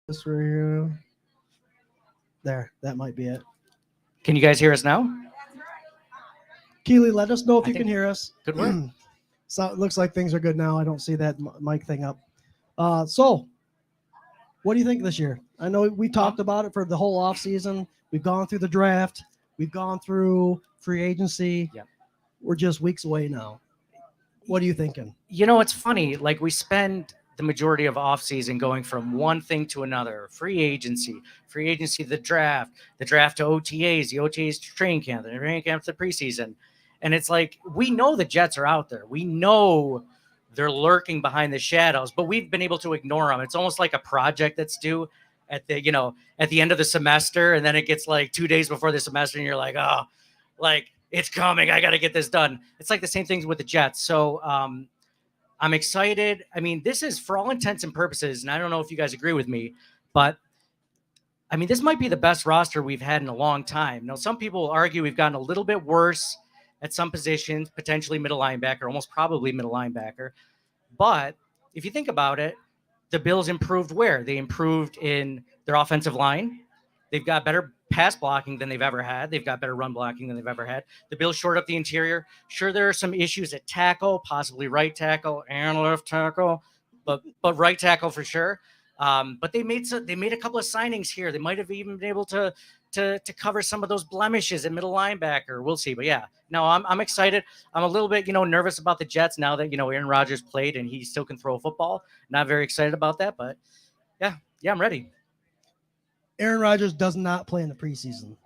This right here. There, that might be it. Can you guys hear us now? Keely, let us know if I you think- can hear us. Good work. So it looks like things are good now. I don't see that mic thing up. So, what do you think this year? I know we talked about it for the whole off season. We've gone through the draft. We've gone through free agency. Yep. We're just weeks away now. What are you thinking? You know, it's funny. Like, we spend the majority of offseason going from one thing to another. Free agency, the draft to OTAs, the OTAs to training camp, the training camp to preseason. And it's like, we know the Jets are out there. We know they're lurking behind the shadows, but we've been able to ignore them. It's almost like a project that's due at the end of the semester. And then it gets like 2 days before the semester and you're like, oh, like, it's coming. I got to get this done. It's like the same things with the Jets. So I'm excited. I mean, this is, for all intents and purposes, and I don't know if you guys agree with me, but I mean, this might be the best roster we've had in a long time. Now, some people will argue we've gotten a little bit worse at some positions, potentially middle linebacker, almost probably middle linebacker. But if you think about it, the Bills improved where? They improved in their offensive line. They've got better pass blocking than they've ever had. They've got better run blocking than they've ever had. The Bills shored up the interior. Sure, there are some issues at tackle, possibly right tackle and left tackle, but right tackle for sure. But they made a couple of signings here. They might have even been able to cover some of those blemishes at middle linebacker. We'll see. But yeah, no, I'm excited. I'm a little bit, nervous about the Jets now that, Aaron Rodgers played and he still can throw a football. Not very excited about that, but yeah, I'm ready. Aaron Rodgers does not play in the preseason.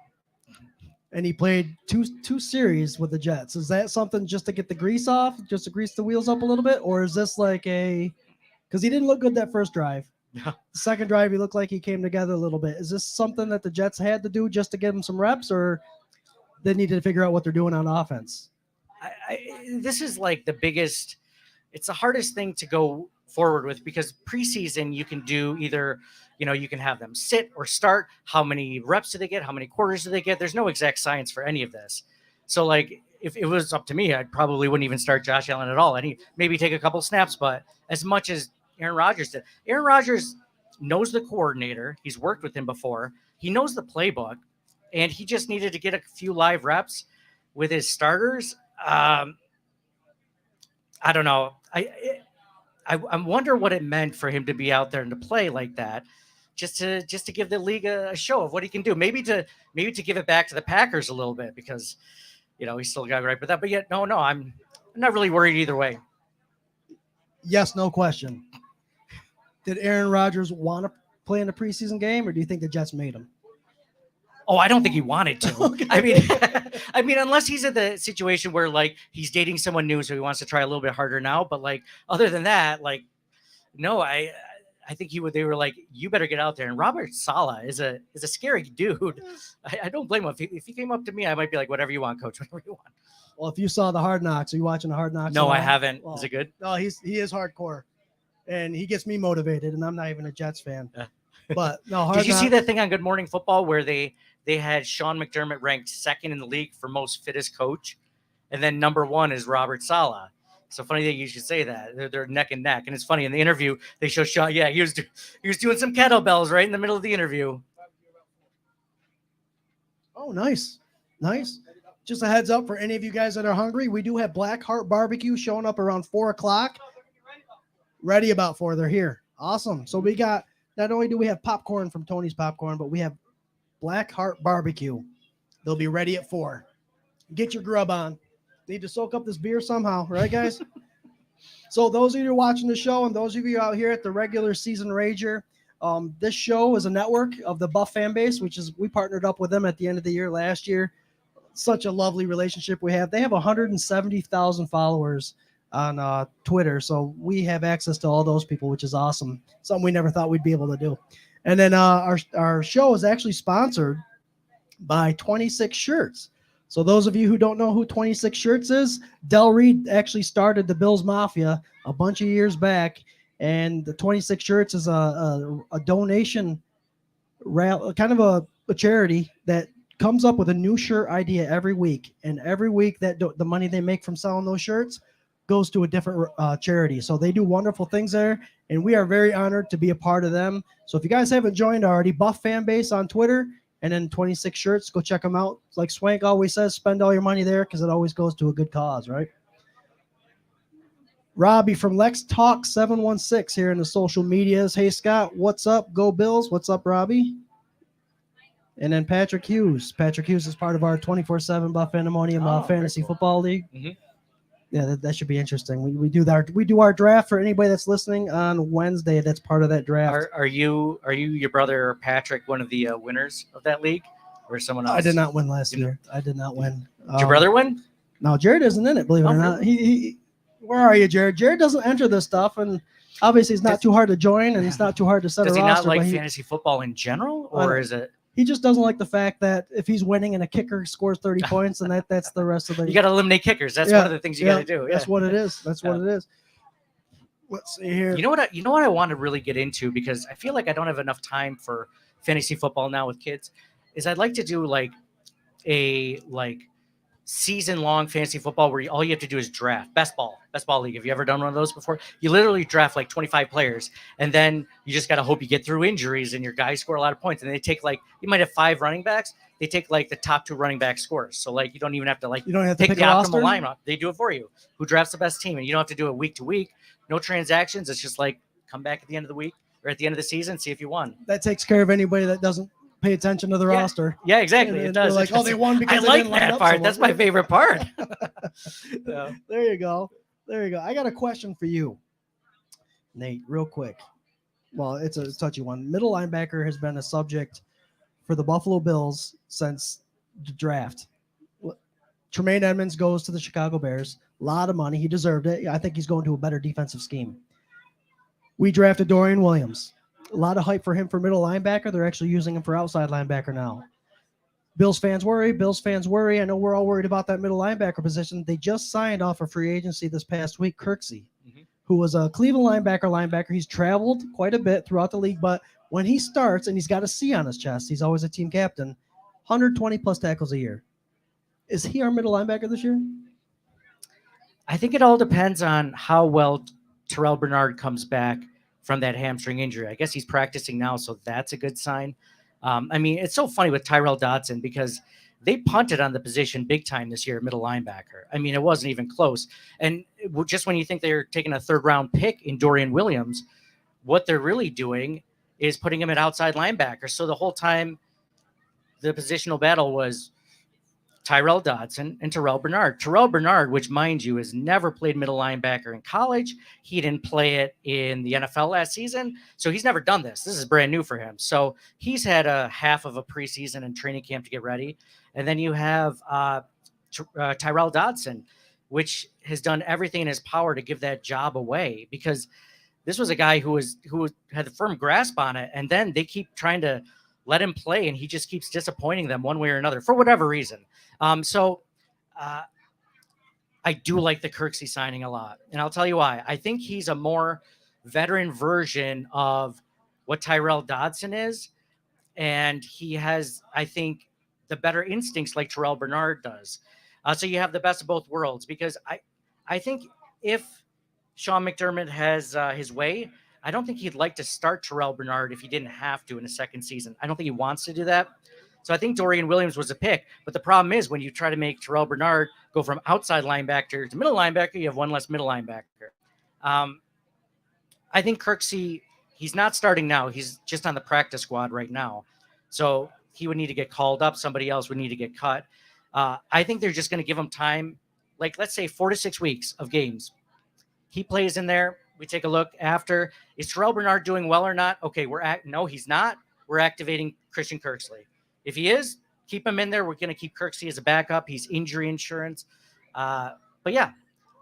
And he played two series with the Jets. Is that something just to get the grease off, just to grease the wheels up a little bit? Or is this like because he didn't look good that first drive. Yeah. The second drive, he looked like he came together a little bit. Is this something that the Jets had to do just to give him some reps, or they needed to figure out what they're doing on offense? This is like the biggest, it's the hardest thing to go forward with, because preseason you can do either, you can have them sit or start. How many reps do they get? How many quarters do they get? There's no exact science for any of this. So like, if it was up to me, I probably wouldn't even start Josh Allen at all. And he maybe take a couple snaps, but as much as Aaron Rodgers did, Aaron Rodgers knows the coordinator. He's worked with him before. He knows the playbook, and he just needed to get a few live reps with his starters. I don't know. I wonder what it meant for him to be out there and to play like that, just to give the league a show of what he can do. Maybe to give it back to the Packers a little bit, because he still got right with that. But yet, no, I'm not really worried either way. Yes, no question. Did Aaron Rodgers want to play in a preseason game, or do you think the Jets made him? Oh, I don't think he wanted to. Okay. I mean, unless he's in the situation where like he's dating someone new, so he wants to try a little bit harder now. But like, other than that, like, no, I think they were like, you better get out there. And Robert Saleh is a scary dude. I don't blame him. If he came up to me, I might be like, whatever you want, coach, whatever you want. Well, if you saw the Hard Knocks, are you watching the Hard Knocks? No, I haven't. Well, is it good? No, he is hardcore, and he gets me motivated, and I'm not even a Jets fan. But no, Did you see that thing on Good Morning Football where they had Sean McDermott ranked second in the league for most fittest coach, and then number one is Robert Saleh. So funny that you should say that. They're neck and neck, and it's funny in the interview they show Sean. Yeah, he was doing some kettlebells right in the middle of the interview. Oh, nice. Just a heads up for any of you guys that are hungry, we do have Black Heart Barbecue showing up around 4:00. Ready about 4. They're here. Awesome. So we got, not only do we have popcorn from Tony's Popcorn, but we have Black Heart Barbecue. They'll be ready at 4. Get your grub on. Need to soak up this beer somehow, right, guys? So those of you watching the show and those of you out here at the regular season Rager, this show is a network of the Buff fan base, we partnered up with them at the end of the year last year. Such a lovely relationship we have. They have 170,000 followers on Twitter, so we have access to all those people, which is awesome. Something we never thought we'd be able to do. And then our show is actually sponsored by 26 Shirts. So those of you who don't know who 26 Shirts is, Del Reed actually started the Bills Mafia a bunch of years back, and the 26 Shirts is a donation, kind of a charity that comes up with a new shirt idea every week, and every week that the money they make from selling those shirts goes to a different charity. So they do wonderful things there, and we are very honored to be a part of them. So if you guys haven't joined already, Buff Fan Base on Twitter, and then 26 Shirts, go check them out. Like Swank always says, spend all your money there because it always goes to a good cause, right? Robbie from Lex Talk 716 here in the social medias. Hey, Scott, what's up? Go Bills. What's up, Robbie? And then Patrick Hughes. Patrick Hughes is part of our 24/7 Buff Pandemonium Fantasy Football League. Mm-hmm. Yeah, that should be interesting. We do our draft for anybody that's listening on Wednesday. That's part of that draft. Are you your brother Patrick one of the winners of that league, or someone else? I did not win last year. I did not win. Did your brother win? No, Jared isn't in it. Believe it or not. He where are you, Jared? Jared doesn't enter this stuff, and obviously it's not too hard to join, and it's not too hard to set a roster. Does he not like fantasy football in general, or is it? He just doesn't like the fact that if he's winning and a kicker scores 30 points, and that's the rest of the. You got to eliminate kickers. That's one of the things you got to do. That's what it is. That's what it is. Let's see here. You know what I want to really get into, because I feel like I don't have enough time for fantasy football now with kids, is I'd like to do like a season-long fantasy football where all you have to do is draft. Best ball league. Have you ever done one of those before? You literally draft like 25 players, and then you just got to hope you get through injuries and your guys score a lot of points. And they take you might have 5 running backs. They take the top 2 running back scores. So you don't even have to pick the optimal lineup. They do it for you. Who drafts the best team? And you don't have to do it week to week. No transactions. It's just come back at the end of the week or at the end of the season, see if you won. That takes care of anybody that doesn't pay attention to the roster. Yeah, exactly. It does. They won because I like that part. That's my favorite part. Yeah. There you go. I got a question for you, Nate, real quick. Well, it's a touchy one. Middle linebacker has been a subject for the Buffalo Bills since the draft. Tremaine Edmonds goes to the Chicago Bears. A lot of money. He deserved it. I think he's going to a better defensive scheme. We drafted Dorian Williams. A lot of hype for him for middle linebacker. They're actually using him for outside linebacker now. Bills fans worry. I know we're all worried about that middle linebacker position. They just signed off a free agency this past week, Kirksey, who was a Cleveland linebacker. He's traveled quite a bit throughout the league, but when he starts and he's got a C on his chest, he's always a team captain, 120 plus tackles a year. Is he our middle linebacker this year? I think it all depends on how well Terrell Bernard comes back from that hamstring injury. I guess he's practicing now, so that's a good sign. It's so funny with Tyrell Dodson because they punted on the position big time this year, middle linebacker. It wasn't even close. And just when you think they're taking a 3rd round pick in Dorian Williams, what they're really doing is putting him at outside linebacker. So the whole time the positional battle was Tyrell Dodson and Terrell Bernard. Terrell Bernard, which, mind you, has never played middle linebacker in college. He didn't play it in the NFL last season, so he's never done this. This is brand new for him. So he's had a half of a preseason and training camp to get ready. And then you have Tyrell Dodson, which has done everything in his power to give that job away, because this was a guy who had a firm grasp on it, and then they keep trying to let him play, and he just keeps disappointing them one way or another for whatever reason. I do like the Kirksey signing a lot, and I'll tell you why. I think he's a more veteran version of what Tyrell Dodson is, and he has, I think, the better instincts like Terrell Bernard does. So you have the best of both worlds, because I think if Sean McDermott has his way, I don't think he'd like to start Terrell Bernard if he didn't have to in a second season. I don't think he wants to do that. So I think Dorian Williams was a pick. But the problem is when you try to make Terrell Bernard go from outside linebacker to middle linebacker, you have one less middle linebacker. I think Kirksey, he's not starting now. He's just on the practice squad right now. So he would need to get called up. Somebody else would need to get cut. I think they're just going to give him time, let's say 4 to 6 weeks of games. He plays in there. We take a look after. Is Terrell Bernard doing well or not? Okay, no, he's not. We're activating Christian Kirksey. If he is, keep him in there. We're going to keep Kirksey as a backup. He's injury insurance. But yeah,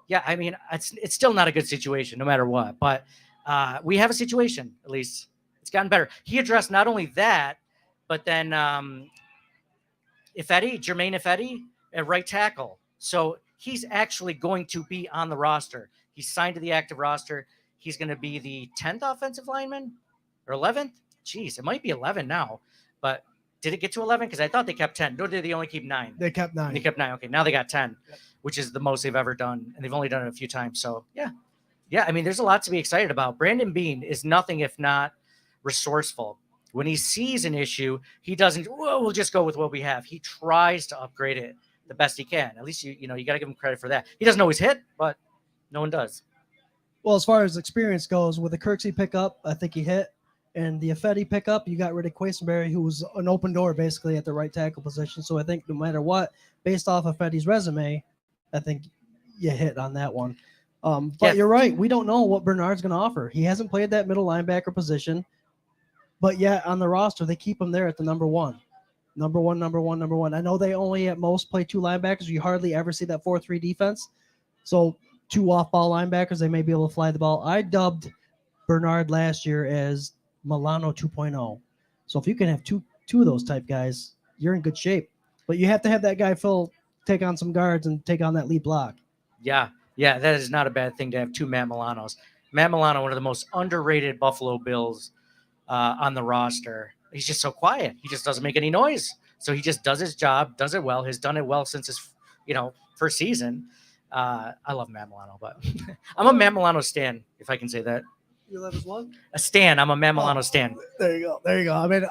it's still not a good situation no matter what. But we have a situation, at least. It's gotten better. He addressed not only that, but then Jermaine Ifedi at right tackle. So he's actually going to be on the roster. He's signed to the active roster. He's going to be the 10th offensive lineman or 11th. Jeez, it might be 11 now. But did it get to 11? Because I thought they kept 10. No, did they only keep 9? They kept 9. Okay, now they got 10, which is the most they've ever done. And they've only done it a few times. So, yeah, Yeah, I mean, there's a lot to be excited about. Brandon Bean is nothing if not resourceful. When he sees an issue, he doesn't, well, we'll just go with what we have. He tries to upgrade it the best he can. At least, you got to give him credit for that. He doesn't always hit, but no one does. Well, as far as experience goes, with the Kirksey pickup, I think he hit. And the Affetti pickup, you got rid of Quesenberry, who was an open door basically at the right tackle position. So I think no matter what, based off of Affetti's resume, I think you hit on that one. But you're right. We don't know what Bernard's going to offer. He hasn't played that middle linebacker position. But yet on the roster, they keep him there at the number one. Number one. I know they only at most play 2 linebackers. You hardly ever see that 4-3 defense. So 2 off-ball linebackers, they may be able to fly the ball. I dubbed Bernard last year as Milano 2.0. So if you can have two of those type guys, you're in good shape. But you have to have that guy take on some guards and take on that lead block. Yeah, that is not a bad thing to have 2 Matt Milanos. Matt Milano, one of the most underrated Buffalo Bills on the roster. He's just so quiet. He just doesn't make any noise. So he just does his job, does it well, has done it well since his first season. I love Matt Milano, but I'm a Matt Milano stan, if I can say that. You love his what? A stan. I'm a Matt Milano stan. There you go. I mean,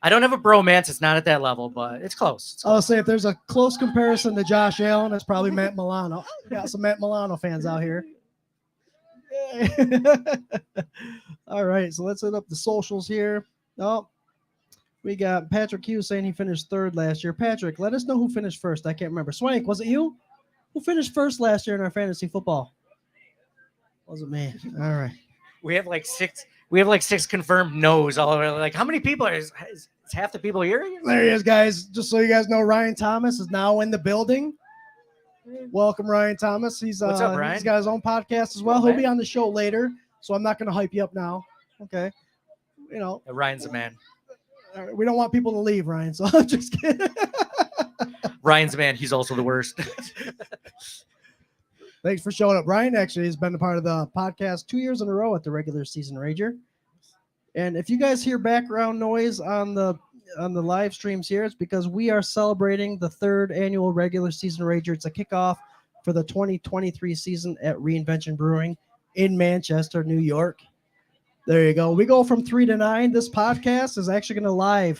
I don't have a bromance. It's not at that level, but it's close. I'll say if there's a close comparison to Josh Allen, it's probably Matt Milano. Got some Matt Milano fans out here. All right, so let's hit up the socials here. Oh, we got Patrick Hughes saying he finished 3rd last year. Patrick, let us know who finished first. I can't remember. Swank, was it you? Who finished first last year in our fantasy football? Wasn't me. All right. We have like 6. We have like 6 confirmed no's all over. Like, how many people is half the people here? There he is, guys. Just so you guys know, Ryan Thomas is now in the building. Welcome, Ryan Thomas. What's up, Ryan? He's got his own podcast as well. He'll be on the show later, so I'm not going to hype you up now. Okay. Ryan's a man. We don't want people to leave, Ryan, so I'm just kidding. Ryan's a man. He's also the worst. Thanks for showing up. Ryan actually has been a part of the podcast 2 years in a row at the regular season Rager. And if you guys hear background noise on the live streams here, it's because we are celebrating the 3rd annual regular season Rager. It's a kickoff for the 2023 season at Reinvention Brewing in Manchester, New York. There you go. We go from 3 to 9. This podcast is actually going to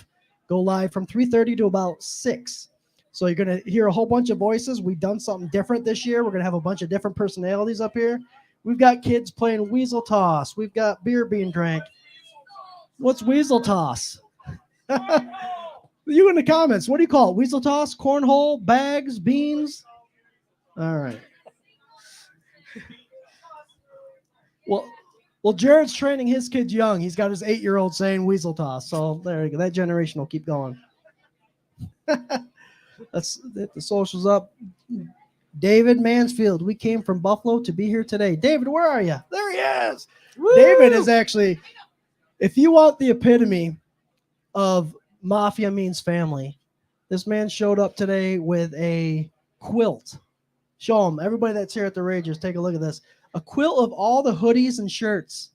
go live from 3:30 to about 6. So you're going to hear a whole bunch of voices. We've done something different this year. We're going to have a bunch of different personalities up here. We've got kids playing Weasel Toss. We've got beer being drank. What's Weasel Toss? You in the comments. What do you call it? Weasel Toss? Cornhole? Bags? Beans? All right. Well, Jared's training his kids young. He's got his 8-year-old saying Weasel Toss. So there you go. That generation will keep going. Let's hit the socials up. David Mansfield, we came from Buffalo to be here today. David, where are you? There he is. Woo! David is actually, if you want the epitome of mafia means family, this man showed up today with a quilt. Show him. Everybody that's here at the Ragers, take a look at this. A quilt of all the hoodies and shirts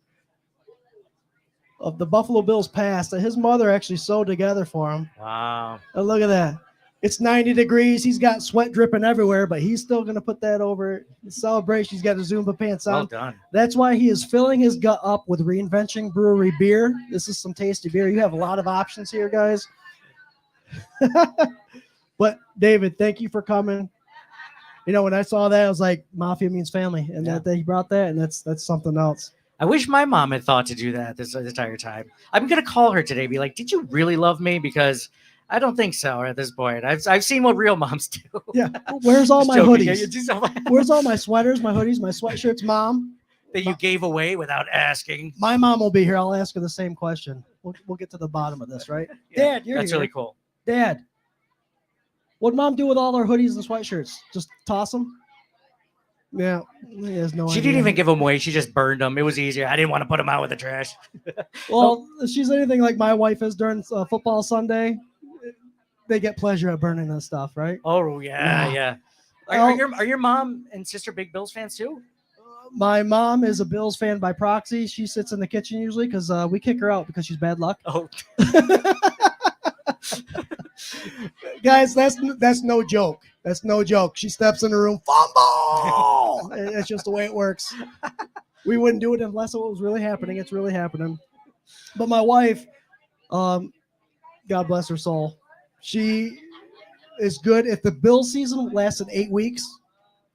of the Buffalo Bills past that his mother actually sewed together for him. Wow. And look at that. It's 90 degrees. He's got sweat dripping everywhere, but he's still going to put that over the celebration. He's got his Zumba pants on. Well done. That's why he is filling his gut up with Reinvention Brewery beer. This is some tasty beer. You have a lot of options here, guys. But, David, thank you for coming. When I saw that, I was like, mafia means family. And that he brought that, and that's something else. I wish my mom had thought to do that this entire time. I'm going to call her today and be like, did you really love me? Because I don't think so at this point. I've seen what real moms do. Yeah. Where's all my joking. hoodies? Where's all my sweaters, my hoodies, my sweatshirts, Mom? That you gave away without asking. My mom will be here. I'll ask her the same question. We'll get to the bottom of this, right? Yeah, Dad, that's here. really cool. Dad, what'd Mom do with all our hoodies and sweatshirts? Just toss them? Yeah, he has no idea. She didn't even give them away. She just burned them. It was easier. I didn't want to put them out with the trash. Well, if she's anything like my wife is during football Sunday, they get pleasure at burning this stuff, right? Oh, yeah. Are your mom and sister big Bills fans too? My mom is a Bills fan by proxy. She sits in the kitchen usually because we kick her out because she's bad luck. Oh. Guys, that's no joke. That's no joke. She steps in the room, fumble! It's just the way it works. We wouldn't do it unless it was really happening. It's really happening. But my wife, God bless her soul, she is good. If the Bill season lasted 8 weeks,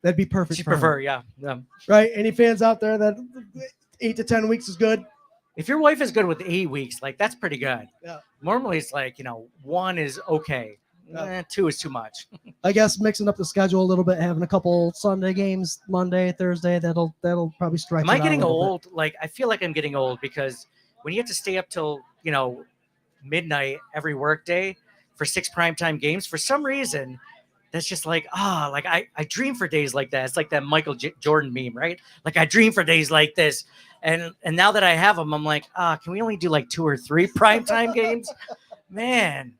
that'd be perfect. She for her. prefer, yeah. Right? Any fans out there that 8 to 10 weeks is good? If your wife is good with 8 weeks, like that's pretty good. Yeah. Normally it's like, 1 is okay. 2 is too much. I guess mixing up the schedule a little bit, having a couple Sunday games, Monday, Thursday, that'll probably stretch. Am I getting old? Like, I feel like I'm getting old because when you have to stay up till, midnight every workday for 6 primetime games, for some reason, that's just like, I dream for days like that. It's like that Michael Jordan meme, right? Like, I dream for days like this. And now that I have them, I'm like, can we only do like 2 or 3 primetime games? Man,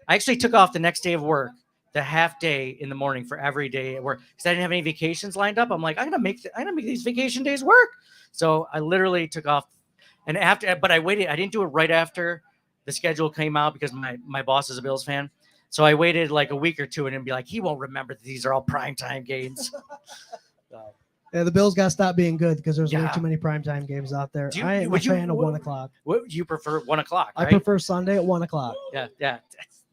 I actually took off the next day of work, the half day in the morning for every day at work because I didn't have any vacations lined up. I'm like, I'm gonna make these vacation days work. So I literally took off, and but I waited. I didn't do it right after the schedule came out because my boss is a Bills fan. So I waited like a week or two and then be like, he won't remember that these are all primetime games. Yeah, the Bills got to stop being good because there's way too many primetime games out there. I am a fan of 1 o'clock. What you prefer 1 o'clock? Right? I prefer Sunday at 1 o'clock. Yeah.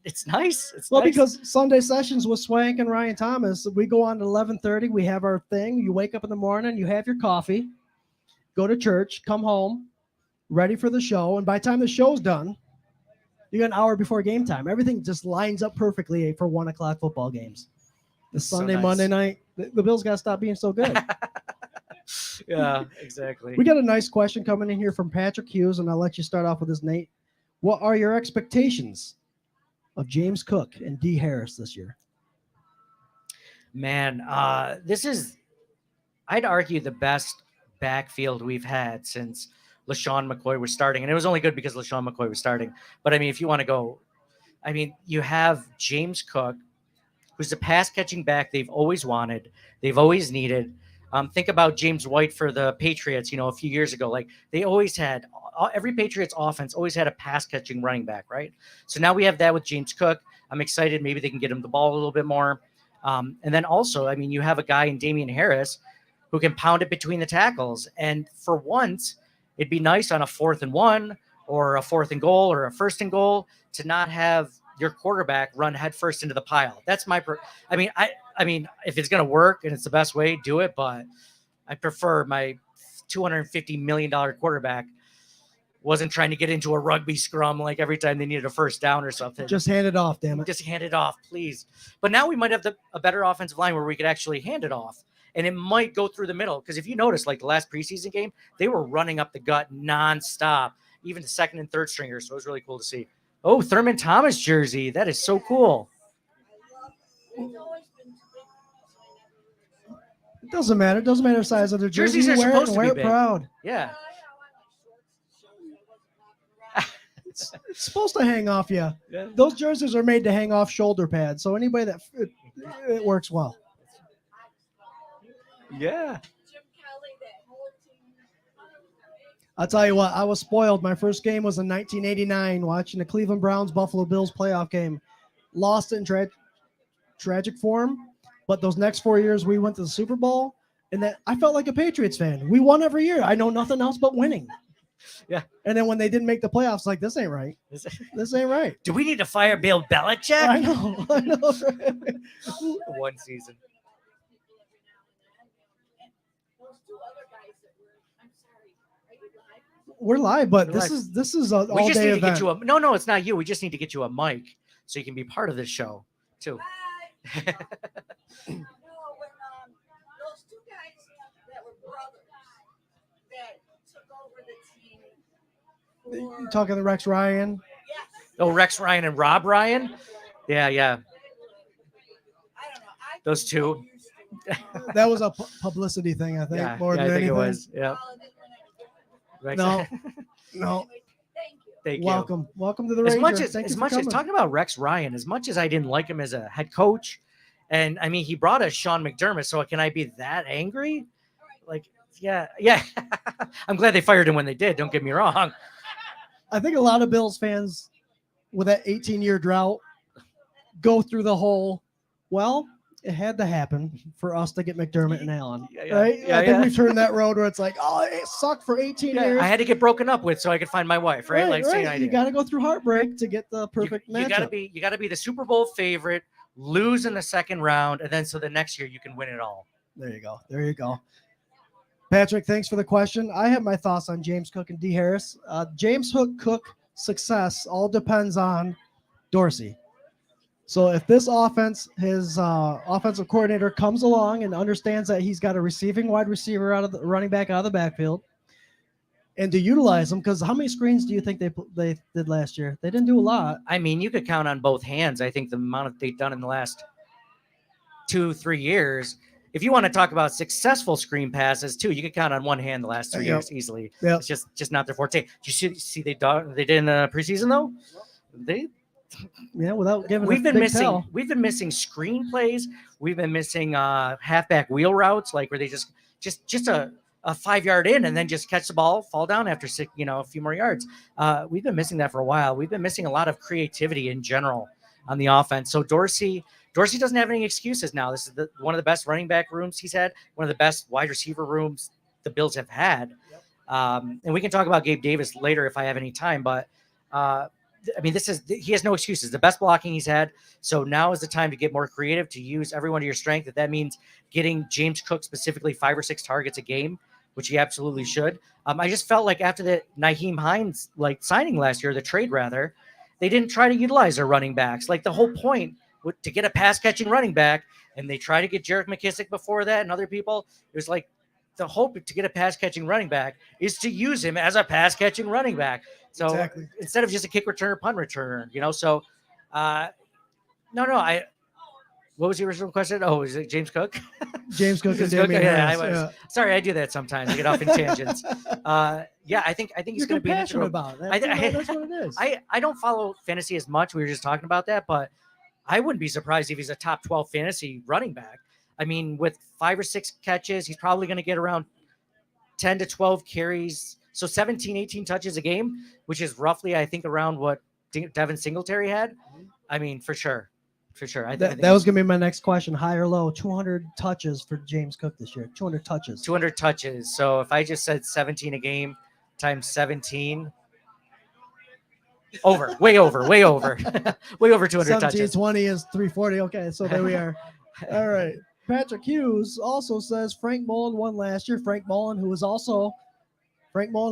It's nice. Because Sunday sessions with Swank and Ryan Thomas, we go on at 11:30. We have our thing. You wake up in the morning, you have your coffee, go to church, come home, ready for the show. And by the time the show's done, you got an hour before game time. Everything just lines up perfectly for 1 o'clock football games. The Sunday, Monday night, the Bills got to stop being so good. Yeah, exactly. We got a nice question coming in here from Patrick Hughes, and I'll let you start off with this, Nate. What are your expectations of James Cook and D. Harris this year? Man, this is, I'd argue, the best backfield we've had since LaShawn McCoy was starting. And it was only good because LaShawn McCoy was starting. But, I mean, if you want to go, I mean, you have James Cook, who's the pass-catching back they've always wanted, they've always needed. Think about James White for the Patriots, a few years ago. Like, they always had, every Patriots offense always had a pass-catching running back, right? So now we have that with James Cook. I'm excited. Maybe they can get him the ball a little bit more. And then also, I mean, you have a guy in Damian Harris who can pound it between the tackles. And for once, it'd be nice on a 4th and 1 or a 4th and goal or a 1st and goal to not have your quarterback run headfirst into the pile. That's my I mean, if it's going to work and it's the best way, do it. But I prefer my $250 million quarterback wasn't trying to get into a rugby scrum like every time they needed a first down or something. Just hand it off, damn it. Just hand it off, please. But now we might have a better offensive line where we could actually hand it off. And it might go through the middle. Because if you notice, like the last preseason game, they were running up the gut nonstop, even the 2nd and 3rd stringers. So it was really cool to see. Oh, Thurman Thomas jersey. That is so cool. It doesn't matter. It doesn't matter the size of their jersey. Jerseys are wear supposed it to and be wear big. it proud. Yeah. It's supposed to hang off you. Yeah. Those jerseys are made to hang off shoulder pads. So anybody that it works well. Yeah. I'll tell you what, I was spoiled. My first game was in 1989, watching the Cleveland Browns Buffalo Bills playoff game. Lost it in tragic form, but those next 4 years we went to the Super Bowl, and that I felt like a Patriots fan. We won every year. I know nothing else but winning. Yeah. And then when they didn't make the playoffs, like, this ain't right. This ain't right. Do we need to fire Bill Belichick? I know. Right? One season. We're live, but We're this is an We just all-day need to event. get you a no, it's not you. We just need to get you a mic so you can be part of this show too. No, when those 2 guys that were brothers that took over the team. You talking to Rex Ryan? Yes. Oh, Rex Ryan and Rob Ryan. Yeah. I don't know. Those two. That was a publicity thing, I think, Yeah, more I than think anything. it was. Yeah. Rex- No. Thank you. Thank you. Welcome to the As Ranger. much as Thank you as for much as coming. talking about Rex Ryan, as much as I didn't like him as a head coach, and I mean he brought us Sean McDermott, so can I be that angry? Like, yeah. I'm glad they fired him when they did. Don't get me wrong. I think a lot of Bills fans with that 18-year drought go through the whole, well, it had to happen for us to get McDermott and Allen, Yeah, right? yeah, I think yeah. we turned that road where it's like, oh, it sucked for 18 Yeah, years. I had to get broken up with so I could find my wife, right? Like same You idea. got to go through heartbreak to get the You perfect matchup. gotta be the Super Bowl favorite, lose in the second round, and then so the next year you can win it all. There you go. There you go. Patrick, thanks for the question. I have my thoughts on James Cook and D. Harris. James Cook success all depends on Dorsey. So if this offense, his offensive coordinator comes along and understands that he's got a receiving wide receiver out of the running back out of the backfield, and to utilize them, because how many screens do you think they did last year? They didn't do a lot. I mean, you could count on both hands. I think the amount of they've done in the last 2-3 years. If you want to talk about successful screen passes too, you could count on one hand the last 3 years easily. Yep. It's just not their forte. Did you see they did in the preseason though? Without giving We've been missing tell. we've been missing screen plays. We've been missing halfback wheel routes, like where they just a 5 yard in and then just catch the ball, fall down after a few more yards. We've been missing that for a while. We've been missing a lot of creativity in general on the offense. So Dorsey doesn't have any excuses now. This is one of the best running back rooms he's had, one of the best wide receiver rooms the Bills have had. And we can talk about Gabe Davis later if I have any time, but I mean, he has no excuses. The best blocking he's had. So now is the time to get more creative, to use everyone to your strength. If that means getting James Cook specifically 5 or 6 targets a game, which he absolutely should. I just felt like after the Nyheim Hines signing last year, the trade rather, they didn't try to utilize their running backs. Like the whole point to get a pass catching running back, and they try to get Jerick McKissick before that and other people. It was like the hope to get a pass catching running back is to use him as a pass catching running back. So Exactly. instead of just a kick returner, punt returner, So, what was the original question? Oh, is it James Cook? James Cook and James Cook? Damian Harris, Yeah. Sorry, I do that sometimes. I get off in tangents. I think he's going to be an passionate integral. about it. That's what it is. I don't follow fantasy as much. We were just talking about that, but I wouldn't be surprised if he's a top 12 fantasy running back. I mean, with 5 or 6 catches, he's probably going to get around 10 to 12 carries. So 17, 18 touches a game, which is roughly, I think, around what Devin Singletary had. I mean, for sure. I think that was going to be my next question. High or low? 200 touches for James Cook this year. 200 touches. 200 touches. So if I just said 17 a game times 17, way over. Way over 200 touches. 20 is 340. Okay, so there we are. All right. Patrick Hughes also says Frank Mullen won last year. Frank Mullen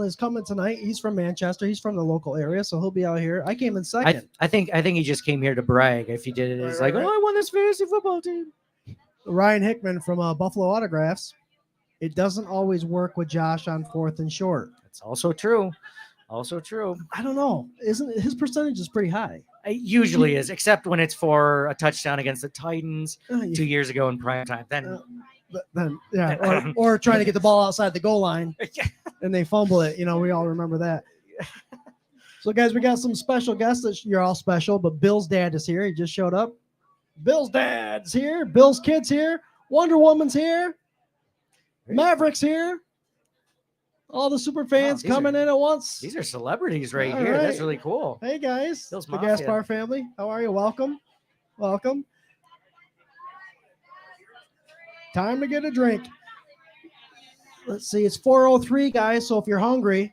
is coming tonight. He's from Manchester. He's from the local area, so he'll be out here. I came in second. I think he just came here to brag. If he did it, it's like, oh, I won this fantasy football team. Ryan Hickman from Buffalo Autographs. It doesn't always work with Josh on 4th and short. It's also true. I don't know. Isn't his percentage is pretty high? It usually is, except when it's for a touchdown against the Titans 2 years ago in prime time. Or trying to get the ball outside the goal line and they fumble it. We all remember that. So, guys, we got some special guests. You're all special, but Bill's dad is here. He just showed up. Bill's dad's here. Bill's kid's here. Wonder Woman's here. Maverick's here. All the super fans coming in at once. These are celebrities right all here. Right. That's really cool. Hey, guys. Bill's the Mafia. Gaspar family. How are you? Welcome. Time to get a drink. Let's see. It's 4:03, guys. So if you're hungry,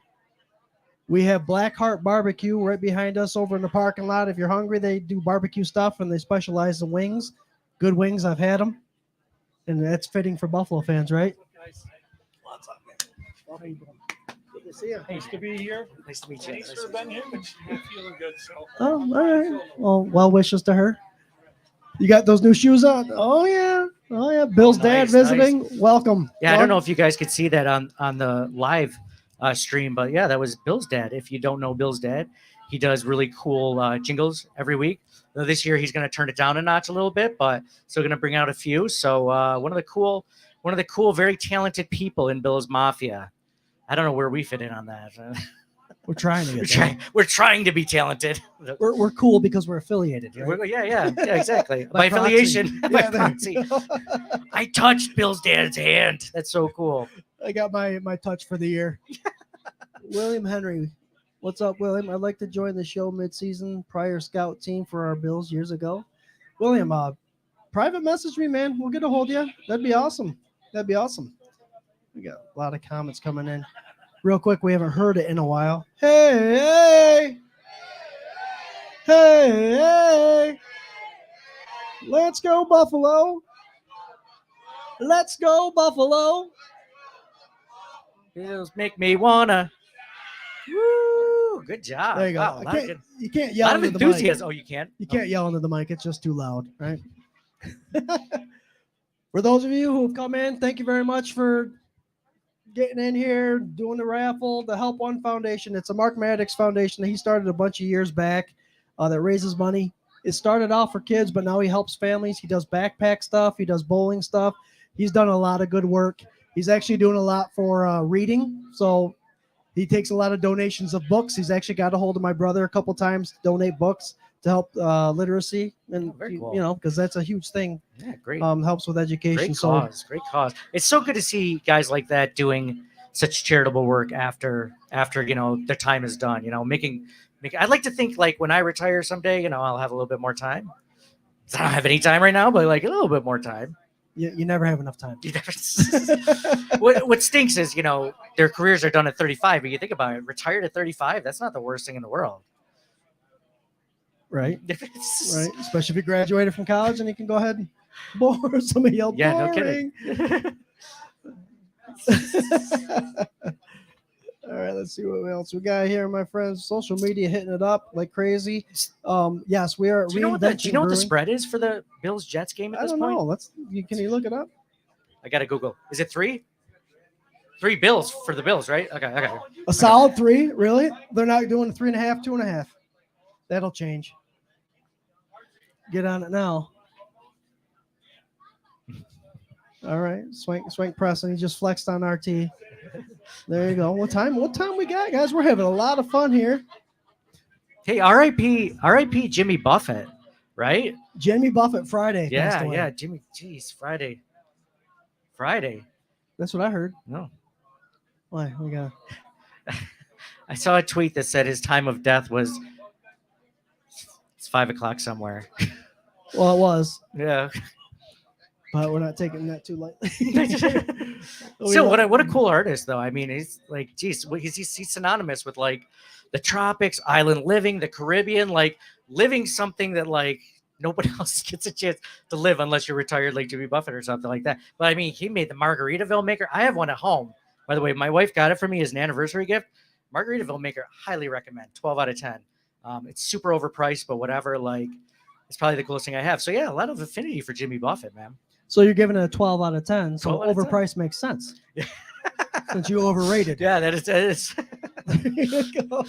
we have Blackheart Barbecue right behind us over in the parking lot. If you're hungry, they do barbecue stuff and they specialize in wings. Good wings. I've had them. And that's fitting for Buffalo fans, right? What's up, man? How you doing? Good to see you. Nice to be here. Nice to meet you. Thanks for being here. I'm feeling good. So. Oh, all right. Well wishes to her. You got those new shoes on? Oh, yeah. Bill's dad visiting. Nice. Welcome. Yeah, I don't know if you guys could see that on the live stream, but yeah, that was Bill's dad. If you don't know Bill's dad, he does really cool jingles every week. This year he's going to turn it down a notch a little bit, but still going to bring out a few. So one of the cool, very talented people in Bill's Mafia. I don't know where we fit in on that. We're trying to get we're trying to be talented. We're cool because we're affiliated, right? Yeah, exactly. By By proxy. affiliation, Yeah, by there proxy. you go. I touched Bill's dad's hand. That's so cool. I got my touch for the year. William Henry. What's up, William? I'd like to join the show mid-season prior scout team for our Bills years ago. William, private message me, man. We'll get a hold of you. That'd be awesome. That'd be awesome. We got a lot of comments coming in. Real quick, we haven't heard it in a while. Hey, hey, hey, hey. Let's go, Buffalo. Let's go, Buffalo. Bills make me wanna. Woo! Good job. There you go. Wow, You can't a yell lot of into the mic. enthusiasm. Oh, you can't? You can't yell into the mic. It's just too loud, right? For those of you who have come in, thank you very much for getting in here, doing the raffle, the Help One Foundation. It's a Mark Maddox Foundation that he started a bunch of years back that raises money. It started off for kids, but now he helps families. He does backpack stuff. He does bowling stuff. He's done a lot of good work. He's actually doing a lot for reading. So he takes a lot of donations of books. He's actually got a hold of my brother a couple times to donate books to help literacy, and very cool. you know, because that's a huge thing. Yeah, great. Helps with education. Great cause. Great cause. It's so good to see guys like that doing such charitable work after you know their time is done. You know, making. I'd like to think like when I retire someday, you know, I'll have a little bit more time. I don't have any time right now, but like a little bit more time. You never have enough time. What stinks is, you know, their careers are done at 35, but you think about it, retired at 35, that's not the worst thing in the world. Right. Right. Especially if you graduated from college and you can go ahead and bore somebody else. Yeah, boring. no kidding. All right, let's see what else we got here, my friends. Social media hitting it up like crazy. Yes, we are. Do you know what the spread is for the Bills Jets game at this point? I don't know. Can you look it up? I gotta Google. Is it 3? 3 Bills for the Bills, right? Okay. A solid 3, really? They're not doing 3.5, 2.5. That'll change. Get on it now. All right, Swank Preston. He just flexed on RT. There you go. What time we got, guys? We're having a lot of fun here. Hey, R.I.P. Jimmy Buffett, right? Jimmy Buffett Friday. Yeah, Jimmy. Jeez, Friday. That's what I heard. No. Why? We got. I saw a tweet that said his time of death was. It's 5:00 somewhere. Well, it was. Yeah. But we're not taking that too lightly. So what a cool artist, though. I mean, he's like, geez, he's synonymous with like the tropics, island living, the Caribbean, like living something that like nobody else gets a chance to live unless you're retired like Jimmy Buffett or something like that. But I mean, he made the Margaritaville maker. I have one at home. By the way, my wife got it for me as an anniversary gift. Margaritaville maker, highly recommend. 12 out of 10. It's super overpriced, but whatever. Like, it's probably the coolest thing I have. So yeah, a lot of affinity for Jimmy Buffett, man. So you're giving it a 12 out of 10. So 12 out of 10. overpriced makes sense. Since you overrated. Yeah, that is. There you go.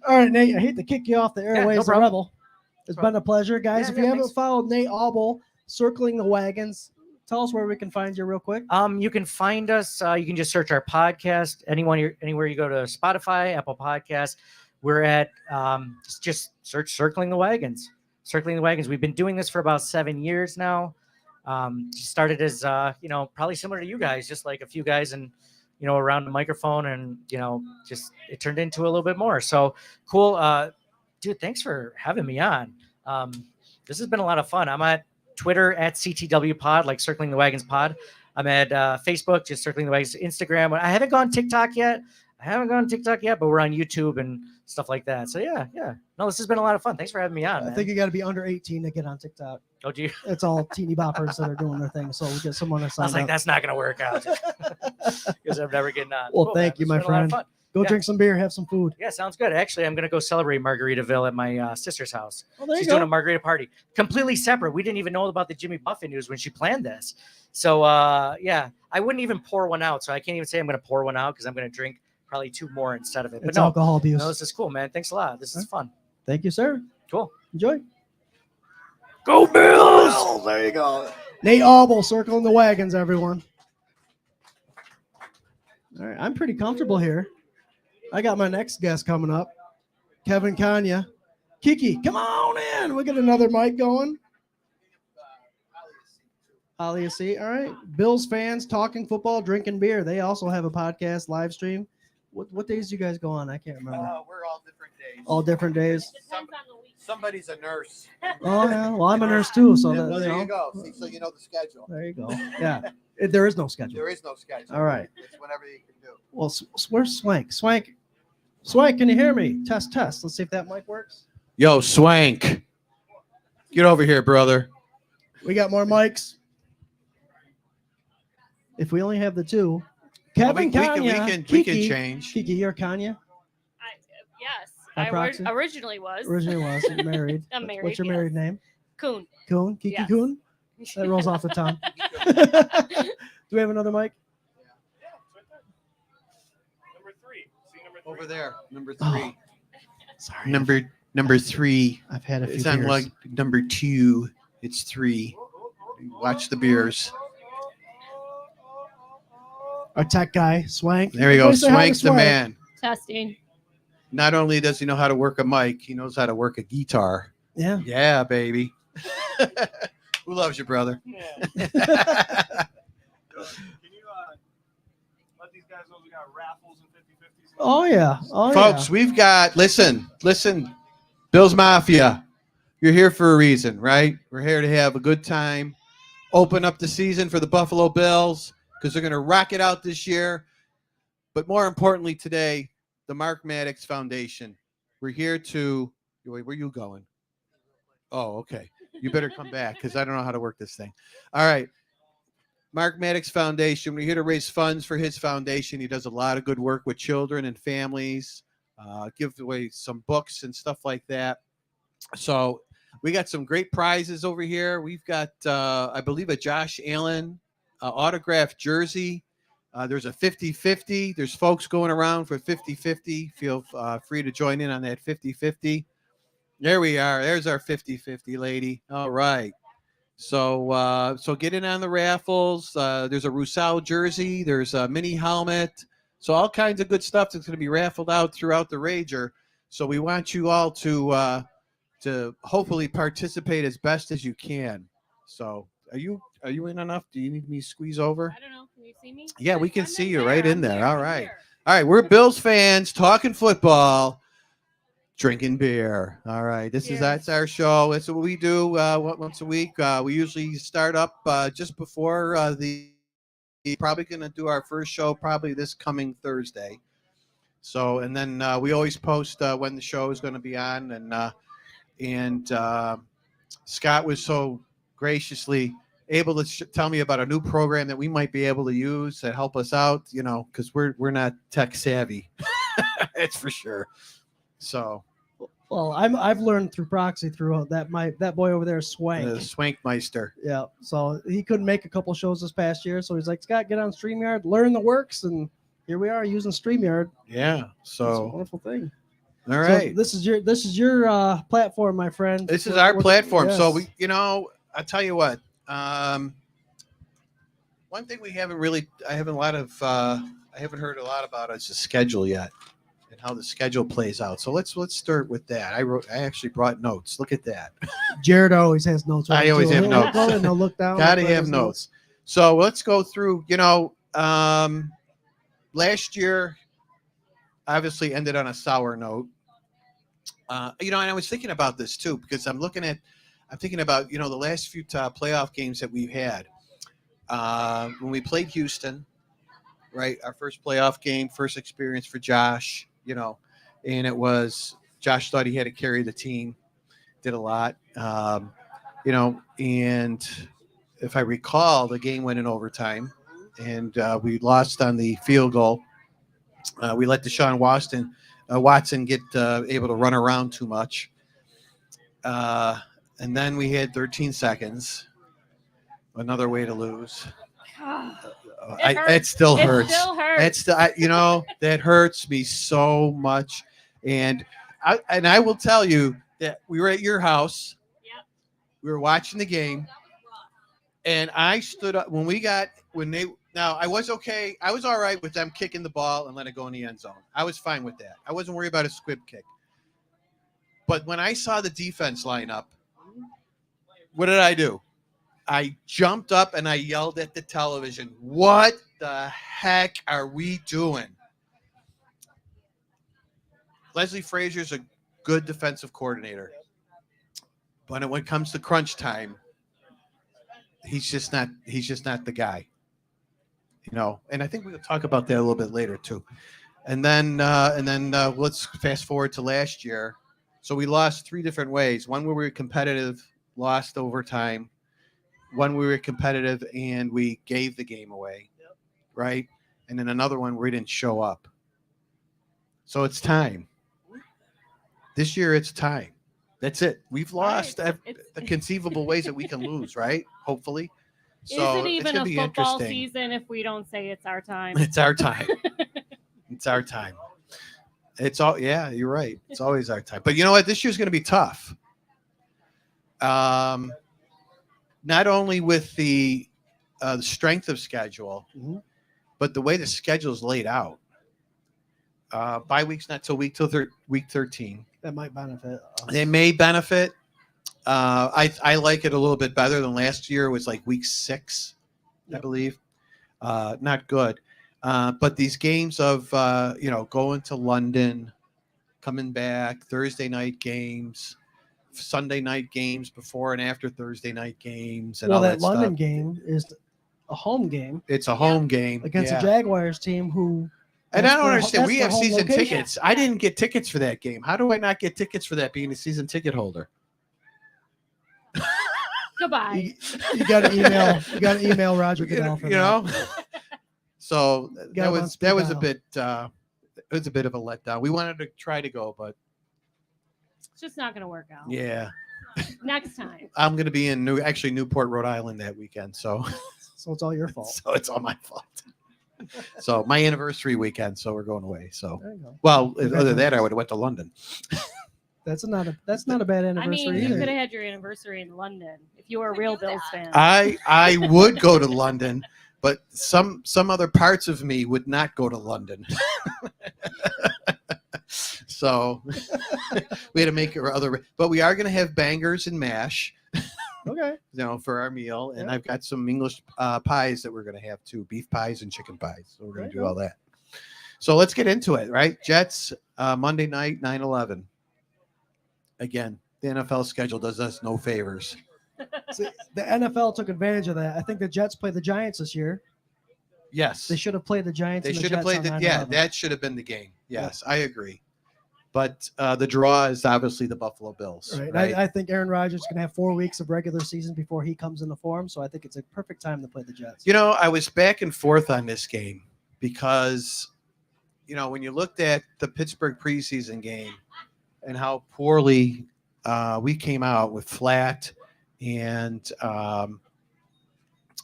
All right, Nate, I hate to kick you off the airways, problem. Rebel. It's been a pleasure, guys. If you haven't followed Nate Auble, Circling the Wagons, tell us where we can find you real quick. You can find us. You can just search our podcast. Anywhere you go to Spotify, Apple Podcasts. We're at just search Circling the Wagons. Circling the Wagons. We've been doing this for about 7 years now. Started as probably similar to you guys, just like a few guys and around the microphone, and just it turned into a little bit more. So cool, dude. Thanks for having me on. This has been a lot of fun. I'm at Twitter at CTW Pod, like Circling the Wagons Pod. I'm at Facebook, just Circling the Wagons. Instagram. I haven't gone TikTok yet. But we're on YouTube and stuff like that. So yeah. No, this has been a lot of fun. Thanks for having me on. I think you got to be under 18 to get on TikTok. Oh, do you? It's all teeny boppers that are doing their thing. So we get someone to sign I was like, up. that's not going to work out because I'm never getting on. Well, cool, thank you, my friend. Go drink some beer, have some food. Yeah, sounds good. Actually, I'm going to go celebrate Margaritaville at my sister's house. Oh, there She's you go. doing a margarita party, completely separate. We didn't even know about the Jimmy Buffett news when she planned this. So, I wouldn't even pour one out. So I can't even say I'm going to pour one out because I'm going to drink probably 2 more instead of it. It's alcohol abuse. No, this is cool, man. Thanks a lot. This is fun. Thank you, sir. Cool. Enjoy. Go Bills! Oh, there you go. Nate Auble, Circling the Wagons, everyone. All right, I'm pretty comfortable here. I got my next guest coming up, Kevin Kanya. Kiki, come on in. We got another mic going. Aliassy. All right. Bills fans talking football, drinking beer. They also have a podcast live stream. What days do you guys go on? I can't remember. We're all different days. All different days. Somebody's a nurse. Oh yeah. Well, I'm a nurse too, so Yeah, that, well, you there know. you go. See, so you know the schedule. There you go. Yeah. There is no schedule. There is no schedule. All right. It's whatever you can do. Well, where's Swank? Swank, can you hear me? Test. Let's see if that mic works. Yo, Swank. Get over here, brother. We got more mics. If we only have the two. Kevin, Kanya, we can change. Kiki, you're Kanya? Yes, By proxy? originally was. Originally was. You're married. I'm married. What's your yes. married name? Coon. Coon? Kiki Yes. Coon? That rolls off the tongue. Do we have another mic? Number three. See number three? Over there. Number Oh, 3. sorry. Number 3. I've had a few It's on beers. like number 2. It's 3. Watch the beers. Our tech guy, Swank. There you go. Everybody say hi to Swank's the Swank. man. Testing. Not only does he know how to work a mic, he knows how to work a guitar. Yeah. Yeah, baby. Who loves you, brother? Yeah. Can you let these guys know we got raffles and 50/50s? Oh yeah. Oh Folks, we've got, listen, Bills Mafia, you're here for a reason, right? We're here to have a good time, open up the season for the Buffalo Bills because they're going to rock it out this year. But more importantly today, the Mark Maddox Foundation. We're here to, wait, where are you going? Oh, okay. You better come back because I don't know how to work this thing. All right. Mark Maddox Foundation. We're here to raise funds for his foundation. He does a lot of good work with children and families, give away some books and stuff like that. So we got some great prizes over here. We've got, I believe, a Josh Allen autographed jersey. There's a 50-50. There's folks going around for 50-50. Feel free to join in on that 50-50. There we are. There's our 50-50 lady. All right. So get in on the raffles. There's a Rousseau jersey. There's a mini helmet. So all kinds of good stuff that's going to be raffled out throughout the Rager. So we want you all to hopefully participate as best as you can. So are you in enough? Do you need me to squeeze over? I don't know. Can you see me? Yeah, we can I'm see in you there. right in I'm there. here. All I'm right. here. All right, we're Bills fans talking football, drinking beer. All right, that's our show. That's what we do once a week. We usually start up just before probably going to do our first show probably this coming Thursday. So, and then we always post when the show is going to be on, and Scott was so graciously able to tell me about a new program that we might be able to use to help us out, because we're not tech savvy. That's for sure. So Well, I've learned through proxy through that boy over there, Swank. the Swankmeister. Yeah. So he couldn't make a couple shows this past year, so he's like, Scott, get on StreamYard, learn the works, and here we are using StreamYard. Yeah. It's a So wonderful thing. all right. So this is your platform, my friend. This is our platform. Yes. So we, I'll tell you what. One thing I haven't heard a lot about is the schedule yet, and how the schedule plays out. So let's start with that. I actually brought notes. Look at that. Jared always has notes. I always have He'll notes. Look up and he'll look down. Gotta look at have his notes. So let's go through. Last year obviously ended on a sour note. And I was thinking about this too, because I'm thinking about, the last few playoff games that we've had. When we played Houston, right? Our first playoff game, first experience for Josh, and it was, Josh thought he had to carry the team, did a lot, and if I recall, the game went in overtime and we lost on the field goal. We let Deshaun Watson get able to run around too much. And then we had 13 seconds. Another way to lose. It still hurts. It still hurts. It's that hurts me so much. And I will tell you that we were at your house. Yep. We were watching the game. And I stood up I was okay. I was all right with them kicking the ball and let it go in the end zone. I was fine with that. I wasn't worried about a squib kick. But when I saw the defense line up, what did I do? I jumped up and I yelled at the television, "What the heck are we doing?" Leslie Frazier's a good defensive coordinator. But when it comes to crunch time, he's just not the guy. And I think we'll talk about that a little bit later too. And then let's fast forward to last year. So we lost 3 different ways. One where we were competitive, lost overtime. One we were competitive and we gave the game away, right? And then another one where we didn't show up. So it's time. This year it's time. That's it. We've lost the conceivable ways that we can lose, right? Hopefully. So Is it even gonna a be football interesting. season if we don't say it's our time? It's our time. It's our time. It's all, yeah, you're right. It's always our time. But you know what? This year's going to be tough. Not only with the strength of schedule, but the way the schedule is laid out. Bye week's not till week 13. That might benefit. They may benefit. I like it a little bit better than last year. It was like week 6, I believe. Not good. But these games of, going to London, coming back, Thursday night games, Sunday night games before and after Thursday night games. And Well, all that that London stuff. game is a home game It's a home game. against yeah. the Jaguars team who. And I don't understand. that's We their have home season location. tickets. I didn't get tickets for that game. How do I not get tickets for that being a season ticket holder? Goodbye. You got to email. You got to email Roger Goodell for You know? So Got him on speed that was a dial. bit it was a bit of a letdown. We wanted to try to go, but It's just not going to work out. yeah. Next time. I'm going to be in Newport, Rhode Island that weekend, so So it's all your fault. so it's all my fault. So my anniversary weekend, so we're going away. So There you go. well, other than that, I would have went to London. That's not a bad I anniversary mean, you either. could have had your anniversary in London if you were a real Bills fan. I would go to London, but some other parts of me would not go to London. So we had to make but we are going to have bangers and mash, Okay. for our meal. And Yeah. I've got some English pies that we're going to have too, beef pies and chicken pies. So we're going There to you do go. all that. So let's get into it, right? Jets, Monday night, 9/11. Again, the NFL schedule does us no favors. See, the NFL took advantage of that. I think the Jets play the Giants this year. Yes. They should have played the Giants. They and the should have Jets played on the 9/11. that should have been the game. Yes, I agree. But the draw is obviously the Buffalo Bills. Right. Right. I think Aaron Rodgers is going to have 4 weeks of regular season before he comes into form. So I think it's a perfect time to play the Jets. I was back and forth on this game because, when you looked at the Pittsburgh preseason game and how poorly we came out with flat and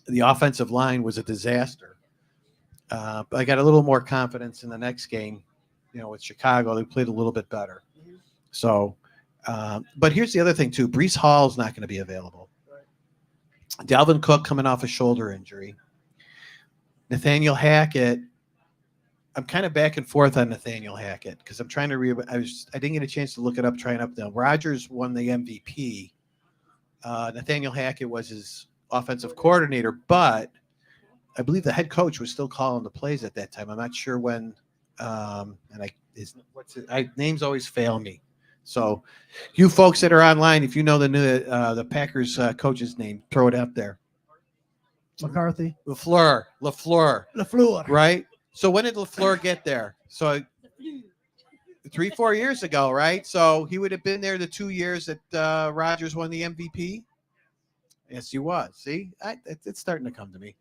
the offensive line was a disaster. But I got a little more confidence in the next game. With Chicago, they played a little bit better. So, but here's the other thing too. Breece Hall is not going to be available. Dalvin Cook coming off a shoulder injury. Nathaniel Hackett. I'm kind of back and forth on Nathaniel Hackett because I'm trying to I didn't get a chance to look it up, trying up now. Rodgers won the MVP. Nathaniel Hackett was his offensive coordinator, but I believe the head coach was still calling the plays at that time. I'm not sure when. Names always fail me. So, you folks that are online, if you know the Packers coach's name, throw it up there. McCarthy. LaFleur, Right. So when did LaFleur get there? So 3-4 years ago, right? So he would have been there the 2 years that Rodgers won the MVP. Yes, he was. See, it's starting to come to me.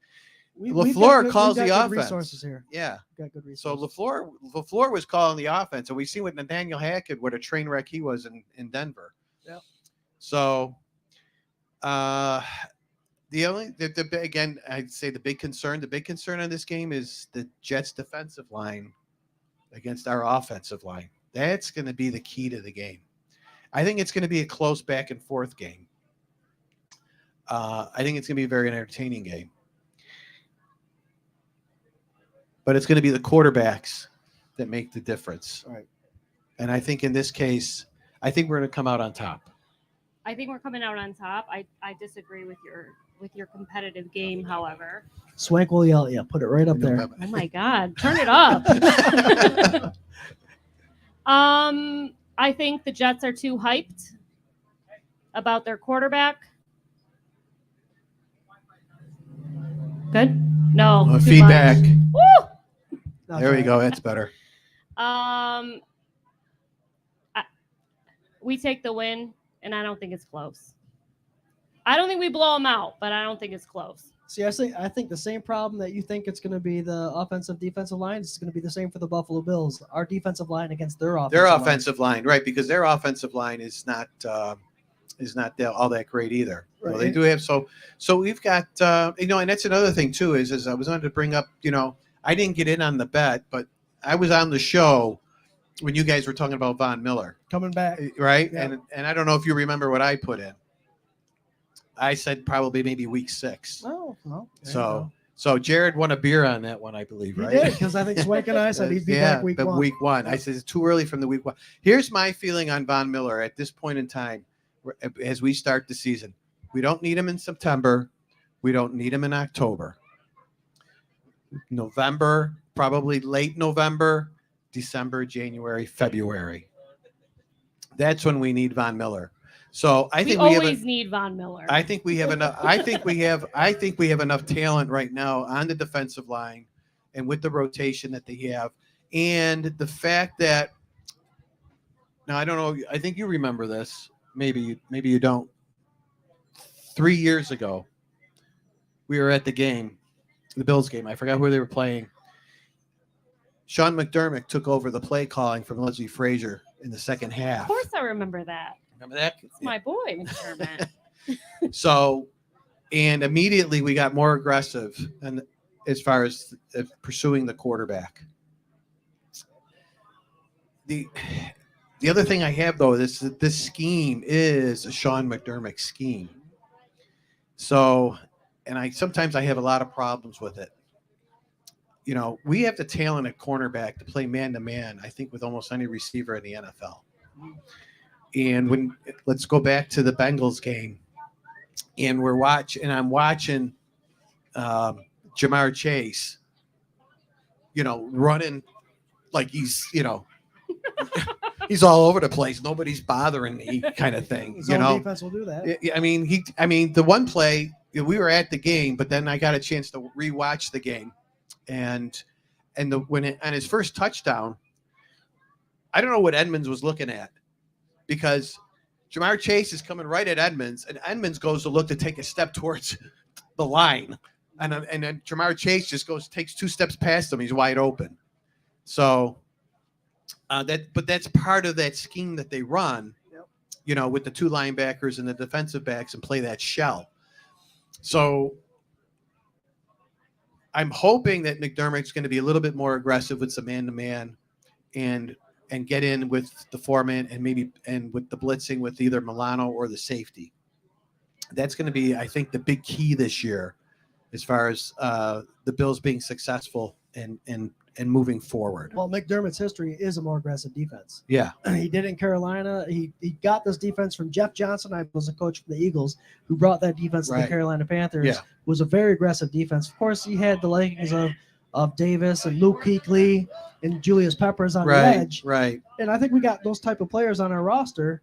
LaFleur calls the offense. Resources here. Yeah. We've got good So resources. LaFleur was calling the offense, and we see with Nathaniel Hackett what a train wreck he was in Denver. Yeah. So, again, I'd say the big concern on this game is the Jets' defensive line against our offensive line. That's going to be the key to the game. I think it's going to be a close back and forth game. I think it's going to be a very entertaining game. But it's going to be the quarterbacks that make the difference. Right. And I think in this case, I think we're going to come out on top. I think we're coming out on top. I disagree with your competitive game, however. Swank will yell at you. Put it right up there. Oh my God, turn it up. I think the Jets are too hyped. about their quarterback. Good? No. too Feedback. much. Woo! That's There we right. go. That's better. We take the win, and I don't think it's close. I don't think we blow them out, but I don't think it's close. See, I think the same problem that you think it's going to be the offensive defensive line is going to be the same for the Buffalo Bills. Our defensive line against their offensive Line, right? Because their offensive line is not all that great either. Right. Well, they do have so we've got and that's another thing too is I was going to bring up, I didn't get in on the bet, but I was on the show when you guys were talking about Von Miller, coming back. right? Yeah. And I don't know if you remember what I put in. I said probably maybe week 6. Oh, well. there you go. So Jared won a beer on that one, I believe, He right? did, because I think Swank and I said he'd be back week but 1. week 1. I said it's too early from the week 1. Here's my feeling on Von Miller at this point in time, as we start the season. We don't need him in September. We don't need him in October. November, probably late November, December, January, February. That's when we need Von Miller. So I think we always need Von Miller. I think we have enough. I think we have enough talent right now on the defensive line, and with the rotation that they have, and the fact that now I don't know. I think you remember this. Maybe you don't. 3 years ago, we were at the game, the Bills game. I forgot who they were playing. Sean McDermott took over the play calling from Leslie Frazier in the second half. Of course, I remember that. Remember that? It's my boy, McDermott. So, and immediately we got more aggressive, and as far as pursuing the quarterback. The other thing I have though is this scheme is a Sean McDermott scheme. So, and sometimes I have a lot of problems with it. We have the talent at cornerback to play man to man, I think, with almost any receiver in the NFL. And let's go back to the Bengals game, and I'm watching Jamar Chase, running like he's, he's all over the place. Nobody's bothering me, kind of thing. His own defense will do that. I mean, the one play we were at the game, but then I got a chance to rewatch the game, and on his first touchdown, I don't know what Edmonds was looking at, because Jamar Chase is coming right at Edmonds, and Edmonds goes to look to take a step towards the line, and then Jamar Chase just takes 2 steps past him. He's wide open. So but that's part of that scheme that they run, with the 2 linebackers and the defensive backs, and play that shell. So I'm hoping that McDermott's going to be a little bit more aggressive with some man-to-man, and get in with the foreman, and with the blitzing with either Milano or the safety. That's going to be, I think, the big key this year, as far as the Bills being successful and moving forward. Well, McDermott's history is a more aggressive defense. Yeah. He did in Carolina. He got this defense from Jeff Johnson. I was a coach for the Eagles who brought that defense to the Carolina Panthers. Yeah. It was a very aggressive defense. Of course, he had the likings of Davis and Luke Kuechly and Julius Peppers on the edge. Right. And I think we got those type of players on our roster.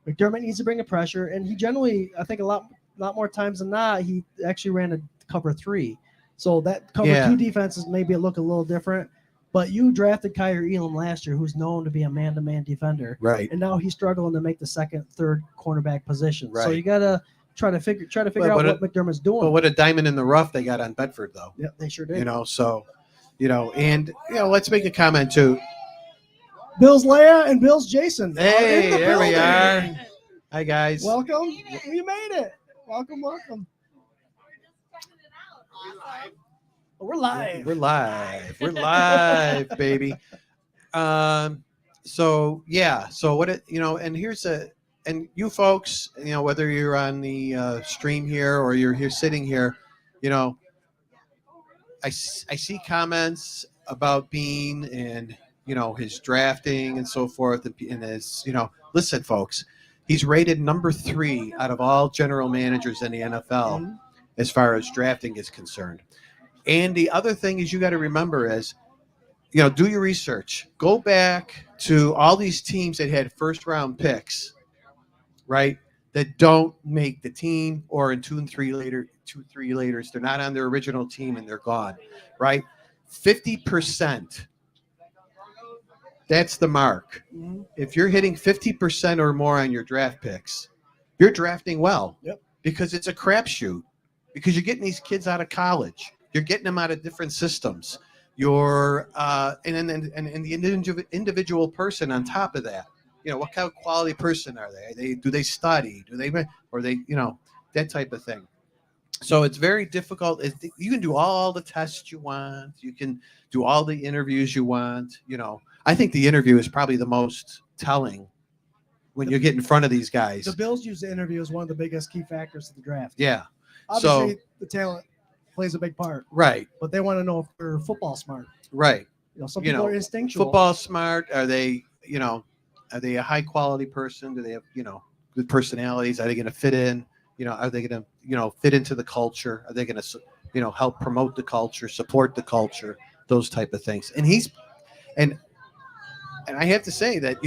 McDermott needs to bring a pressure, and he generally, I think a lot more times than not, he actually ran a cover 3. So that cover 2 defense is maybe look a little different. But you drafted Kyer Elam last year, who's known to be a man-to-man defender. Right. And now he's struggling to make the second, third cornerback position. Right. So you gotta try to figure out what McDermott's doing. But what a diamond in the rough they got on Bedford, though. Yeah, they sure did. Let's make a comment too. Bill's Leia and Bill's Jason. Hey, there we are. Hi, guys. Welcome. You made it. Welcome. We're live. We're live, baby. So what and here's and you folks, whether you're on the stream here or you're here sitting here, I see comments about Bean and his drafting and so forth, and his listen, folks, he's rated number 3 out of all general managers in the NFL as far as drafting is concerned. And the other thing is, you got to remember is, do your research. Go back to all these teams that had first-round picks, right? that don't make the team, or in 2 and 3 later, they're not on their original team and they're gone, right? 50%. That's the mark. Mhm. If you're hitting 50% or more on your draft picks, you're drafting well. Yep. Because it's a crapshoot. Because you're getting these kids out of college. You're getting them out of different systems. You're and the individual person on top of that. What kind of quality person are they? Do they study? Do they, or they, that type of thing. So it's very difficult. You can do all the tests you want. You can do all the interviews you want. I think the interview is probably the most telling when you get in front of these guys. The Bills use the interview as one of the biggest key factors of the draft. Yeah. Obviously, the talent plays a big part, Right. but they want to know if they're football smart. Right. Some people are instinctual. Football smart. Are they, are they a high quality person? Do they have, good personalities? Are they going to fit in? Are they going to, fit into the culture? Are they going to, help promote the culture, support the culture, those type of things? And I have to say that,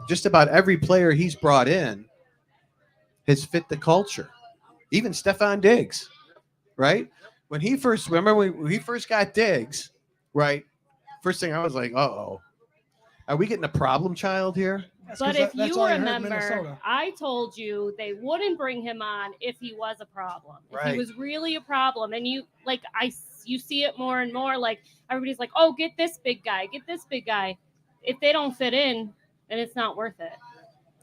just about every player he's brought in has fit the culture. Even Stephon Diggs, right? When he first got Diggs, right? First thing I was like, uh-oh. Are we getting a problem child here? But if you all I heard in remember, Minnesota. I told you they wouldn't bring him on if he was a problem. If Right. he was really a problem. And you see it more and more. Like everybody's like, oh, get this big guy, get this big guy. If they don't fit in, then it's not worth it.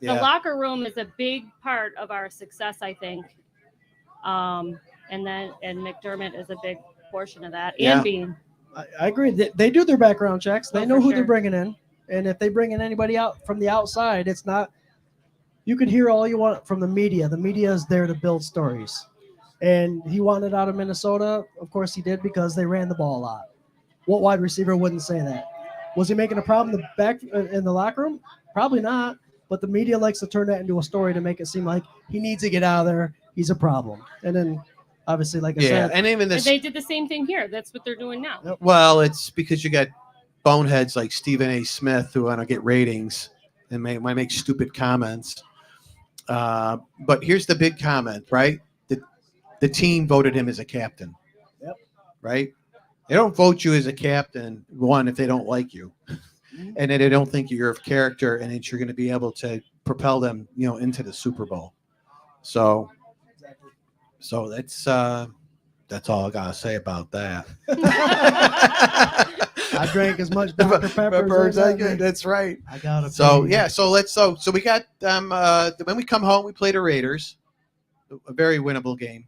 Yeah. The locker room is a big part of our success, I think. And McDermott is a big portion of that. Yeah. And Bean. I agree. They do their background checks. They Oh, know for who sure. they're bringing in. And if they bring in anybody out from the outside, it's not – you can hear all you want from the media. The media is there to build stories. And he wanted out of Minnesota. Of course he did, because they ran the ball a lot. What wide receiver wouldn't say that? Was he making a problem back in the locker room? Probably not. But the media likes to turn that into a story to make it seem like he needs to get out of there. He's a problem. And then, obviously, like I said – and even this. They did the same thing here. That's what they're doing now. Yep. Well, it's because you got boneheads like Stephen A. Smith who want to get ratings and might make stupid comments. But here's the big comment, right? The team voted him as a captain. Yep. Right? They don't vote you as a captain, one, if they don't like you. And then they don't think you're of character and that you're going to be able to propel them, into the Super Bowl. So that's all I got to say about that. I drank as much Dr. Pepper as I could. That's right. I got it. So yeah, so we got when we come home, we play the Raiders, a very winnable game.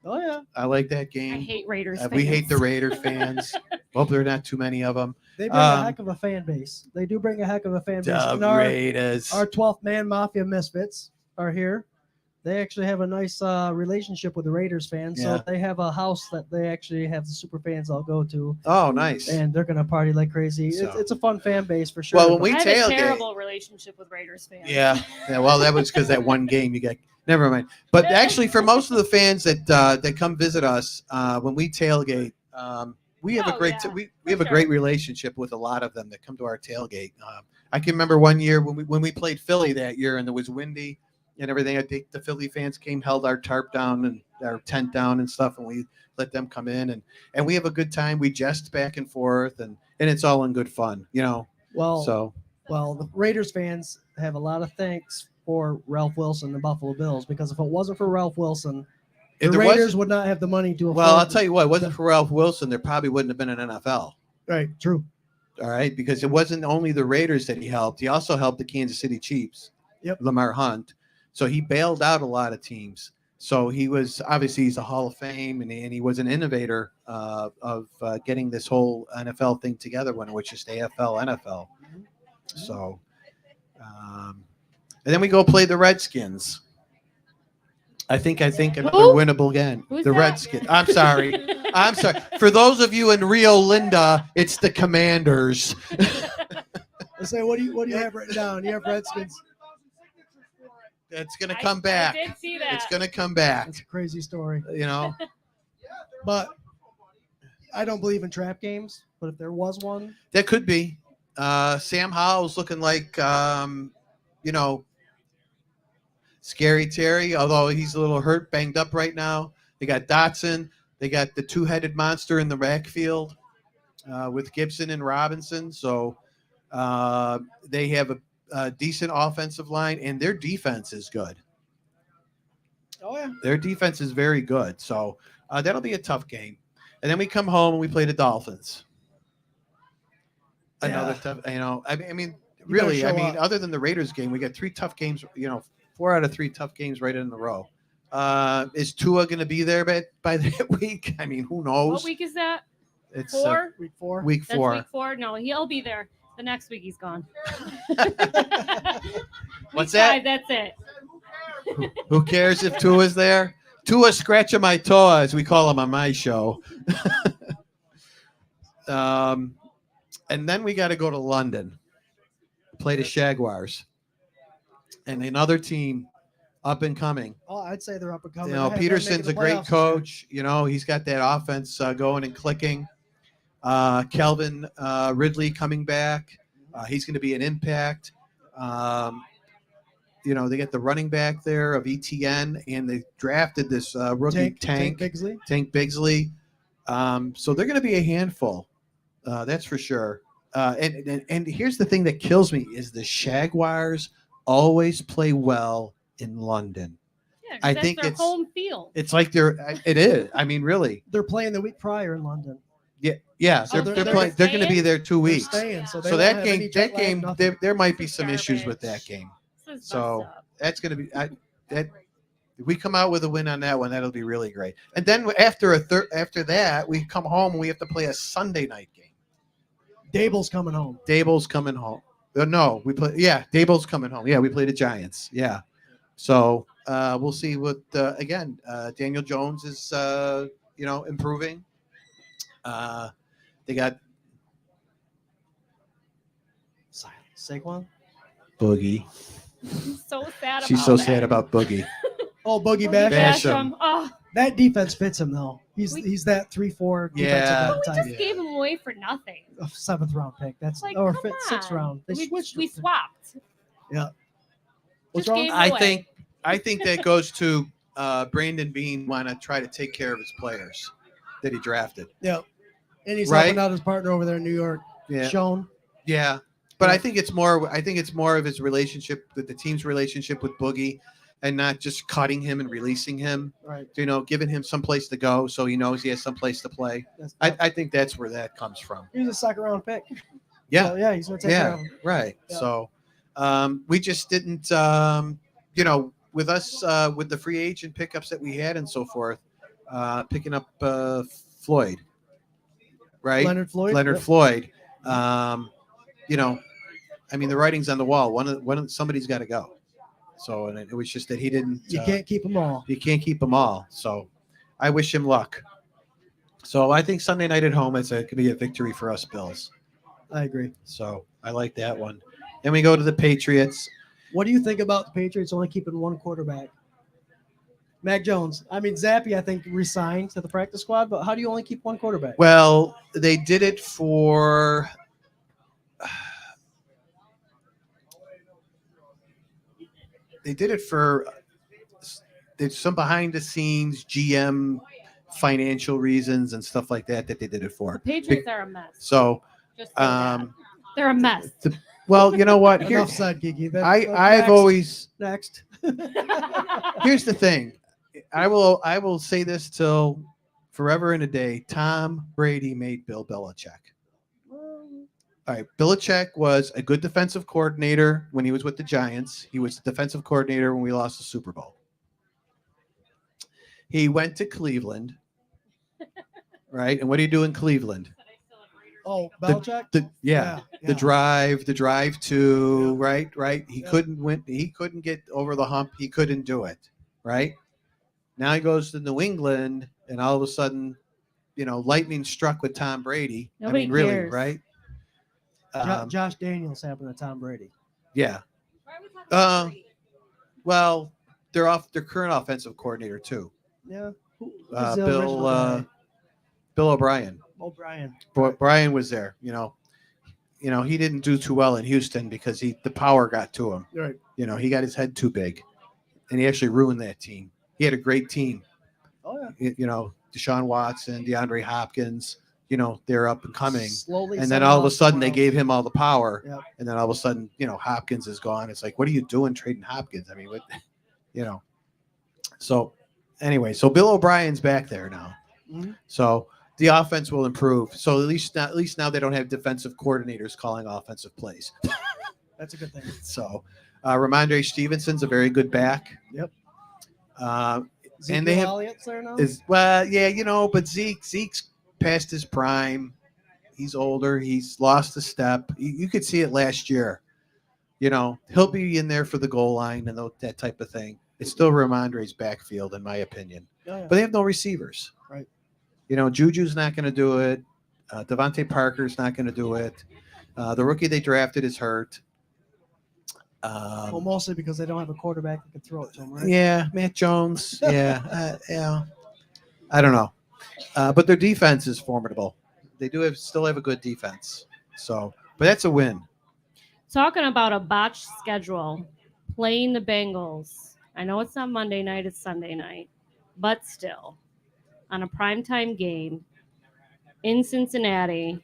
Oh yeah, I like that I game. hate Raiders fans. We hate the Raider fans. Hope there are not too many of them. they bring a heck of a fan base. They do bring a heck of a fan base. The And our Raiders. 12th man Mafia Misfits are here. They actually have a nice relationship with the Raiders fans. Yeah. So they have a house that they actually have the super fans all go to. Oh, nice. And they're going to party like crazy. So- It's a fun fan base for sure. Well, when but- we I have a tailgate. terrible relationship with Raiders fans. Yeah. Well, that was because that one game you got. Never mind. But actually, for most of the fans that come visit us, when we tailgate, we have a Oh, great yeah, we for have a sure. great relationship with a lot of them that come to our tailgate. I can remember one year when we played Philly that year and it was windy and everything. I think the Philly fans came, held our tarp down and our tent down and stuff, and we let them come in and we have a good time. We jest back and forth and it's all in good fun, well, So the Raiders fans have a lot of thanks for Ralph Wilson and the Buffalo Bills, because if it wasn't for Ralph Wilson, the if there Raiders wasn't- would not have the money to afford. well, I'll tell you what, it wasn't for Ralph Wilson, there probably wouldn't have been an NFL. Right, true. All right, because it wasn't only the Raiders that he helped. He also helped the Kansas City Chiefs. Yep. Lamar Hunt. So he bailed out a lot of teams. So he was obviously he's a Hall of Fame, and he was an innovator of getting this whole NFL thing together when it was just AFL, NFL. So, and then we go play the Redskins. I think another Who? winnable game. Who's The that? Redskins. I'm sorry. I'm sorry. For those of you in Rio Linda, it's the Commanders. I say, what do you have written down? You have Redskins. It's going to come back. I did see that. It's going to come back. That's a crazy story. But But I don't believe in trap games. But if there was one, that could be. Sam Howell's looking like, Scary Terry, although he's a little hurt, banged up right now. They got Dotson. They got the two-headed monster in the backfield with Gibson and Robinson. So they have a decent offensive line, and their defense is good. Oh yeah. Their defense is very good. So that'll be a tough game. And then we come home and we play the Dolphins. Another tough, I mean, You better really, show up. other than the Raiders game, we got 3 tough games, 4 out of 3 tough games right in a row. Is Tua going to be there by that week? I mean, who knows? What week is that? It's 4? Week 4. week That's 4. week 4. No, he'll be there. The next week he's gone. What's Week 5, that? that's it. Who cares if Tua's there? Tua scratching my toe, as we call him on my show. And then we got to go to London, play the Jaguars, and another team up and coming. Oh, I'd say they're up and coming. I had them Peterson's making a the great playoffs this year. coach. He's got that offense going and clicking. Kelvin Ridley coming back. He's going to be an impact. They got the running back there of ETN, and they drafted this rookie Tank Bigsley. Tank Bigsley. So they're going to be a handful. That's for sure. And here's the thing that kills me is the Jaguars always play well in London. Yeah, I that's think their it's- home field. It's like it is. I mean, really. They're playing the week prior in London. Yeah. So They're they're playing. They're going to be staying? there 2 They're weeks. staying, so they So won't that have any game, jet lag, nothing. there might be This is some issues with that garbage. game. This is So messed up. that's going to be that. If we come out with a win on that one, that'll be really great. And then after that, we come home and we have to play a Sunday night game. Dable's coming home. Dable's coming home. No, we play. Yeah, Dable's coming home. Yeah, we play the Giants. Yeah. So we'll see what again. Daniel Jones is improving. They got Saquon. Boogie. I'm so sad She's about so that. sad about Boogie. Oh, Boogie Boogie Bash. Bash. Basham. Oh, That defense fits him though. He's We- he's that 3-4 Yeah. defensive we type. just gave him away for nothing. 7th round pick. That's Like, or come 6th on. round. They we switched. we it. swapped. What's Just wrong? gave him I away. think that goes to Brandon Bean want to try to take care of his players that he drafted. Yeah. And he's Right? helping out his partner over there in New York, Yeah. Sean. Yeah. But I think it's more of his relationship with the team's relationship with Boogie and not just cutting him and releasing him, Right. giving him some place to go so he knows he has some place to play. That's I think that's where that comes from. he was a 2nd round pick. Yeah. So, yeah, he's gonna take care of Yeah. him. Right. Yeah. So we just didn't, with us, with the free agent pickups that we had and so forth, picking up Floyd, right? Leonard Floyd. Leonard Yep. Floyd. The writing's on the wall. Somebody's got to go. So, and it was just that he didn't. You can't keep them all. You can't keep them all. So, I wish him luck. So, I think Sunday night at home could be a victory for us Bills. I agree. So, I like that one. Then we go to the Patriots. What do you think about the Patriots only keeping one quarterback? Mac Jones. Zappy, I think, resigned to the practice squad, but how do you only keep one quarterback? Well, they did it for. They did it for there's some behind the scenes GM financial reasons and stuff like that they did it The for. Patriots are a mess. So, Just so that. They're a mess. well, you know what? Here, Enough said, Gigi. I've always next. here's the thing. I will say this till forever and a day. Tom Brady made Bill Belichick. All right, Belichick was a good defensive coordinator when he was with the Giants. He was the defensive coordinator when we lost the Super Bowl. He went to Cleveland, right? And what do you do in Cleveland? Oh, Belichick. The drive to right. He Yeah. couldn't win. He couldn't get over the hump. He couldn't do it. Right. Now he goes to New England, and all of a sudden, lightning struck with Tom Brady. Nobody really, cares. right? Josh Daniels happened to Tom Brady. Yeah. Why are we talking about Brady? Well, they're off their current offensive coordinator too. Yeah. Who was the original Bill guy? Bill O'Brien. O'Brien. Brian was there. He didn't do too well in Houston because the power got to him. Right. He got his head too big. and he actually ruined that team. He had a great team. Oh yeah. You know, Deshaun Watson, DeAndre Hopkins. You know, they're up and coming. Slowly. And then selling all of a off sudden they somewhere gave him all the power. Yep. And then all of a sudden, you know, Hopkins is gone. It's like, what are you doing trading Hopkins? I mean, what, you know. So anyway, so Bill O'Brien's back there now. Mhm. So the offense will improve. So at least now they don't have defensive coordinators calling offensive plays. That's a good thing. So Ramondre Stevenson's a very good back. Yep. And they have Elliott's there now. well, yeah, you know, but Zeke's past his prime. He's older. He's lost a step. You could see it last year. You know, he'll be in there for the goal line and that type of thing. It's still Ramondre's backfield, in my opinion. Oh, yeah. But they have no receivers. Right. You know, Juju's not going to do it. Devontae Parker's not going to do it. The rookie they drafted is hurt. Well, mostly because they don't have a quarterback that can throw it to them, right? Yeah, Matt Jones. Yeah, yeah. I don't know, but their defense is formidable. They still have a good defense. So, but that's a win. Talking about a botched schedule, playing the Bengals. I know it's not Monday night, it's Sunday night, but still, on a primetime game in Cincinnati.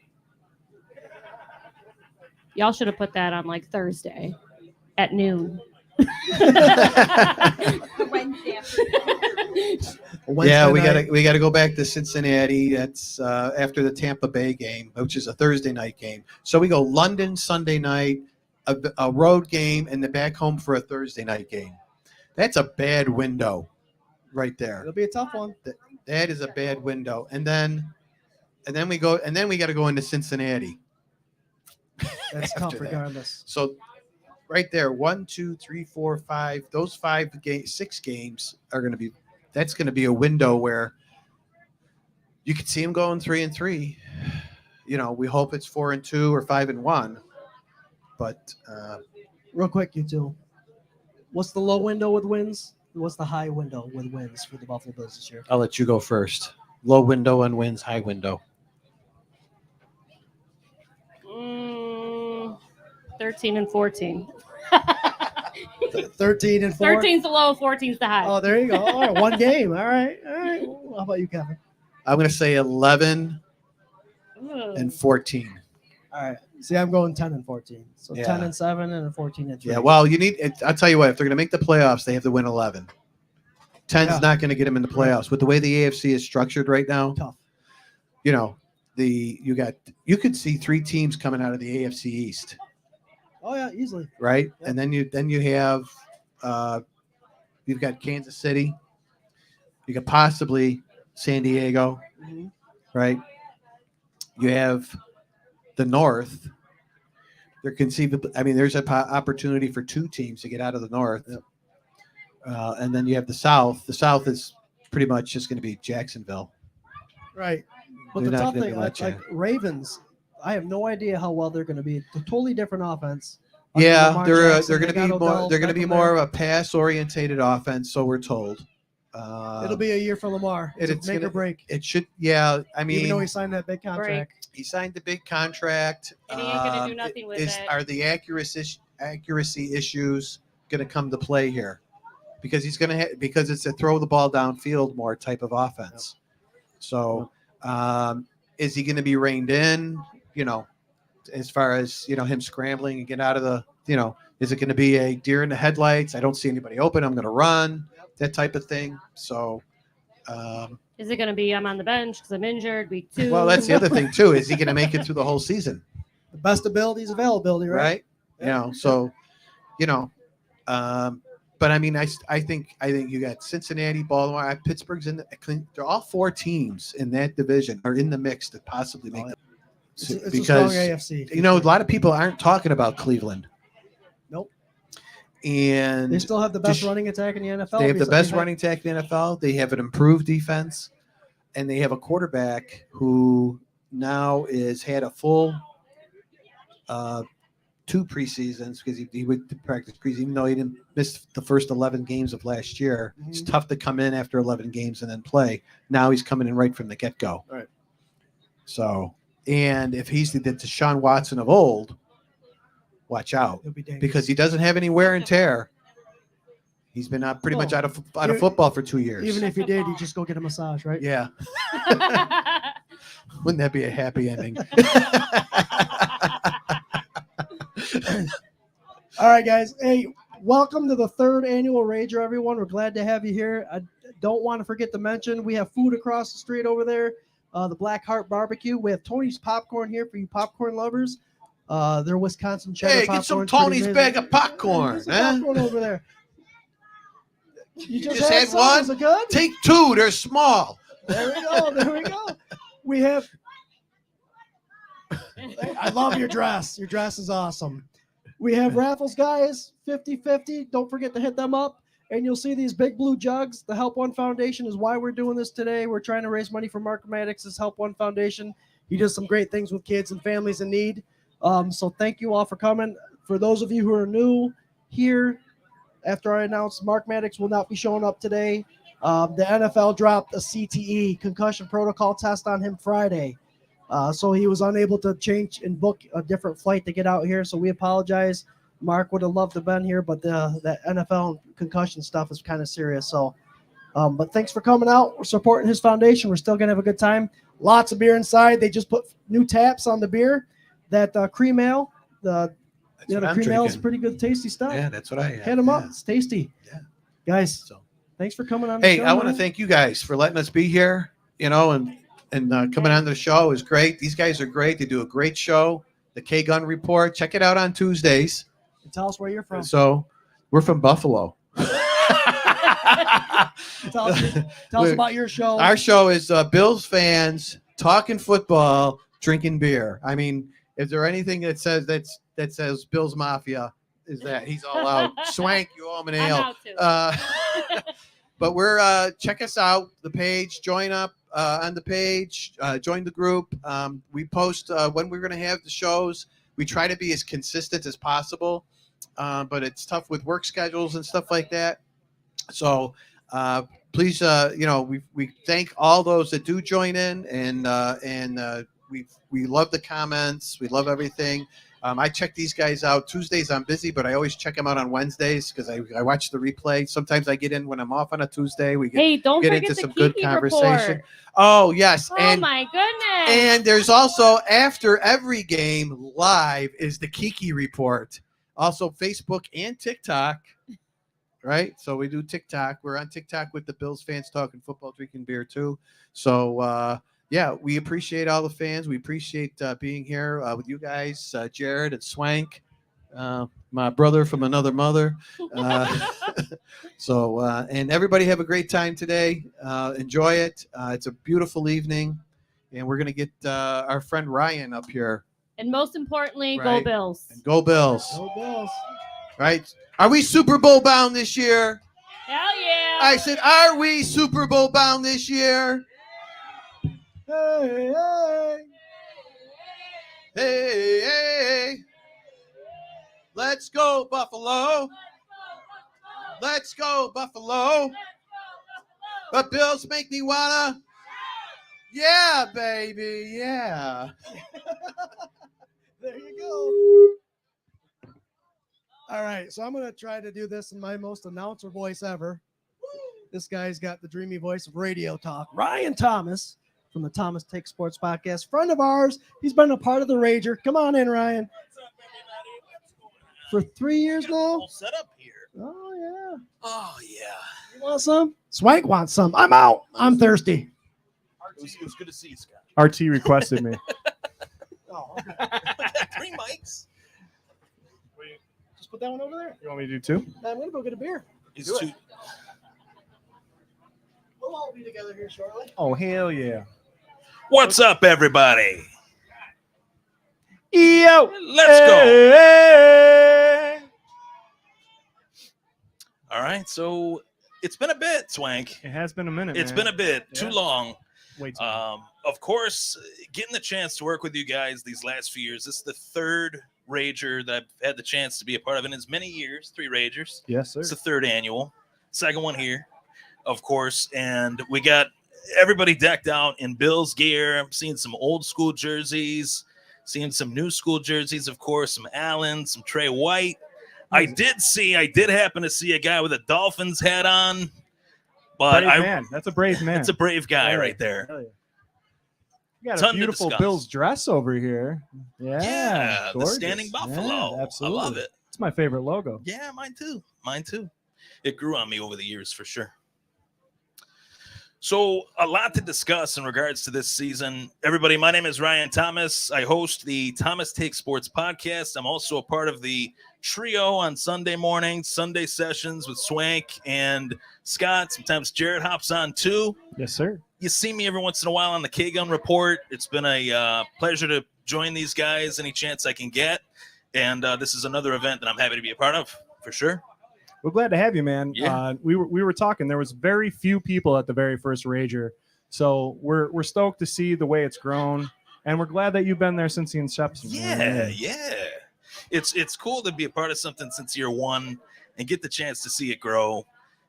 Y'all should have put that on like Thursday at noon. Wednesday afternoon. Yeah, Wednesday we gotta go back to Cincinnati. That's after the Tampa Bay game, which is a Thursday night game. So we go London Sunday night, a road game, and then back home for a Thursday night game. That's a bad window, right there. It'll be a tough one. That is a bad window. And then we got to go into Cincinnati. That's After tough that. regardless. So right there, 1, 2, 3, 4, 5. Those 6 games are going to be. That's going to be a window where you could see them going 3-3. You know, we hope it's 4-2 or 5-1. But Real quick, you two. What's the low window with wins? What's the high window with wins for the Buffalo Bills this year? I'll let you go first. Low window on wins, high window. 13 and 14. 13 and 4. 13's the low, 14's the high. Oh, there you go. All right, one game. All right. Well, how about you, Kevin? I'm going to say 11 Ooh. and 14. All right. See, I'm going 10 and 14. So Yeah. 10 and 7 and 14 and 3. Yeah, well, I'll tell you what, if they're going to make the playoffs, they have to win 11. 10's Yeah. not going to get them in the playoffs. With the way the AFC is structured right now, Tough. you know, you could see 3 teams coming out of the AFC East, Oh yeah, easily. right? Yep. And then you have you've got Kansas City, you could possibly San Diego, Mhm. right? You have the North. There conceivably, I mean, there's an opportunity for 2 teams to get out of the North. Yep. And then you have the South. The South is pretty much just going to be Jacksonville. Right. But They're the not tough gonna thing, do much, like Ravens, I have no idea how well they're going to be. It's a totally different offense. Yeah, Lamar they're Jackson, going to they be got more. Odell They're going to be Beckham more there. of a pass-orientated offense, so we're told. It'll be a year for Lamar. It's make or break. It should. Yeah, I mean, Even though he signed that big contract. he signed the big contract. And he ain't gonna do nothing with it. Are the accuracy issues going to come to play here? Because he's going to because it's a throw the ball downfield more type of offense. So, is he going to be reined in? You know, as far as him scrambling and get out of the is it going to be a deer in the headlights? I don't see anybody open. I'm going to run, that type of thing. So, Is it going to be I'm on the bench because I'm injured week 2? well, that's the other thing too. Is he going to make it through the whole season? The best ability is availability, right? Right. Yeah. So, but I mean, I think you got Cincinnati, Baltimore, Pittsburgh's in they're all 4 teams in that division are in the mix to possibly make It's a strong because AFC. a lot of people aren't talking about Cleveland. Nope. And They still have the best just- running attack in the NFL. they have the because best they running attack in the NFL. They have an improved defense, and they have a quarterback who now is had a full 2 preseasons because he went to practice preseason, even though he didn't miss the first 11 games of last year. It's tough to come in after 11 games and then play. Now he's coming in right from the get-go. Right. So, and if he's the Deshaun Watson of old, watch out He'll be dangerous. because he doesn't have any wear and tear. He's been pretty much Well, out of football for 2 years. Even if you did, you just go get a massage, right? Yeah. Wouldn't that be a happy ending? All right, guys. Hey, welcome to the 3rd annual Rager, everyone. We're glad to have you here. I don't want to forget to mention we have food across the street over there, the Black Heart Barbecue. We have Tony's Popcorn here for you popcorn lovers. They're Wisconsin cheddar Hey, popcorn. get some Tony's bag of popcorn. Get some Huh? popcorn over there. You just had some? one? Is it good? Take 2. They're small. There we go. There we go. We have. I love your dress. Your dress is awesome. We have raffles, guys, 50-50. Don't forget to hit them up. And you'll see these big blue jugs. The Help One Foundation is why we're doing this today. We're trying to raise money for Mark Maddox's Help One Foundation. He does some great things with kids and families in need. So thank you all for coming. For those of you who are new here, after I announced Mark Maddox will not be showing up today, the NFL dropped a CTE, concussion protocol test, on him Friday. So he was unable to change and book a different flight to get out here. So we apologize. Mark would have loved to have been here, but the NFL concussion stuff is kind of serious. So, but thanks for coming out. We're supporting his foundation. We're still going to have a good time. Lots of beer inside. They just put new taps on the beer. That cream ale, the cream ale is pretty good, tasty stuff. Yeah, that's what I have. Hit them up. It's tasty. Yeah. Guys, So, thanks for coming on the hey, show. I want to man. thank you guys for letting us be here, and coming on the show is great. These guys are great. They do a great show. The K-Gun Report. Check it out on Tuesdays. And tell us where you're from. So we're from Buffalo. Tell us about your show. Our show is Bills fans talking football, drinking beer. I mean, is there anything that says Bills Mafia? Is that he's all out? Swank, you owe him an I'm ale. out too. But we're check us out, the page, join up on the page, join the group. We post when we're going to have the shows. We try to be as consistent as possible, but it's tough with work schedules and stuff like that. So please, we thank all those that do join in, and we love the comments. We love everything. I check these guys out. Tuesdays I'm busy, but I always check them out on Wednesdays because I watch the replay. Sometimes I get in when I'm off on a Tuesday. We Don't get forget into the some good Kiki conversation. report. Oh yes, Oh my goodness! and there's also after every game live is the Kiki report. Also Facebook and TikTok. Right, so we do TikTok. We're on TikTok with the Bills fans talking football, drinking beer too. So yeah, we appreciate all the fans. We appreciate being here with you guys, Jared and Swank, my brother from another mother. And everybody have a great time today. Enjoy it. It's a beautiful evening, and we're gonna get our friend Ryan up here. And most importantly, go Right. Bills. And go Bills! Go Bills. Right? Are we Super Bowl bound this year? Hell yeah! I said, are we Super Bowl bound this year? Hey, hey. Hey, hey, let's go Buffalo. Let's go Buffalo. But Bills make me wanna. Yeah, baby, yeah. There you go. All right, so I'm going to try to do this in my most announcer voice ever. This guy's got the dreamy voice of radio talk. Ryan Thomas from the Thomas Take Sports Podcast, friend of ours. He's been a part of the Rager. Come on in, Ryan. For 3 years now? Set up here. Oh, yeah. Oh yeah. You want some? Swank wants some. I'm out. I'm thirsty. It was good to see you, Scott. RT requested me. Oh, okay. Three mics. Just put that one over there. You want me to do two? I'm going to go get a beer. It's two. We'll all be together here shortly. Oh, hell yeah. What's up, everybody? Yo! Let's go. Hey! All right. So it's been a bit, Swank. It has been a minute, It's man. been a bit too Yeah. long. Wait. Of course, getting the chance to work with you guys these last few years. This is the third Rager that I've had the chance to be a part of in as many years. 3 Ragers. Yes, sir. It's the third annual. Second one here, of course. And we got everybody decked out in Bills gear. I'm seeing some old school jerseys, seeing some new school jerseys, of course, some Allen, some Trey White. I did happen to see a guy with a Dolphins hat on, but Brave man. That's a brave man. it's a brave guy Yeah. right there. Hell yeah. You got Ton a to beautiful discuss. Bills dress over here. Yeah. Yeah, the gorgeous. standing buffalo. Yeah, absolutely. I love it. It's my favorite logo. Yeah, mine too. Mine too. It grew on me over the years for sure. So a lot to discuss in regards to this season. Everybody, my name is Ryan Thomas. I host the Thomas Take Sports podcast. I'm also a part of the trio on Sunday mornings, Sunday sessions with Swank and Scott. Sometimes Jared hops on too. Yes, sir. You see me every once in a while on the K-Gun Report. It's been a pleasure to join these guys any chance I can get. And this is another event that I'm happy to be a part of, for sure. We're glad to have you, man. Yeah. We were talking. There was very few people at the very first Rager, so we're stoked to see the way it's grown, and we're glad that you've been there since the inception. Yeah. It's cool to be a part of something since year one and get the chance to see it grow,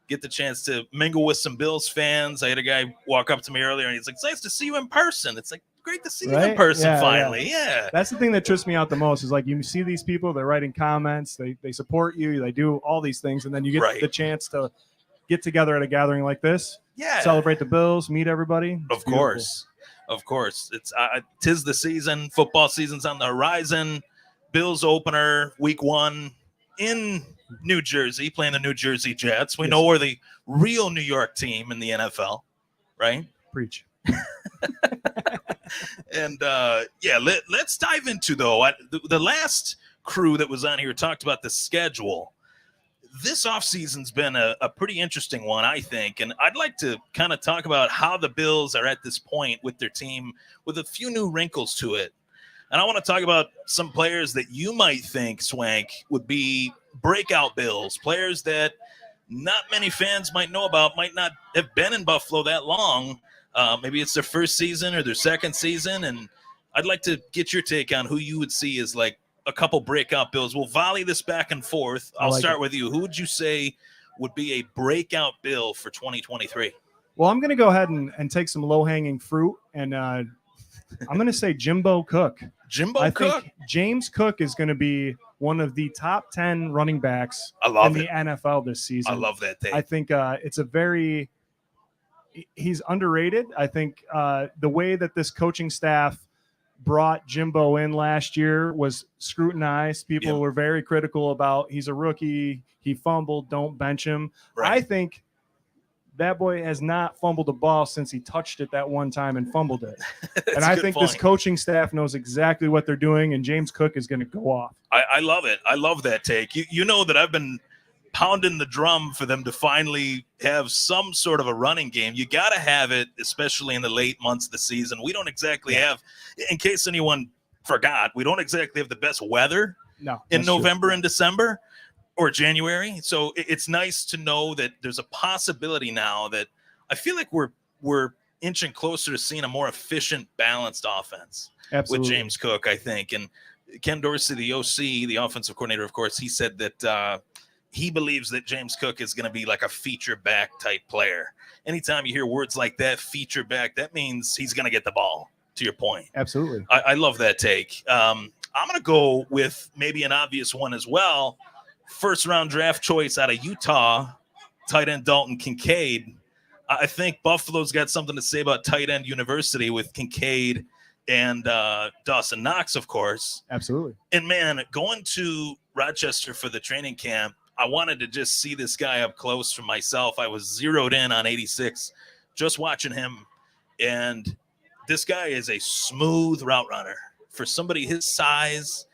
get the chance to mingle with some Bills fans. I had a guy walk up to me earlier, and he's like, "It's nice to see you in person." It's like, great to see you in Right? person Yeah, finally. Yeah. That's the thing that trips me out the most is like you see these people, they're writing comments, they support you, they do all these things, and then you get Right. the chance to get together at a gathering like this, Yeah. celebrate the Bills, meet everybody. It's Of beautiful. course. Of course. It's 'tis the season. Football season's on the horizon. Bills opener week 1 in New Jersey, playing the New Jersey Jets. We Yes. know we're the real New York team in the NFL, right? Preach. And let's dive into the last crew that was on here talked about the schedule. This offseason's been a pretty interesting one, I think, and I'd like to kind of talk about how the Bills are at this point with their team with a few new wrinkles to it. And I want to talk about some players that you might think, Swank, would be breakout Bills, players that not many fans might know about, might not have been in Buffalo that long. Maybe it's their first season or their second season, and I'd like to get your take on who you would see as like a couple breakout Bills. We'll volley this back and forth. I'll start with you. Who would you say would be a breakout Bill for 2023? Well, I'm going to go ahead and take some low-hanging fruit, and I'm going to say Jimbo Cook. Jimbo Cook? Think James Cook is going to be one of the top 10 running backs I love in it. the NFL this season. I love that take. I think he's underrated. I think the way that this coaching staff brought Jimbo in last year was scrutinized. People were very critical about he's a rookie, he fumbled, don't bench him. Right. I think that boy has not fumbled a ball since he touched it that one time and fumbled it. And I think this coaching staff knows exactly what they're doing, and James Cook is going to go off. I love it. I love that take. You know that I've been pounding the drum for them to finally have some sort of a running game. You got to have it, especially in the late months of the season. We don't exactly have, in case anyone forgot, we don't exactly have the best weather in November and December or January. So it's nice to know that there's a possibility now that I feel like we're inching closer to seeing a more efficient, balanced offense with James Cook, I think. And Ken Dorsey, the OC, the offensive coordinator, of course, he said that he believes that James Cook is going to be like a feature back type player. Anytime you hear words like that, feature back, that means he's going to get the ball, to your point. Absolutely. I love that take. I'm going to go with maybe an obvious one as well. First round draft choice out of Utah, tight end Dalton Kincaid. I think Buffalo's got something to say about tight end university with Kincaid and Dawson Knox, of course. Absolutely. And man, going to Rochester for the training camp, I wanted to just see this guy up close for myself. I was zeroed in on 86, just watching him. And this guy is a smooth route runner. For somebody his size,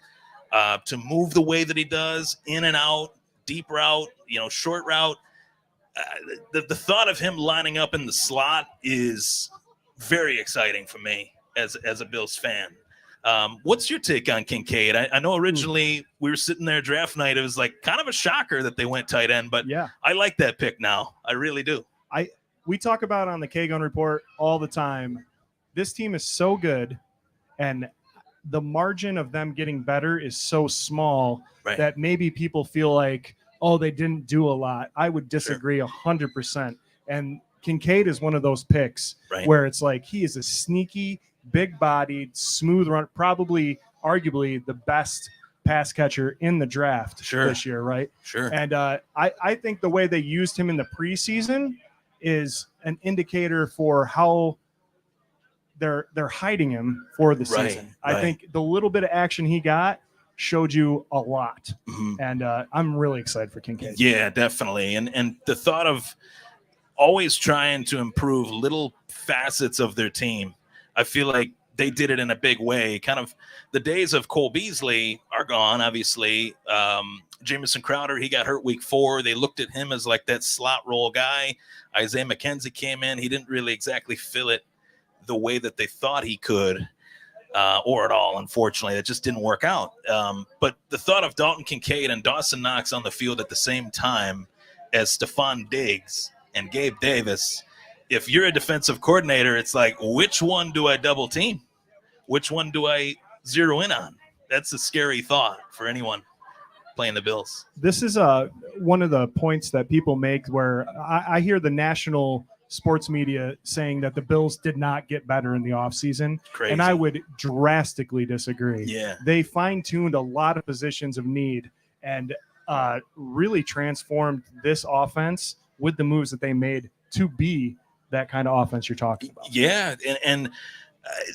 to move the way that he does, in and out, deep route, short route. The thought of him lining up in the slot is very exciting for me as a Bills fan. What's your take on Kincaid? I know originally we were sitting there draft night. It was like kind of a shocker that they went tight end, but yeah, I like that pick now. I really do. We talk about on the K-Gun Report all the time. This team is so good, and the margin of them getting better is so small that maybe people feel like, oh, they didn't do a lot. I would disagree 100%. And Kincaid is one of those picks where it's like he is a sneaky, big-bodied, smooth run, probably, arguably the best pass catcher in the draft Sure. this year, right? Sure. And I think the way they used him in the preseason is an indicator for how they're hiding him for the Right, season. right. I think the little bit of action he got showed you a lot, and I'm really excited for Kincaid. Yeah, definitely. And the thought of always trying to improve little facets of their team, I feel like they did it in a big way. Kind of the days of Cole Beasley are gone, obviously. Jamison Crowder, he got hurt week 4. They looked at him as like that slot role guy. Isaiah McKenzie came in. He didn't really exactly fill it the way that they thought he could, or at all. Unfortunately, that just didn't work out. But the thought of Dalton Kincaid and Dawson Knox on the field at the same time as Stephon Diggs and Gabe Davis, if you're a defensive coordinator, it's like, which one do I double team? Which one do I zero in on? That's a scary thought for anyone playing the Bills. This is one of the points that people make where I hear the national sports media saying that the Bills did not get better in the offseason. Crazy. And I would drastically disagree. Yeah. They fine-tuned a lot of positions of need and really transformed this offense with the moves that they made to be that kind of offense you're talking about. Yeah, and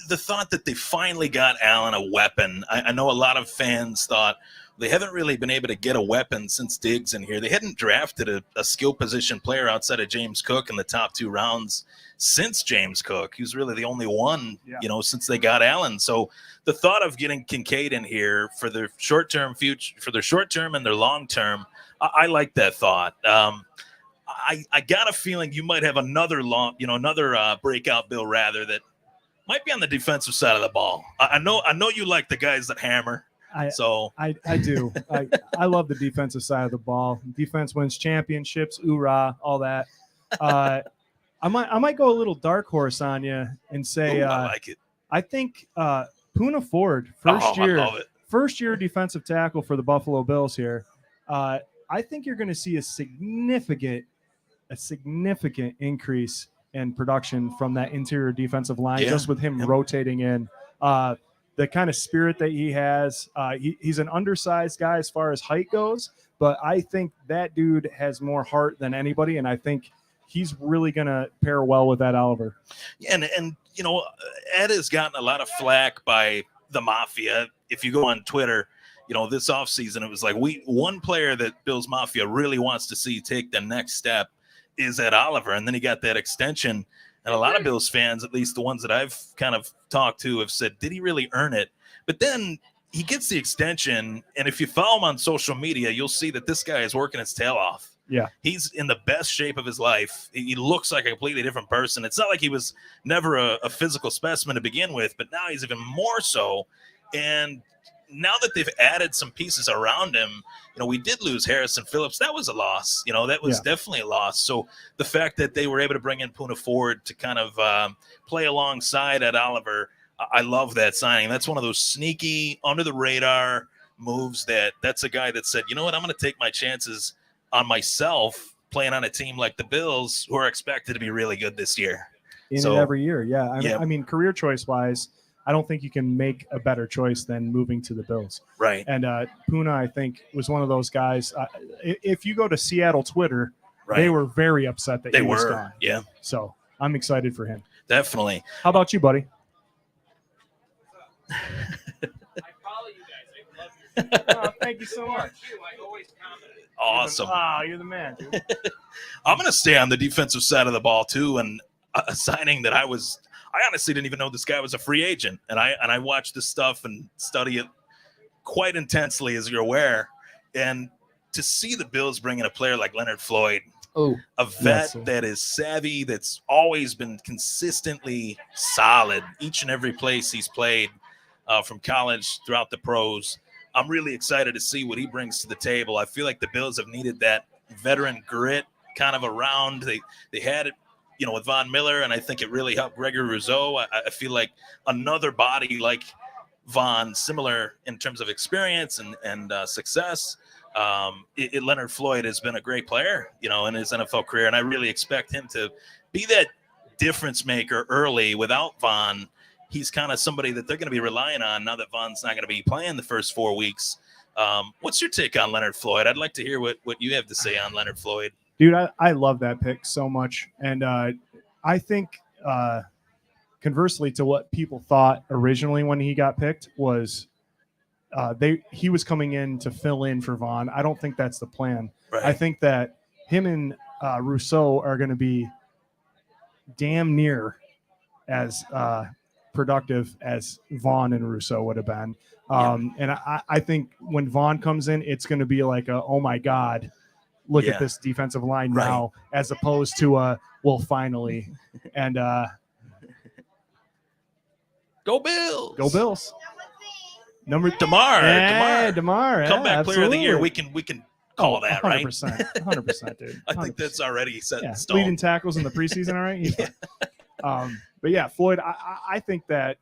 the thought that they finally got Allen a weapon. I know a lot of fans thought they haven't really been able to get a weapon since Diggs in here. They hadn't drafted a skill position player outside of James Cook in the top 2 rounds since James Cook. He was really the only one, since they got Allen. So the thought of getting Kincaid in here for their short-term future, for their short-term and their long-term, I like that thought. I got a feeling you might have another breakout Bill rather that might be on the defensive side of the ball. I know you like the guys that hammer. I do. I love the defensive side of the ball. Defense wins championships, hoorah, all that. I might go a little dark horse on you and say I like it. I think Poona Ford, first year defensive tackle for the Buffalo Bills here. I think you're going to see a significant increase in production from that interior defensive line, just with him rotating in. The kind of spirit that he has, he's an undersized guy as far as height goes, but I think that dude has more heart than anybody, and I think he's really going to pair well with that Oliver. And Ed has gotten a lot of flack by the Mafia. If you go on Twitter, this offseason, it was like one player that Bills Mafia really wants to see take the next step is Ed Oliver. And then he got that extension. And a lot of Bills fans, at least the ones that I've kind of talked to, have said, did he really earn it? But then he gets the extension. And if you follow him on social media, you'll see that this guy is working his tail off. Yeah. He's in the best shape of his life. He looks like a completely different person. It's not like he was never a physical specimen to begin with, but now he's even more so. And now that they've added some pieces around him, we did lose Harrison Phillips. That was a loss. That was definitely a loss. So the fact that they were able to bring in Poona Ford to kind of play alongside Ed Oliver, I love that signing. That's one of those sneaky, under the radar moves that's a guy that said, you know what, I'm going to take my chances on myself playing on a team like the Bills who are expected to be really good this year. Every year. Yeah. I mean, career choice wise, I don't think you can make a better choice than moving to the Bills. Right. And Poona, I think, was one of those guys. If you go to Seattle Twitter, they were very upset that he was gone. Yeah. So I'm excited for him. Definitely. How about you, buddy? I follow you guys. I love your Thank you so much. I always comment. Awesome. You're the man, dude. I'm going to stay on the defensive side of the ball, too. And a signing that I honestly didn't even know this guy was a free agent. And I watch this stuff and study it quite intensely, as you're aware. And to see the Bills bring in a player like Leonard Floyd, a vet that is savvy, that's always been consistently solid each and every place he's played, from college throughout the pros. I'm really excited to see what he brings to the table. I feel like the Bills have needed that veteran grit kind of around. They had it, with Von Miller, and I think it really helped Gregory Rousseau. I feel like another body like Von, similar in terms of experience and success. Leonard Floyd has been a great player, in his NFL career, and I really expect him to be that difference maker early. Without Von, he's kind of somebody that they're going to be relying on now that Von's not going to be playing the first 4 weeks. What's your take on Leonard Floyd? I'd like to hear what you have to say on Leonard Floyd. Dude, I love that pick so much. And I think conversely to what people thought originally when he got picked was he was coming in to fill in for Vaughn. I don't think that's the plan. Right. I think that him and Rousseau are going to be damn near as productive as Vaughn and Rousseau would have been. And I think when Vaughn comes in, it's going to be like oh my God, look at this defensive line now, as opposed to well, finally. And go Bills. Go Bills. Number DeMar. DeMar. Comeback player of the year. We can call that, right? 100%, dude. 100%. I think that's already set in stone. Leading tackles in the preseason, all right? He's fine. But yeah, Floyd, I think that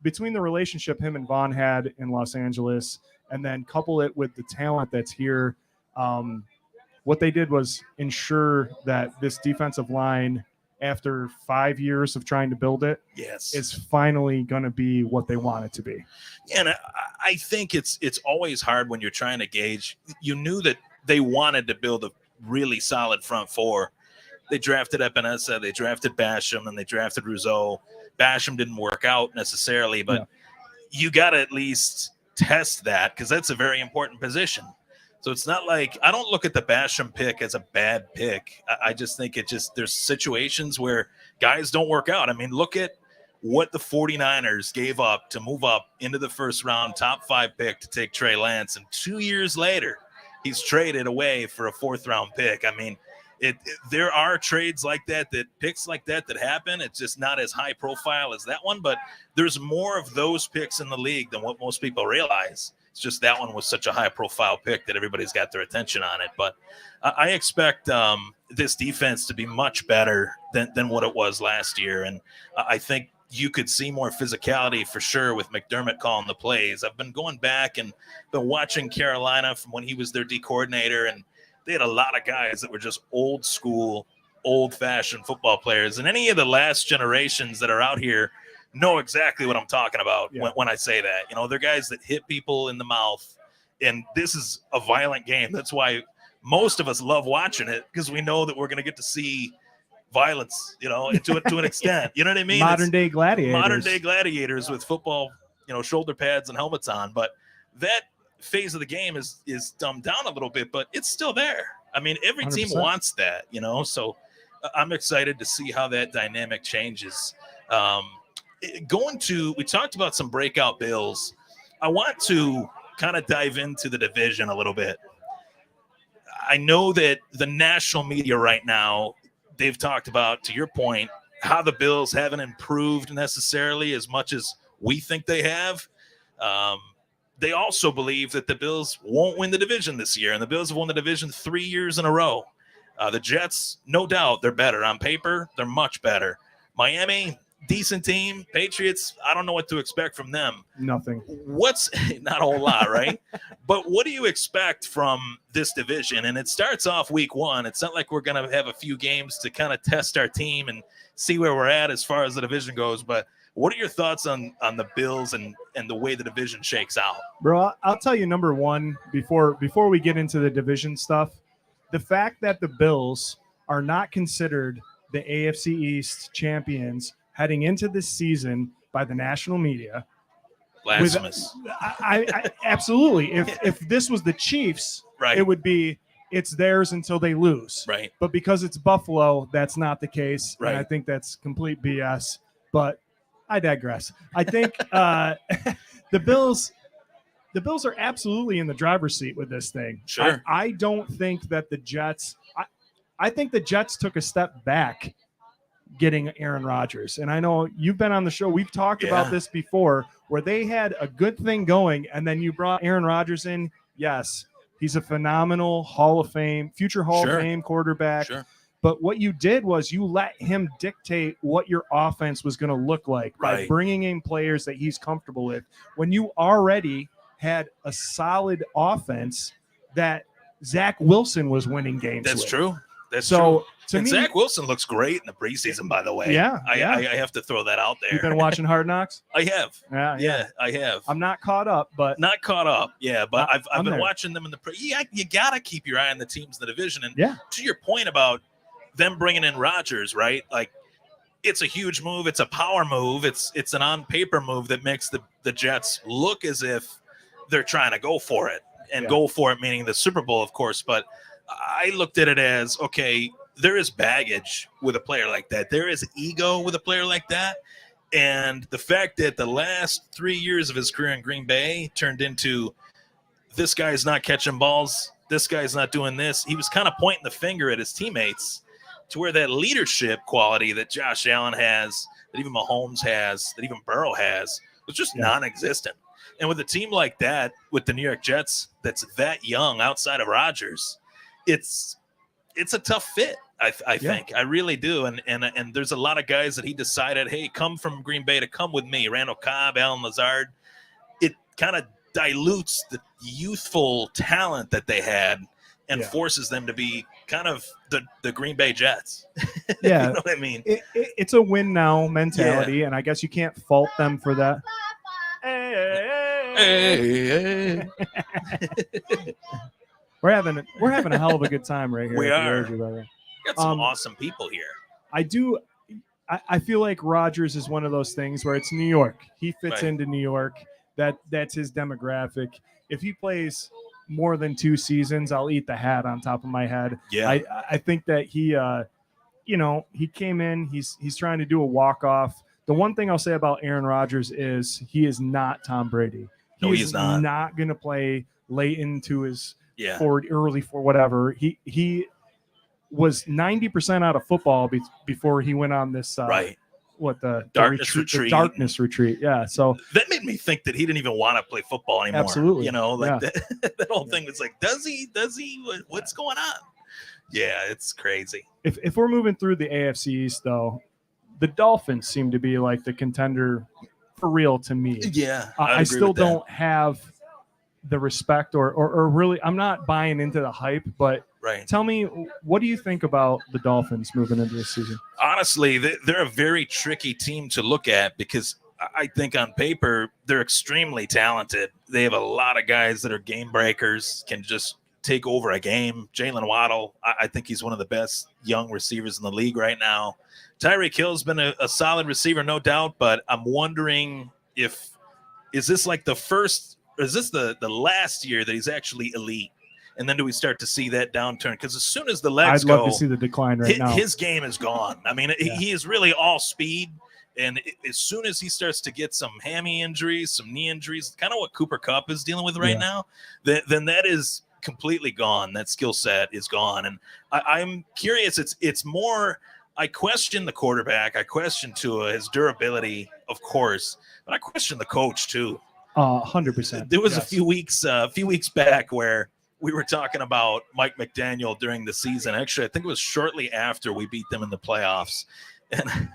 between the relationship him and Vaughn had in Los Angeles, and then couple it with the talent that's here, what they did was ensure that this defensive line, after 5 years of trying to build it, is finally going to be what they want it to be. And I think it's always hard when you're trying to gauge. You knew that they wanted to build a really solid front four. They drafted Epinesa, they drafted Basham, and they drafted Rousseau. Basham didn't work out necessarily, but you got to at least test that, because that's a very important position. So it's not like, I don't look at the Basham pick as a bad pick. I just think there's situations where guys don't work out. I mean, look at what the 49ers gave up to move up into the first round, top 5 pick to take Trey Lance. And 2 years later, he's traded away for a 4th round pick. I mean, there are trades like that, picks like that happen. It's just not as high profile as that one, but there's more of those picks in the league than what most people realize. It's just that one was such a high profile pick that everybody's got their attention on it. But I expect this defense to be much better than what it was last year. And I think you could see more physicality for sure with McDermott calling the plays. I've been going back and been watching Carolina from when he was their D coordinator, and they had a lot of guys that were just old school, old fashioned football players. And any of the last generations that are out here know exactly what I'm talking about when I say that. You know, they're guys that hit people in the mouth, and this is a violent game. That's why most of us love watching it, because we know that we're going to get to see violence, you know, to an extent. You know what I mean? Modern day gladiators with football, you know, shoulder pads and helmets on. But that phase of the game is dumbed down a little bit, but it's still there. I mean, every 100%. team wants that, you know, so I'm excited to see how that dynamic changes. We talked about some breakout Bills. I want to kind of dive into the division a little bit. I know that the national media right now, they've talked about, to your point, how the Bills haven't improved necessarily as much as we think they have. They also believe that the Bills won't win the division this year, and the Bills have won the division 3 years in a row. The Jets, no doubt, they're better. On paper, they're much better. Miami, decent team. Patriots, I don't know what to expect from them. Nothing. Not a whole lot, right? But what do you expect from this division? And it starts off week 1. It's not like we're going to have a few games to kind of test our team and see where we're at as far as the division goes. But what are your thoughts on the Bills and the way the division shakes out? Bro, I'll tell you, number one, before we get into the division stuff, the fact that the Bills are not considered the AFC East champions heading into this season by the national media. Blasphemous. I absolutely. If this was the Chiefs, right, it would be it's theirs until they lose. Right. But because it's Buffalo, that's not the case. Right. And I think that's complete BS. But I digress. I think the Bills are absolutely in the driver's seat with this thing. Sure. I don't think that the Jets I think the Jets took a step back getting Aaron Rodgers. And I know you've been on the show. We've talked about this before, where they had a good thing going, and then you brought Aaron Rodgers in. Yes, he's a phenomenal future Hall of Fame quarterback. Sure. But what you did was you let him dictate what your offense was going to look like by bringing in players that he's comfortable with, when you already had a solid offense that Zach Wilson was winning games with. That's true. That's So true. to And me, Zach Wilson looks great in the preseason, by the way. Yeah, I yeah. have to throw that out there. you've been watching Hard Knocks. I have. Yeah, Yeah, I have. I'm not caught up, but Not caught up, yeah, but I've I'm been there. watching them in the yeah. You gotta keep your eye on the teams in the division, and Yeah. to your point about them bringing in Rodgers, right? Like, it's a huge move. It's a power move. It's an on paper move that makes the Jets look as if they're trying to go for it, and go for it meaning the Super Bowl, of course. But I looked at it as, okay, there is baggage with a player like that. There is ego with a player like that. And the fact that the last 3 years of his career in Green Bay turned into, this guy's not catching balls, this guy's not doing this. He was kind of pointing the finger at his teammates, to where that leadership quality that Josh Allen has, that even Mahomes has, that even Burrow has, was just non-existent. And with a team like that, with the New York Jets, that's that young outside of Rodgers, it's a tough fit. I think. I really do. And there's a lot of guys that he decided, hey, come from Green Bay to come with me. Randall Cobb, Alan Lazard. It kind of dilutes the youthful talent that they had and forces them to be kind of the Green Bay Jets. Yeah. You know what I mean? It's a win now mentality, and I guess you can't fault them for that. Hey. We're having a hell of a good time right here. We at the are. RAGER, by the way. Got some awesome people here. I feel like Rodgers is one of those things where it's New York. He fits into New York. That's his demographic. If he plays more than 2 seasons, I'll eat the hat on top of my head. Yeah. I think that he he came in, he's trying to do a walk-off. The one thing I'll say about Aaron Rodgers is he is not Tom Brady. He's not going to play late into his early for whatever. He was 90% out of football before he went on this darkness retreat. Yeah, so that made me think that he didn't even want to play football anymore. Absolutely. You know, like that whole thing was like, does he? What's going on? Yeah, it's crazy. If we're moving through the AFC East, though, the Dolphins seem to be like the contender for real to me. Yeah, I still don't have the respect or really, I'm not buying into the hype, but tell me, what do you think about the Dolphins moving into this season? Honestly, they're a very tricky team to look at, because I think on paper they're extremely talented. They have a lot of guys that are game breakers, can just take over a game. Jalen Waddle, I think he's one of the best young receivers in the league right now. Tyreek Hill's been a solid receiver, no doubt, but I'm wondering is this like the first, or is this the last year that he's actually elite? And then do we start to see that downturn? Because as soon as the legs I'd love to see the decline now. His game is gone. I mean, he is really all speed. And as soon as he starts to get some hammy injuries, some knee injuries, kind of what Cooper Kupp is dealing with right now, then that is completely gone. That skill set is gone. And I'm curious. It's more, I question the quarterback. I question Tua, his durability, of course, but I question the coach too. 100%. There was a few weeks back where we were talking about Mike McDaniel during the season. Actually, I think it was shortly after we beat them in the playoffs. And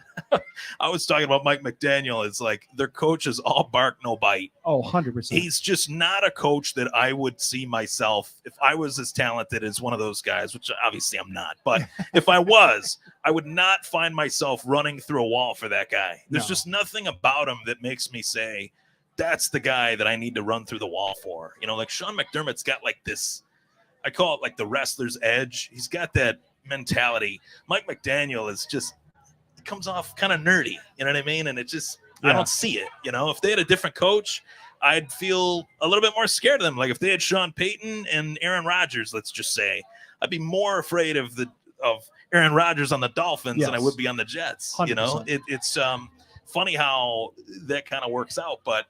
I was talking about Mike McDaniel. It's like their coach is all bark, no bite. Oh, 100%. He's just not a coach that I would see myself if I was as talented as one of those guys, which obviously I'm not. But if I was, I would not find myself running through a wall for that guy. There's just nothing about him that makes me say, that's the guy that I need to run through the wall for. You know, like Sean McDermott's got like this, I call it like the wrestler's edge. He's got that mentality. Mike McDaniel is just, it comes off kind of nerdy. You know what I mean? And it just, I don't see it. You know, if they had a different coach, I'd feel a little bit more scared of them. Like if they had Sean Payton and Aaron Rodgers, let's just say, I'd be more afraid of Aaron Rodgers on the Dolphins than I would be on the Jets. 100%. You know, it's funny how that kind of works out, but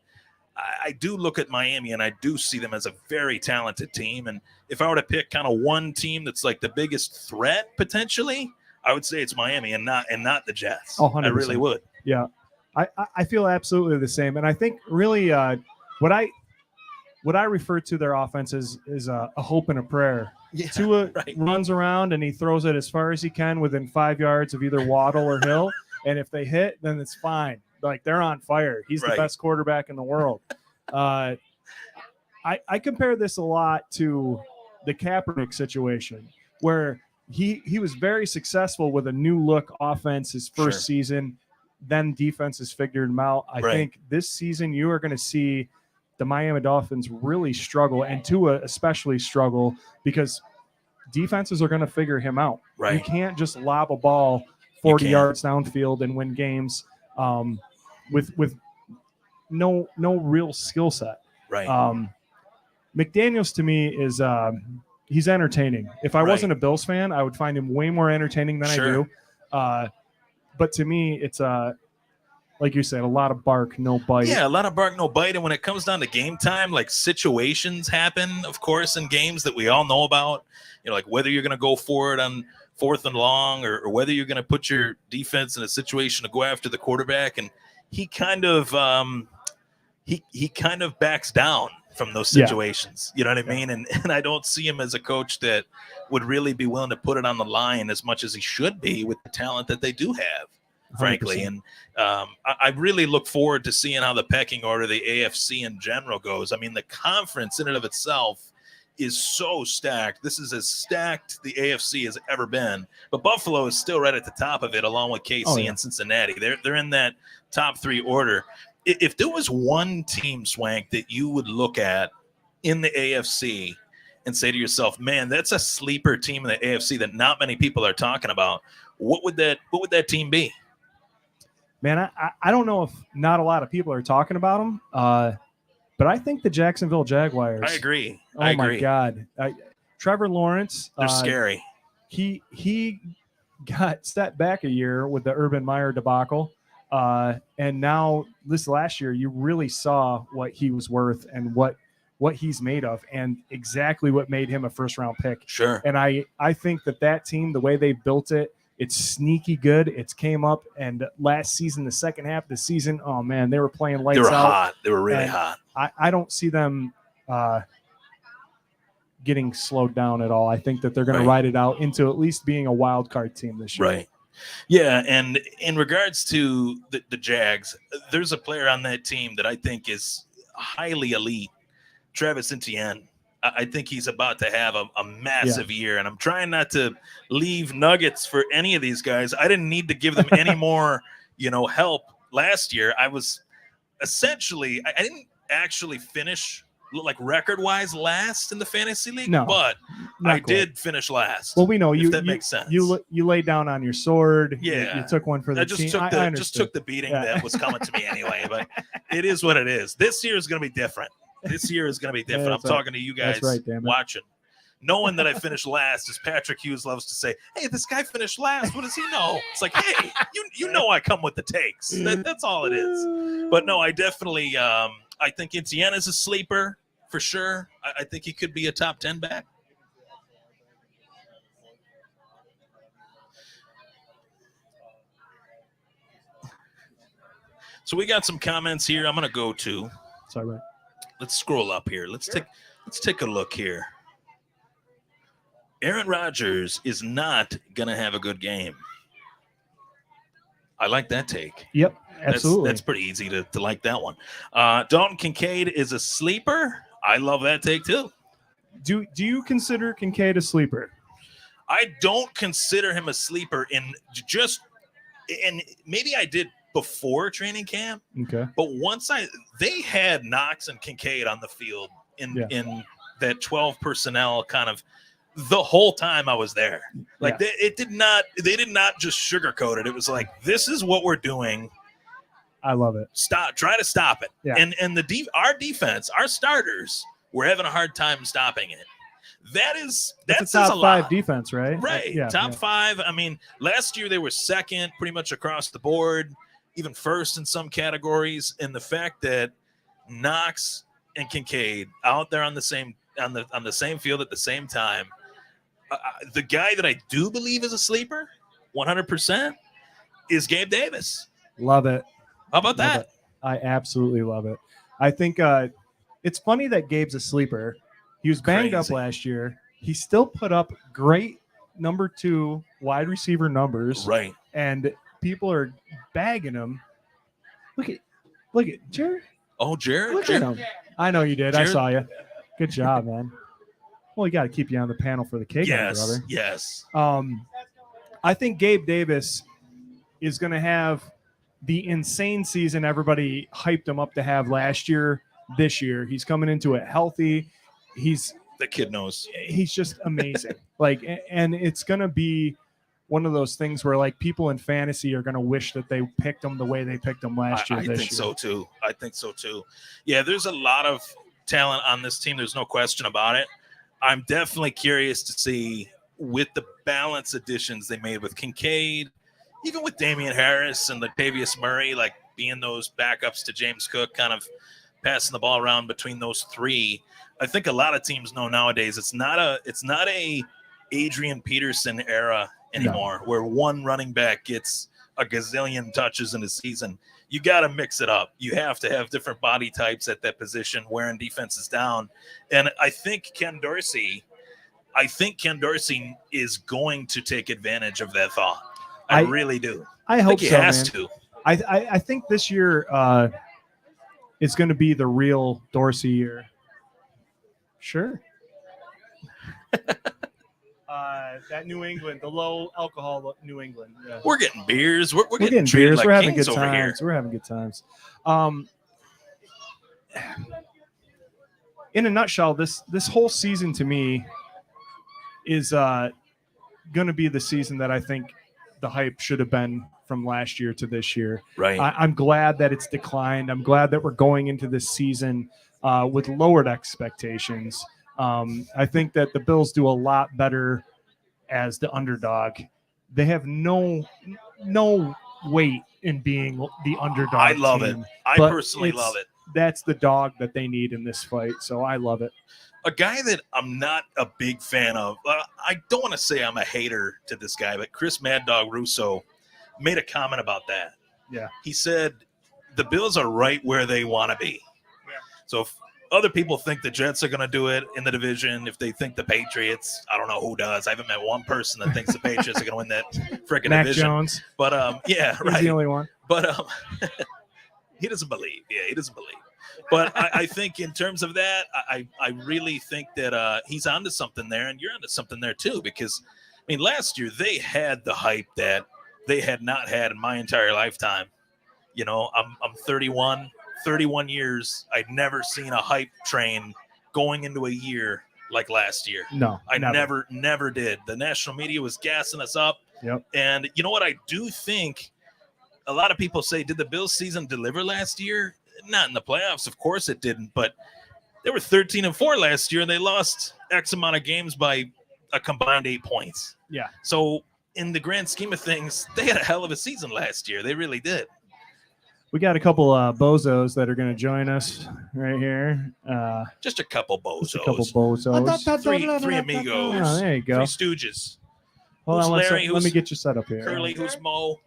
I do look at Miami and I do see them as a very talented team. And if I were to pick kind of one team that's like the biggest threat potentially, I would say it's Miami and not the Jets. Oh, 100%. I really would. Yeah, I feel absolutely the same. And I think really what I refer to their offense is a hope and a prayer. Yeah, Tua runs around and he throws it as far as he can within 5 yards of either Waddle or Hill. And if they hit, then it's fine. Like they're on fire. He's the best quarterback in the world. I compare this a lot to the Kaepernick situation, where he was very successful with a new look offense his first Sure. season. Then defense has figured him out. I Right. think this season you are going to see the Miami Dolphins really struggle, and Tua especially struggle, because defenses are going to figure him out. Right. You can't just lob a ball 40 can't. yards downfield and win games with no real skill set. Right. McDaniels to me is he's entertaining. If I Right. wasn't a Bills fan, I would find him way more entertaining than Sure. I do. But to me, it's like you said, a lot of bark, no bite. Yeah, a lot of bark, no bite. And when it comes down to game time, like situations happen, of course, in games that we all know about. Like whether you're going to go for it on 4th and long, or whether you're going to put your defense in a situation to go after the quarterback. And he kind of he kind of backs down from those situations. You know what I mean? And I don't see him as a coach that would really be willing to put it on the line as much as he should be with the talent that they do have, frankly. 100%. And I really look forward to seeing how the pecking order of the AFC in general goes. I mean, the conference in and of itself is so stacked. This is as stacked the AFC has ever been. But Buffalo is still right at the top of it, along with KC and Cincinnati. They're in that top 3 order. If there was one team, Swank, that you would look at in the AFC and say to yourself, man, that's a sleeper team in the AFC that not many people are talking about, what would that team be? Man, I don't know if not a lot of people are talking about them, but I think the Jacksonville Jaguars. I agree. Oh my God, Trevor Lawrence. They're scary. He got set back a year with the Urban Meyer debacle. And now this last year, you really saw what he was worth and what he's made of, and exactly what made him a first-round pick. Sure. And I think that team, the way they built it, it's sneaky good. It's came up, and last season, the second half of the season, oh man, they were playing lights out. They were hot. They were really And hot. I don't see them getting slowed down at all. I think that they're going to ride it out into at least being a wild card team this year. Right. Yeah, and in regards to the Jags, there's a player on that team that I think is highly elite, Travis Etienne. I think he's about to have a massive year, and I'm trying not to leave nuggets for any of these guys. I didn't need to give them any more, help last year. I was essentially, I didn't actually finish like record-wise last in the fantasy league, but I did finish last. Well, we know if you. That makes sense. You laid down on your sword. Yeah, you took one for the team. I just took the beating that was coming to me anyway. But it is what it is. This year is going to be different. This year is going to be different. I'm talking to you guys watching. Knowing that I finished last, as Patrick Hughes loves to say, hey, this guy finished last. What does he know? It's like, hey, you know I come with the takes. That's all it is. But no, I definitely I think Etienne is a sleeper for sure. I think he could be a top 10 back. So we got some comments here. I'm going to go to. Sorry, man. Let's scroll up here. Let's take a look here. Aaron Rodgers is not going to have a good game. I like that take. Yep, absolutely. That's pretty easy to like that one. Dalton Kincaid is a sleeper. I love that take too. Do you consider Kincaid a sleeper? I don't consider him a sleeper and maybe I did before training camp. Okay. But they had Knox and Kincaid on the field in that 12 personnel kind of the whole time I was there. Like they did not just sugarcoat it. It was like, this is what we're doing. I love it. Try to stop it. Yeah. And our defense, our starters, we're having a hard time stopping it. That's a top 5 defense, right? Right. Top 5. I mean, last year they were second pretty much across the board, even first in some categories. And the fact that Knox and Kincaid out there on the same field at the same time, the guy that I do believe is a sleeper, 100%, is Gabe Davis. Love it. How about that? I absolutely love it. I think it's funny that Gabe's a sleeper. He was banged up last year. He still put up great number 2 wide receiver numbers. Right. And people are bagging him. Look at Jared. Oh, Jared. Look at him. I know you did. Jared. I saw you. Good job, man. Well, you got to keep you on the panel for the cake, brother. Yes. I think Gabe Davis is going to have the insane season everybody hyped him up to have last year, this year. He's coming into it healthy. The kid knows. He's just amazing. Like, and it's going to be one of those things where like people in fantasy are going to wish that they picked him the way they picked him last year. I think so too. I think so too. Yeah, there's a lot of talent on this team. There's no question about it. I'm definitely curious to see with the balance additions they made with Kincaid, even with Damian Harris and Latavius Murray, like being those backups to James Cook, kind of passing the ball around between those three. I think a lot of teams know nowadays it's not a Adrian Peterson era anymore, where one running back gets a gazillion touches in a season. You got to mix it up. You have to have different body types at that position, wearing defenses down. And I think Ken Dorsey is going to take advantage of that thought. I really do. I hope he so, has man. to. I think this year is going to be the real Dorsey year. Sure. That New England, the low alcohol New England. Yeah. We're getting beers. We're getting beers. treated like We're having kings good over here. times. We're having good times. In a nutshell, this whole season to me is going to be the season that I think the hype should have been from last year to this year. Right. I'm glad that it's declined. I'm glad that we're going into this season with lowered expectations. I think that the Bills do a lot better as the underdog. They have no weight in being the underdog. I love team, it. I but personally love it. That's the dog that they need in this fight. So I love it. A guy that I'm not a big fan of, I don't want to say I'm a hater to this guy, but Chris Mad Dog Russo made a comment about that. Yeah. He said the Bills are right where they want to be. Yeah. So if other people think the Jets are going to do it in the division, if they think the Patriots, I don't know who does. I haven't met one person that thinks the Patriots are going to win that freaking Mac division. Jones. But yeah, right. He's the only one. But he doesn't believe. Yeah, he doesn't believe. But I think in terms of that, I really think that he's onto something there, and you're onto something there too. Because I mean, last year they had the hype that they had not had in my entire lifetime. You know, I'm 31 years. I'd never seen a hype train going into a year like last year. No, I never did. The national media was gassing us up. Yep. And you know what? I do think a lot of people say, did the Bills season deliver last year? Not in the playoffs. Of course it didn't, but they were 13-4 last year and they lost X amount of games by a combined 8 points. Yeah. So in the grand scheme of things, they had a hell of a season last year. They really did. We got a couple bozos that are going to join us right here. Just a couple bozos. Just a couple bozos. Three amigos. Oh, there you go. Three stooges. Hold Who's on, Larry? let me get you set up here. Curly, who's Mo?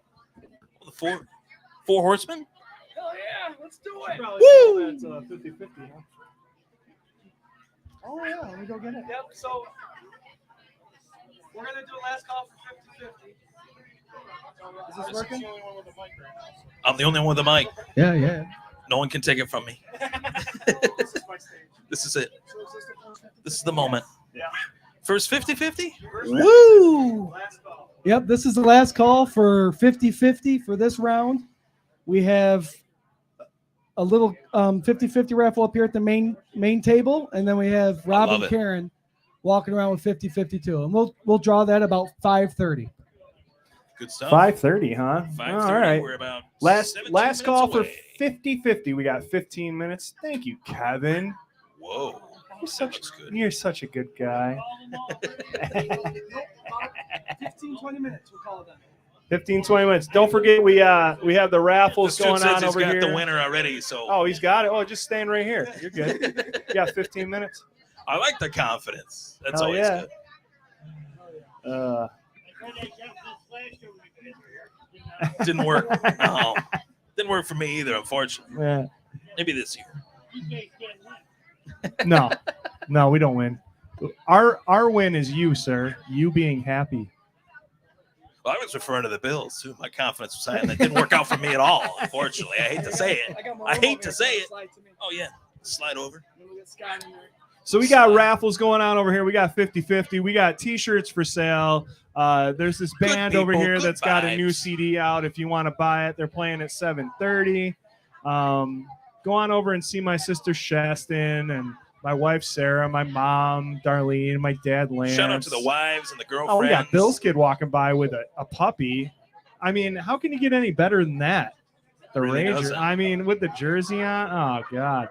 The four horsemen? Hell yeah, let's do it. Woo! That's 50-50, huh? Oh, yeah. Let me go get it. Yep, so we're going to do a last call for 50-50. Is this working? I'm the only one with the mic. Yeah. No one can take it from me. This is it. This is the moment. Yeah. First 50-50? Woo! Yep, this is the last call for 50-50 for this round. We have a little 50-50 raffle up here at the main table, and then we have Rob and Karen walking around with 50-50 too. And we'll draw that about 5:30. Good stuff. 5:30, huh? 5:30. All right. We're about Last 17 call minutes for away. 50-50. We got 15 minutes. Thank you, Kevin. Whoa. That looks good. You're such a good guy. 15-20 minutes. We'll call it done. 15-20 minutes. Don't forget we have the raffles This dude going says on he's over got here. the winner already, so Oh, he's got it. Oh, just staying right here. You're good. You got 15 minutes. I like the confidence. That's Hell always yeah. good. Didn't work. No. Didn't work for me either, unfortunately. Yeah. Maybe this year. No, we don't win. Our win is you, sir. You being happy. Well, I was referring to the Bills, too. My confidence was high, and that didn't work out for me at all, unfortunately. I hate to say it. I hate to say it. Oh, yeah. Slide over. So we got raffles going on over here. We got 50-50. We got T-shirts for sale. There's this band over here that's got a new CD out. If you want to buy it, they're playing at 7:30. Go on over and see my sister Shaston and my wife Sarah, my mom Darlene, my dad Lance. Shout out to the wives and the girlfriends. Oh, we got Bill's kid walking by with a puppy. I mean, how can you get any better than that? The Really Rager. doesn't. I mean, with the jersey on. Oh God,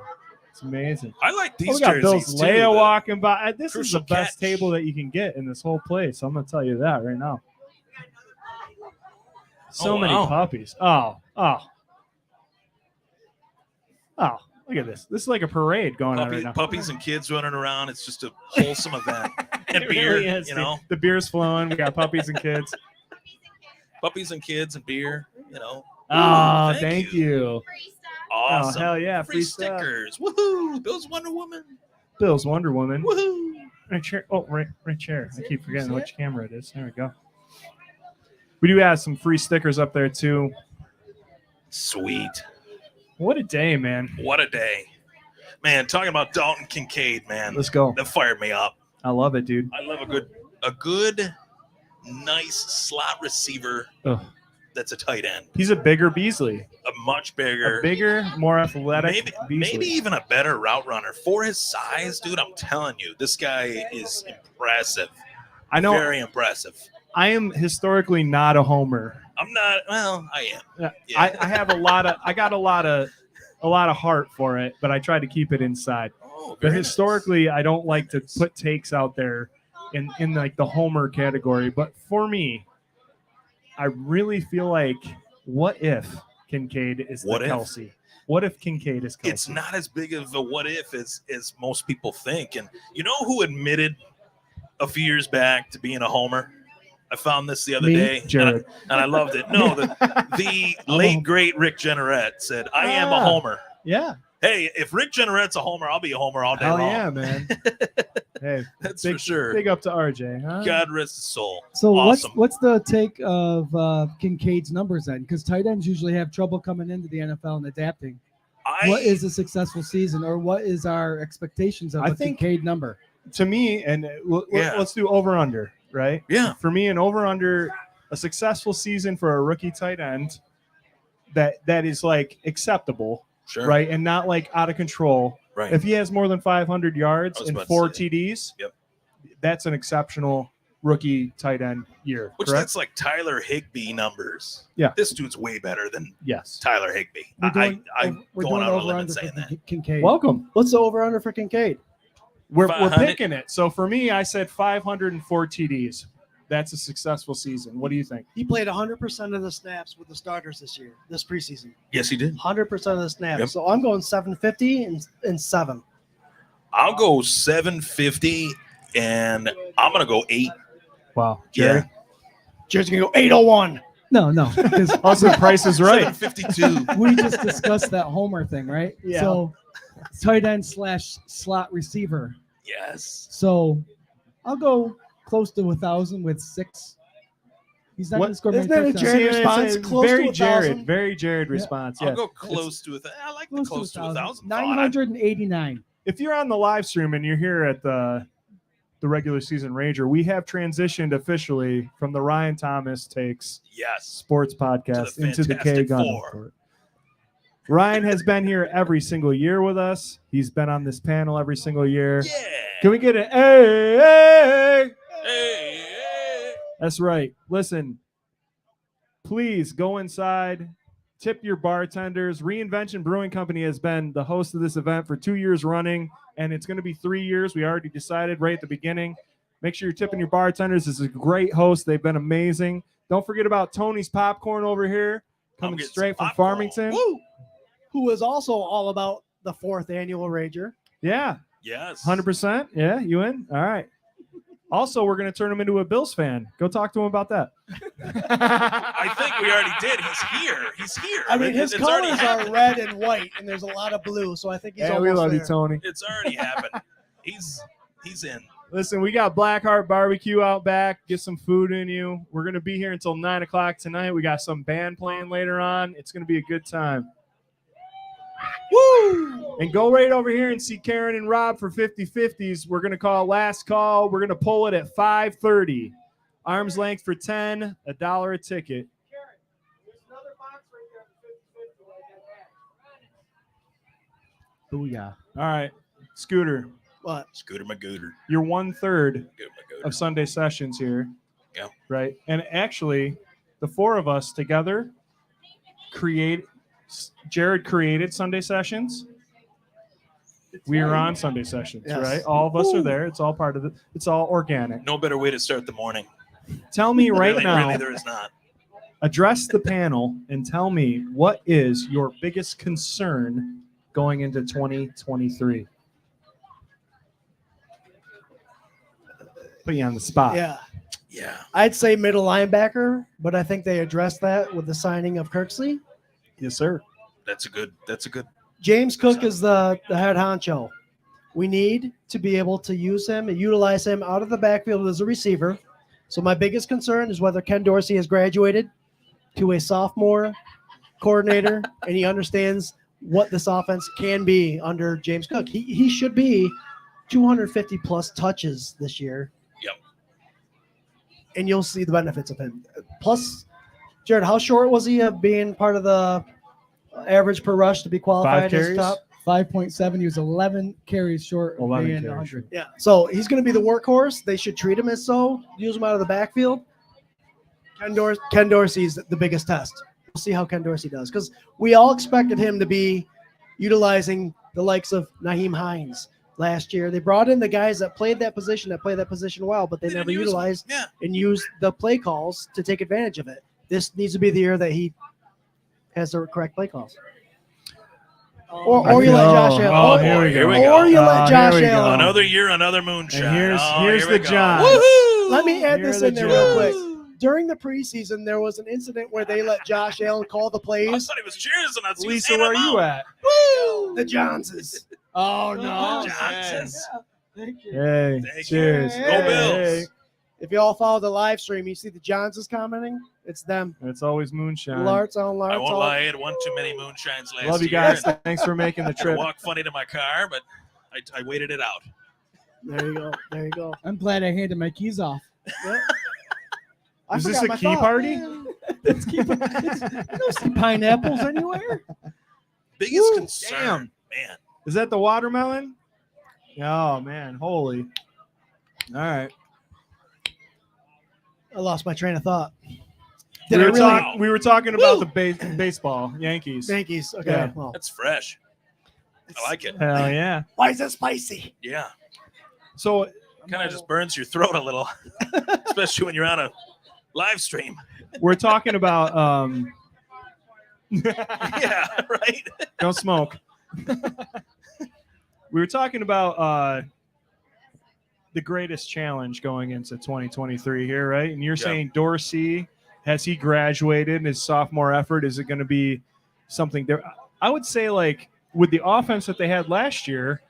it's amazing. I like these We got Bill's jerseys too. Leia the walking by. This is crucial the best catch. table that you can get in this whole place. I'm gonna tell you that right now. So Oh, many wow. puppies. Oh, look at this. This is like a parade going on right now. Puppies and kids running around. It's just a wholesome event. And It beer, really is, you know. The beer's flowing. We got puppies and kids. Puppies and kids and beer, you know. Oh, Ooh, thank you. Awesome. Oh, hell yeah. Free stuff. stickers. Woohoo. Bill's Wonder Woman. Bill's Wonder Woman. Woohoo. Right chair. Oh, right chair. I keep forgetting which camera it is. There we go. We do have some free stickers up there too. Sweet. What a day, man. What a day. Man, talking about Dalton Kincaid, man. Let's go. That fired me up. I love it, dude. I love a good, nice slot receiver Ugh. that's a tight end. He's a bigger Beasley. A much bigger. A bigger, more athletic Beasley. Maybe even a better route runner. For his size, dude, I'm telling you, this guy is impressive. I know. Very impressive. I am historically not a homer. I'm not. Well, I am. Yeah. I have a lot of heart for it, but I try to keep it inside. Oh, But very historically, I don't like to put takes out there in like the homer category. But for me, I really feel like, what if Kincaid is What the if? Kelsey? What if Kincaid is Kelsey? It's not as big of a what if as most people think. And you know who admitted a few years back to being a homer? I found this the other Me? day, Jared. and I loved it. No, the late great Rick Jenneret said, "I am a homer." Yeah. Hey, if Rick Jenneret's a homer, I'll be a homer all day Hell long. yeah, man. Hey, That's big, for sure. Big up to RJ, huh? God rest his soul. So Awesome. what's the take of Kincaid's numbers then? Because tight ends usually have trouble coming into the NFL and adapting. What is a successful season, or what is our expectations of I a think- Kincaid number? To me, and Yeah. let's do over under, right? Yeah. For me, an over under, a successful season for a rookie tight end that is like acceptable, Sure. right, and not like out of control. Right. If he has more than 500 yards I was and about to 4 say. TDs, Yep. that's an exceptional rookie tight end year. Which correct? that's like Tyler Higbee numbers. Yeah. This dude's way better than Yes. Tyler Higbee. We're doing, I'm we're going doing out on a over limb and under saying for that. Kincaid. Welcome. What's the over under for Kincaid? We're 500. picking it. So for me, I said 504 TDs. That's a successful season. What do you think? He played 100% of the snaps with the starters this preseason. Yes, he did. 100% of the snaps. Yep. So I'm going 750 and 7. I'll go 750, and I'm gonna go 8. Wow. Yeah. Jared's gonna go 801. No, because Also, the price is right. 752. we just discussed that homer thing, right? Yeah. So tight end / slot receiver. Yes. So I'll go close to 1,000 with 6. He's not What- going to score many Isn't that a touchdowns. Jared response? Close very to Jared. 1,000? Very Jared response. I'll Yes. go close to it. I like the close to 1,000. 989. If you're on the live stream and you're here at the regular season Rager, we have transitioned officially from the Ryan Thomas Takes Yes. Sports Podcast To the into the K Fantastic Gun Four. Report. Ryan has been here every single year with us. He's been on this panel every single year. Yeah. Can we get an hey, hey? Hey, hey. That's right. Listen, please go inside, tip your bartenders. Reinvention Brewing Company has been the host of this event for 2 years running, and it's going to be 3 years. We already decided right at the beginning. Make sure you're tipping your bartenders. This is a great host. They've been amazing. Don't forget about Tony's Popcorn over here, coming getting straight some from popcorn. Farmington. Woo! Who is also all about the 4th annual Rager. Yeah, Yes. 100%. Yeah, you in? All right. Also, we're going to turn him into a Bills fan. Go talk to him about that. I think we already did. He's here. He's here. I mean, his It's already colors are happened. red and white, and there's a lot of blue, so I think he's Yeah, we almost love there. you, Tony. It's already happened. He's in. Listen, we got Blackheart Barbecue out back. Get some food in you. We're going to be here until 9 o'clock tonight. We got some band playing later on. It's going to be a good time. Woo! And go right over here and see Karen and Rob for 50-50s. We're going to call last call. We're going to pull it at 5:30. Arm's length for 10, $1 a ticket. Booyah. All right, Scooter, What? Scooter McGooter. you're 1/3 Scooter McGooter. of Sunday sessions here. Yeah. Right. And actually, the four of us together Jared created Sunday sessions. We are on Sunday sessions, Yes. right? All of us are there. It's all part of it. It's all organic. No better way to start the morning. Tell me right Really, now, really, there is not. address the panel and tell me what is your biggest concern going into 2023? Put you on the spot. Yeah. Yeah. I'd say middle linebacker, but I think they addressed that with the signing of Kirksey. Yes, sir. That's a good. James Cook is the head honcho. We need to be able to use him and utilize him out of the backfield as a receiver. So my biggest concern is whether Ken Dorsey has graduated to a sophomore coordinator and he understands what this offense can be under James Cook. He should be 250 plus touches this year. Yep. And you'll see the benefits of him. Plus, Jared, how short was he of being part of the average per rush to be 5 qualified as carries? top? 5.7. He was 11 carries short of 11 being carries 100. Yeah. So he's going to be the workhorse. They should treat him as so. Use him out of the backfield. Ken Dorsey's the biggest test. We'll see how Ken Dorsey does because we all expected him to be utilizing the likes of Naheem Hines last year. They brought in the guys that played that position well, but they never didn't use them. utilized Yeah. and used the play calls to take advantage of it. This needs to be the year that he has the correct play calls. Or you let Josh Allen. Oh, here we Here go. we go. Or you let Here Josh we go. Allen. Another year, another moonshine. And here's Here the we go. John. Woohoo! Let me add Here this are in the there real quick. Johns. During the preseason, there was an incident where they let Josh Allen call the I plays. thought he was cheers and I was Lisa, saying where are them you out. at? Woo! The Johnses. Oh, no. Johnsons. Thank you. Hey, Thank you. cheers. Go Bills. Hey. If you all follow the live stream, you see the Johnses commenting. It's them. It's always moonshine. Larts on Larts. I won't on. lie, I had one too many moonshines last Love you year. guys. Thanks for making the I trip. walked funny to my car, but I waited it out. There you go. There you go. I'm glad I handed my keys off. Yep. I Is this forgot a my key thought. party? Let's keep it. You don't see pineapples anywhere. Biggest Woo, concern, damn. man. Is that the watermelon? Oh, man. Holy. All right. I lost my train of thought. We Did I were, really? we were talking about the baseball, Yankees. Yankees. Okay. Yeah. Well, That's fresh. I like it. Hell yeah. why is it spicy? Yeah. So Kind of just burns your throat a little, especially when you're on a live stream. we're talking about Yeah, right. don't smoke. We were talking about the greatest challenge going into 2023 here, right? And you're Yeah. saying Dorsey, has he graduated in his sophomore effort? Is it going to be something there? I would say, like, with the offense that they had last year,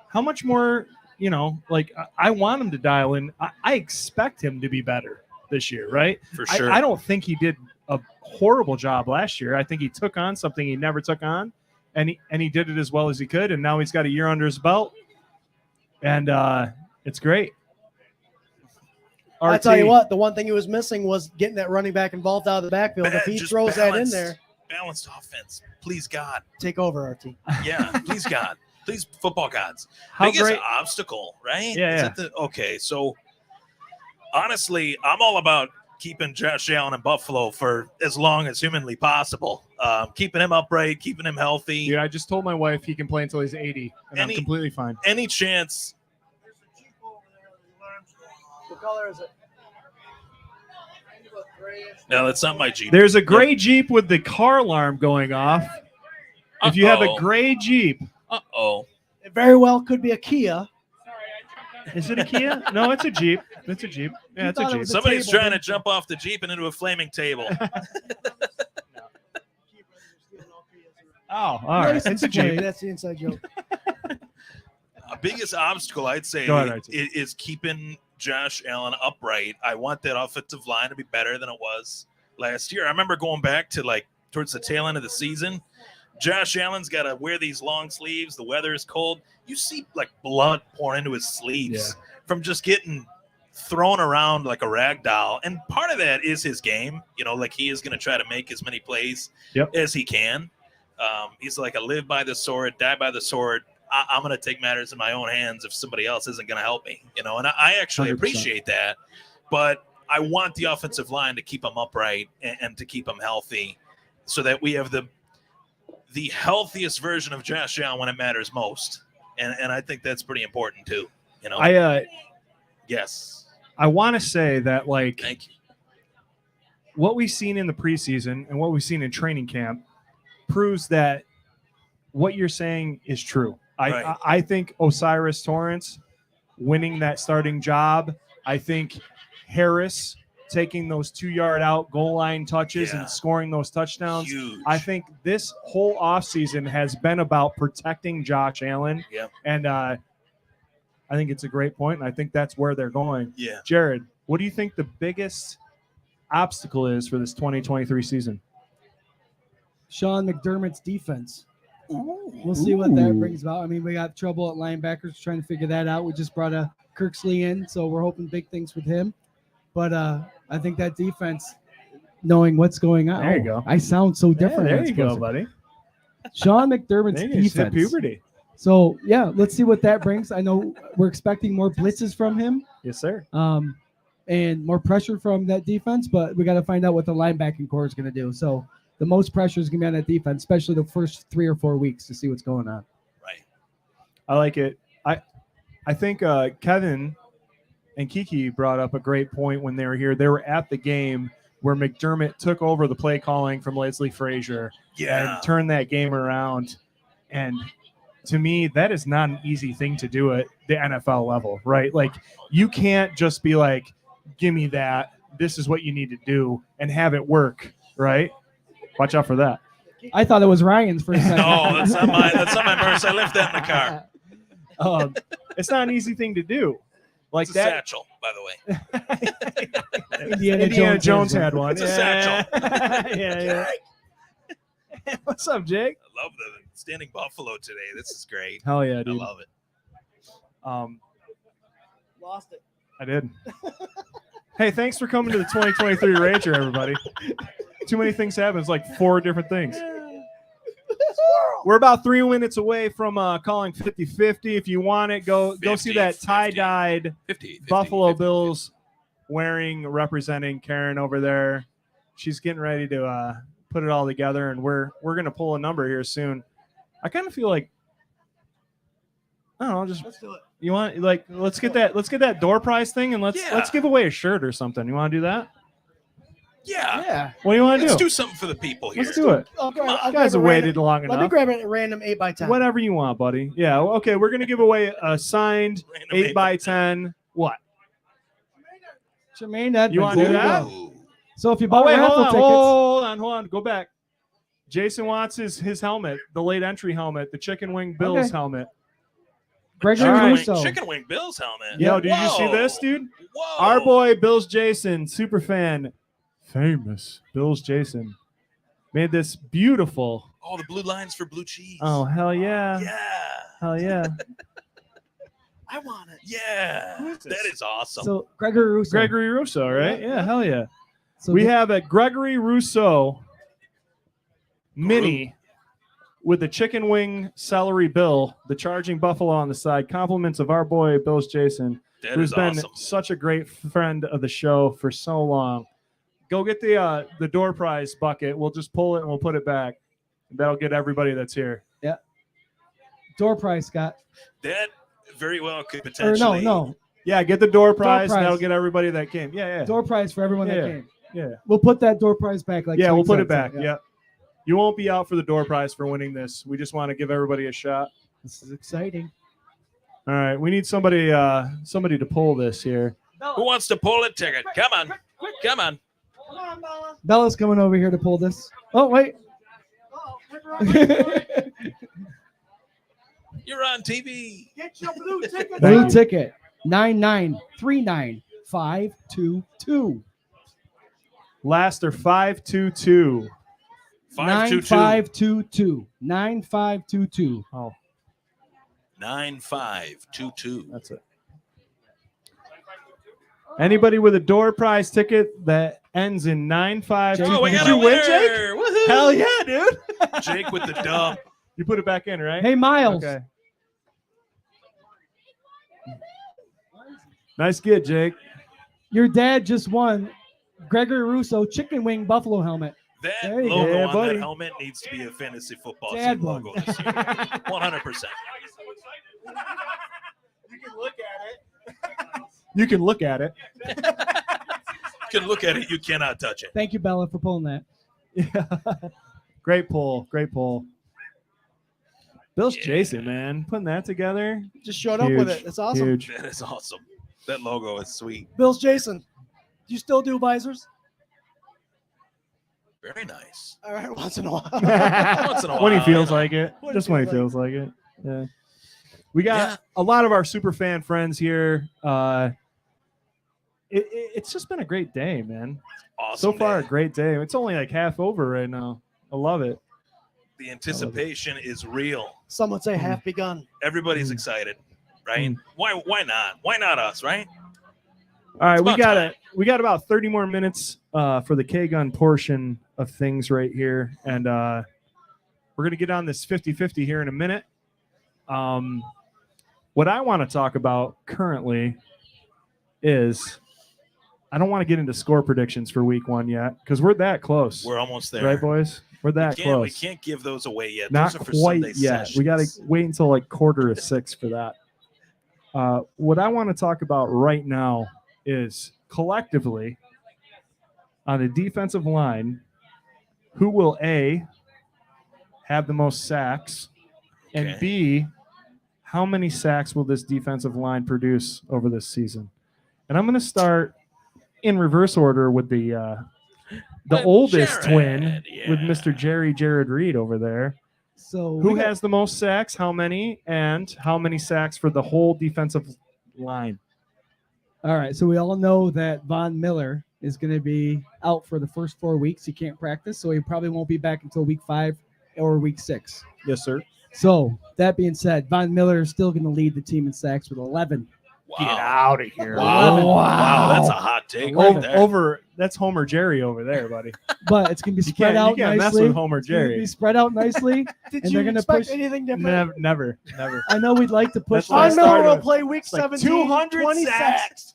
how much more, I want him to dial in. I expect him to be better this year, right? For sure. I don't think he did a horrible job last year. I think he took on something he never took on, and he did it as well as he could. And now he's got a year under his belt, and it's great. I RT, tell you what, the one thing he was missing was getting that running back involved out of the backfield. If he Just throws that in balanced- there, Balanced offense. Please, God. take over, RT. Yeah, please, God. Please, football gods. how Biggest great? obstacle, right? Yeah, Is it okay, so honestly, I'm all about keeping Josh Allen in Buffalo for as long as humanly possible. Keeping him upright, keeping him healthy. Dude, I just told my wife he can play until he's 80, and I'm Any- completely fine. Any chance? What color is it? No, that's not my Jeep. There's a gray Jeep with the car alarm going off. If you have a Uh-oh. gray Jeep, Uh-oh. It very well could be a Kia. is it a Kia? No, it's a Jeep. It's a Jeep. Yeah, You it's a thought it Jeep. was a Somebody's table, trying to didn't jump off the Jeep and into a flaming table. Oh, all right. It's a License plate, Jeep. That's the inside joke. Biggest obstacle, I'd say, Go ahead, RT. is keeping Josh Allen upright. I want that offensive line to be better than it was last year. I remember going back to towards the tail end of the season. Josh Allen's got to wear these long sleeves. The weather is cold. You see like blood pour into his sleeves from just getting thrown around like a rag doll. And part of that is his game. Like he is going to try to make as many plays as he can. He's like a live by the sword, die by the sword. I'm going to take matters in my own hands if somebody else isn't going to help me. And I actually 100%. appreciate that. But I want the offensive line to keep him upright and to keep him healthy so that we have the healthiest version of Josh Allen when it matters most. And I think that's pretty important too. Yes. I want to say that, like, Thank you. what we've seen in the preseason and what we've seen in training camp proves that what you're saying is true. Right. I think Osiris Torrance winning that starting job. I think Harris taking those 2-yard out goal line touches and scoring those touchdowns. Huge. I think this whole offseason has been about protecting Josh Allen. Yep. And I think it's a great point, and I think that's where they're going. Yeah. Jared, what do you think the biggest obstacle is for this 2023 season? Sean McDermott's defense. We'll see what that brings about. I mean, we got trouble at linebackers trying to figure that out. We just brought a Kirksley in, so we're hoping big things with him. But I think that defense, knowing what's going on. There you go. I sound so different. There you go, buddy. Sean McDermott's There you hit defense. puberty. So, yeah, let's see what that brings. I know we're expecting more blitzes from him. Yes, sir. And more pressure from that defense, but we got to find out what the linebacking core is going to do. So the most pressure is going to be on that defense, especially the first 3 or 4 weeks to see what's going on. Right. I like it. I think Kevin and Kiki brought up a great point when they were here. They were at the game where McDermott took over the play calling from Leslie Frazier and turned that game around. And to me, that is not an easy thing to do at the NFL level, right? Like, you can't just be like, give me that. This is what you need to do and have it work, right? Watch out for that. I thought it was Ryan's for a second. No, that's not my purse. I left that in the car. It's not an easy thing to do. Like It's a that. satchel, by the way. Indiana Jones had one. It's a satchel. yeah. What's up, Jake? I love the standing buffalo today. This is great. Hell yeah, I dude. love it. Lost it. I did. Hey, thanks for coming to the 2023 Rager, everybody. Too many things happen. It's like 4 different things. We're about 3 minutes away from calling 50-50. If you want it, go see that tie-dyed 50, Buffalo Bills representing Karen over there. She's getting ready to put it all together, and we're gonna pull a number here soon. I kind of feel like, I don't know, just Let's do it. you want, like, let's get that door prize thing, and let's give away a shirt or something. You want to do that? Yeah. Yeah. What do you want to Let's do? do something for the people here. Let's do it. I'll grab You guys have a waited random- long Let me enough. grab a random 8x10. Whatever you want, buddy. Yeah. Okay. We're gonna give away a signed Random 8x10. What? Jermaine Edmonds. You wanna do there you that? go. Ooh. So if you Oh bought wait, raffle hold tickets, on. Go back. Jason wants his helmet, the late entry helmet, the Chicken Wing Bills Okay. helmet. Gregory All right. Russo. Chicken Wing Bills helmet. Yo, did you Whoa. see this, dude? Whoa. Our boy Bills Jason, super fan, famous Bills Jason, made this beautiful. Oh, the blue lines for blue cheese. Oh hell yeah, Yeah. hell yeah. I want it. Yeah. That is awesome. So Gregory Russo. Gregory Russo, right? Yeah, hell yeah. So We the- have a Gregory Russo mini with the chicken wing celery bill, the charging buffalo on the side. Compliments of our boy Bills Jason, That who's is been awesome. such a great friend of the show for so long. Go get the door prize bucket. We'll just pull it and we'll put it back. That'll get everybody that's here. door prize, Scott. That very well could Or potentially. no. Yeah, get the door prize. prize. That'll get everybody that came. Yeah. Door prize for everyone Yeah. that came. Yeah. We'll put that door prize back. Like Yeah, we'll Swing put it said, back. Yeah. You won't be out for the door prize for winning this. We just want to give everybody a shot. This is exciting. All right, we need somebody to pull this here. Who wants to pull a ticket? Come on. Come on. Come on, Bella. Bella's coming over here to pull this. Oh, wait. Oh, whip her up, whip her up. You're on TV. Get your blue ticket. Blue you. ticket 9939522. Last are 522. 522. 9522. 9522. Oh, 9522. that's it. Anybody with a door prize ticket that ends in 9522. Oh, we Did got you a win, winner. Jake? Woohoo. Hell yeah, dude. Jake with the dub. You put it back in, right? Hey, Miles. Okay. Nice get, Jake. Your dad just won Gregory Russo chicken wing buffalo helmet. That There you go. logo Yeah, on buddy. that helmet needs to be a fantasy football Dad team won. logo this year. 100%. You can look at it. You can look at it. You can look at it. You cannot touch it. Thank you, Bella, for pulling that. Yeah. Great pull. Great pull. Bill's Yeah. Jason, man. Putting that together. Just showed up with Huge, it. It's awesome. Huge. That is awesome. That logo is sweet. Bill's Jason. Do you still do visors? Very nice. All right, once in a while. Once in a When he while, feels you know. like it. When he Just when he feels feels like it. Yeah. We got Yeah. a lot of our super fan friends here. It's just been a great day, man. Awesome. So far, day. a great day. It's only like half over right now. I love it. The anticipation is real. Some would say half begun. Everybody's excited, right? Why not? Why not us, right? All right, It's we about got time. we got about 30 more minutes for the K-Gun portion of things right here. And we're going to get on this 50-50 here in a minute. What I want to talk about currently is I don't want to get into score predictions for week 1 yet because we're that close. We're almost there. Right, boys? We're that We close. can't give those away yet. Not Those are for quite Sunday yet. We got to sessions. wait until like 5:45 for that. What I want to talk about right now is collectively on the defensive line, who will A, have the most sacks, and Okay. B, how many sacks will this defensive line produce over this season? And I'm going to start in reverse order with the With oldest Jared, twin, yeah. with Mr. Jared Reed over there. So Who we got- has the most sacks? How many? And how many sacks for the whole defensive line? All right, so we all know that Von Miller is going to be out for the first 4 weeks. He can't practice, so he probably won't be back until week 5 or week 6. Yes, sir. So that being said, Von Miller is still going to lead the team in sacks with 11. Wow. out of here. Wow. Wow. Wow. That's a hot take right Over, there. over. That's Homer Jerry over there, buddy. But it's going to be You spread can't, you out can't mess nicely. with Homer It's gonna Jerry. be spread out nicely. Did And you they're gonna expect push- anything different? Never. I know we'd like to push. That's why I Von that. Miller started will with- play week like 17, 200 20 sacks.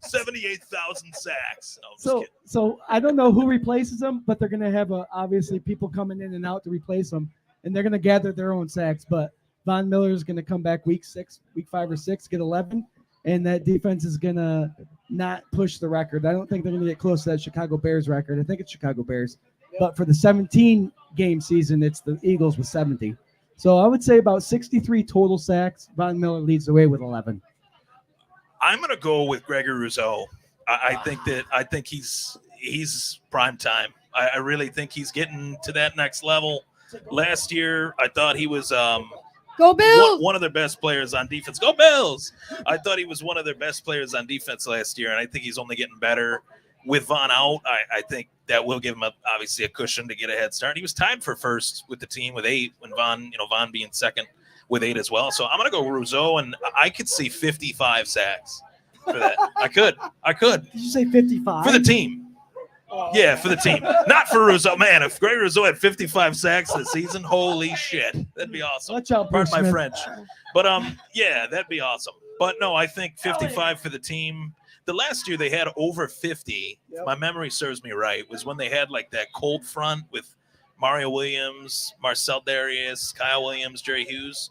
78,000 sacks. No, I'm just So, kidding. so I don't know who replaces him, but they're going to have obviously people coming in and out to replace him, and they're going to gather their own sacks. But Von Miller is going to come back week 5 or 6, get 11, and that defense is going to not push the record. I don't think they're going to get close to that Chicago Bears record. I think it's Chicago Bears, but for the 17 game season, it's the Eagles with 70. So I would say about 63 total sacks. Von Miller leads the way with 11. I'm going to go with Gregory Rousseau. I think he's prime time. I really think he's getting to that next level. Last year, I thought he was Go Bills! one of their best players on defense. Go Bills! I thought he was one of their best players on defense last year, and I think he's only getting better. With Von out, I think that will give him obviously a cushion to get a head start. He was tied for first with the team with 8 when Von being second with 8 as well. So I'm going to go Rousseau, and I could see 55 sacks for that. I could Did you say 55? for the team. Yeah, for the team, not for Rousseau. Man, if Gregory Rousseau had 55 sacks this season, holy shit, that'd be awesome. Watch out, Pardon Bruce my Smith. French. But yeah, that'd be awesome. But no, I think 55 for the team. The last year they had over 50. Yep. If my memory serves me right, was when they had like that cold front with Mario Williams, Marcel Darius, Kyle Williams, Jerry Hughes.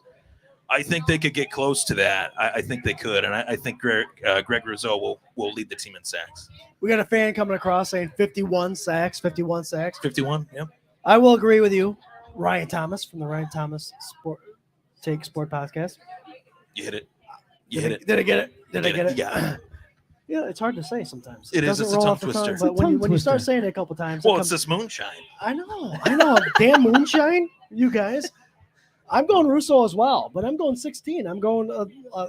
I think they could get close to that. I think they could, and I think Greg Rousseau will lead the team in sacks. We got a fan coming across saying 51 sacks. 51, yeah. I will agree with you. Ryan Thomas from the Ryan Thomas Sport Podcast. You hit it. You hit it. Did I get it? Did I get it? Yeah. Yeah, it's hard to say sometimes. It is. doesn't It's a roll tongue off the tongue, twister. But It's a when tongue you start twister. saying it a couple times, Well, it it's comes, this moonshine. I know. Damn moonshine, you guys. I'm going Rousseau as well, but I'm going 16. I'm going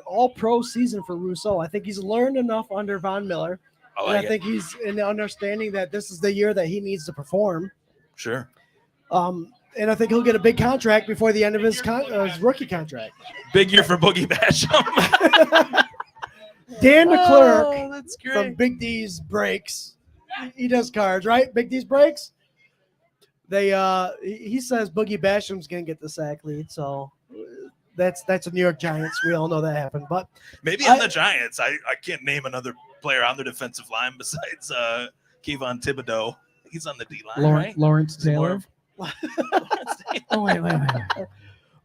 all-pro season for Rousseau. I think he's learned enough under Von Miller. I And like I think he's in the understanding that this is the year that he needs to perform. Sure. And I think he'll get a big contract before the end of his rookie contract. Big year for Boogie Basham. Dan DeClerc Oh, that's great. from Big D's Breaks. He does cards, right? Big D's Breaks. He says Boogie Basham's gonna get the sack lead, so that's a New York Giants. We all know that happened, but Maybe on the Giants. I can't name another player on their defensive line besides Kayvon Thibodeau. He's on the D line, right? Lawrence Is it more Taylor. of- Oh, wait.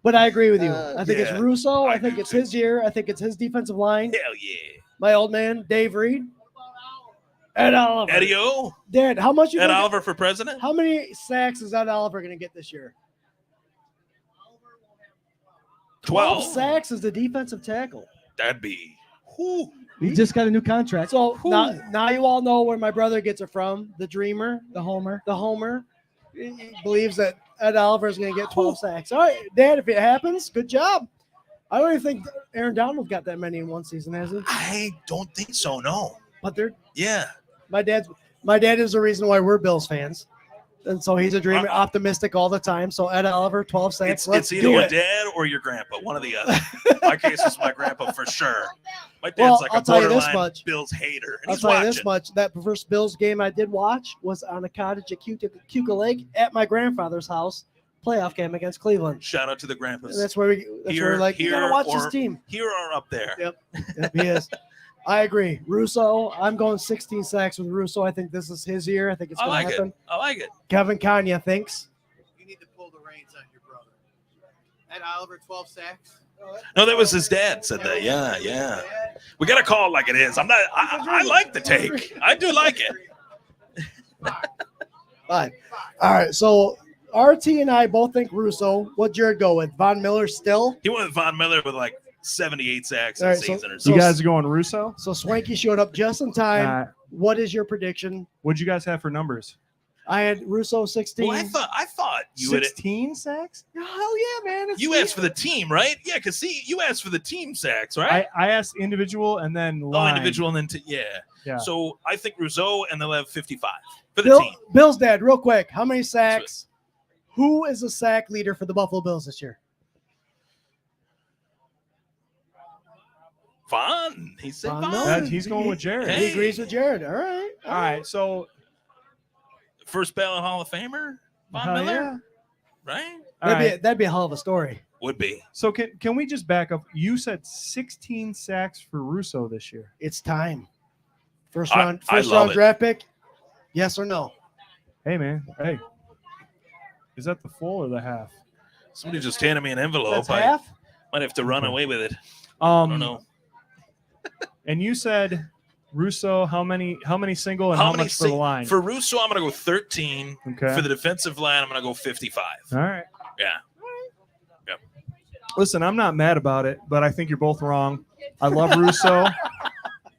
but I agree with you. I think it's yeah. Russo. I think do it's too. his year. I think it's his defensive line. Hell yeah. My old man, Dave Reed. Ed Oliver. Eddie O. Dad, how much you Ed think- Oliver for president? How many sacks is Ed Oliver going to get this year? 12. sacks as the defensive tackle. That'd be. Whew. He just got a new contract. So now you all know where my brother gets it from. The dreamer, The homer. the homer. He believes that Ed Oliver is going to get 12 sacks. All right, Dad, if it happens, good job. I don't even think Aaron Donald got that many in one season, has he? I don't think so, no. But they're Yeah. my dad is the reason why we're Bills fans. And so he's a dreamer, optimistic all the time. So Ed Oliver, 12 sacks. It's either your dad or your grandpa, one or the other. My case is my grandpa for sure. My dad's Well, like I'll a tell you this borderline much. Bills hater. And I'll he's tell you watching. this much. That first Bills game I did watch was on a cottage at Cuca Lake at my grandfather's house, playoff game against Cleveland. Shout out to the grandpas. And that's where we're like, you gotta watch this team. Here or up there. Yep, he is. I agree. Russo, I'm going 16 sacks with Russo. I think this is his year. I think it's I going to like happen. it. I like it. Kevin Kanye thinks. You need to pull the reins on your brother. Ed Oliver, 12 sacks. No, that was his dad said that. Yeah, yeah. We got to call it like it is. I like the take. I do like it. Fine. All right. So RT and I both think Russo. What'd Jared go with? Von Miller still? He went with Von Miller with like 78 sacks All in right, the so- season or You something. guys are going Russo? So Swanky showed up just in time. What is your prediction? What'd you guys have for numbers? I had Russo 16. Well, I thought you would. 16 sacks? Hell yeah, man. It's You asked for the team, right? Yeah, because see, you asked for the team sacks, right? I asked individual and then line. Individual and then yeah. Yeah. So I think Rousseau and they'll have 55 for the team. Bill's dad, real quick. How many sacks? Who is the sack leader for the Buffalo Bills this year? Vaughn. He said Von Vaughn. Miller. He's going with Jared. He agrees with Jared. All right. All right, so First ballot Hall of Famer, Von Miller, yeah. right? All right. That'd be a hell of a story. Would be. So can we just back up? You said 16 sacks for Russo this year. It's time. First I round love it. draft pick. Yes or no? Hey man, hey. Is that the full or the half? Somebody just handed me an envelope. That's I half. might have to run away with it. I don't know. And you said Russo, how many single and how many much for the line? For Russo, I'm going to go 13. Okay. For the defensive line, I'm going to go 55. All right. Yeah. Listen, I'm not mad about it, but I think you're both wrong. I love Russo.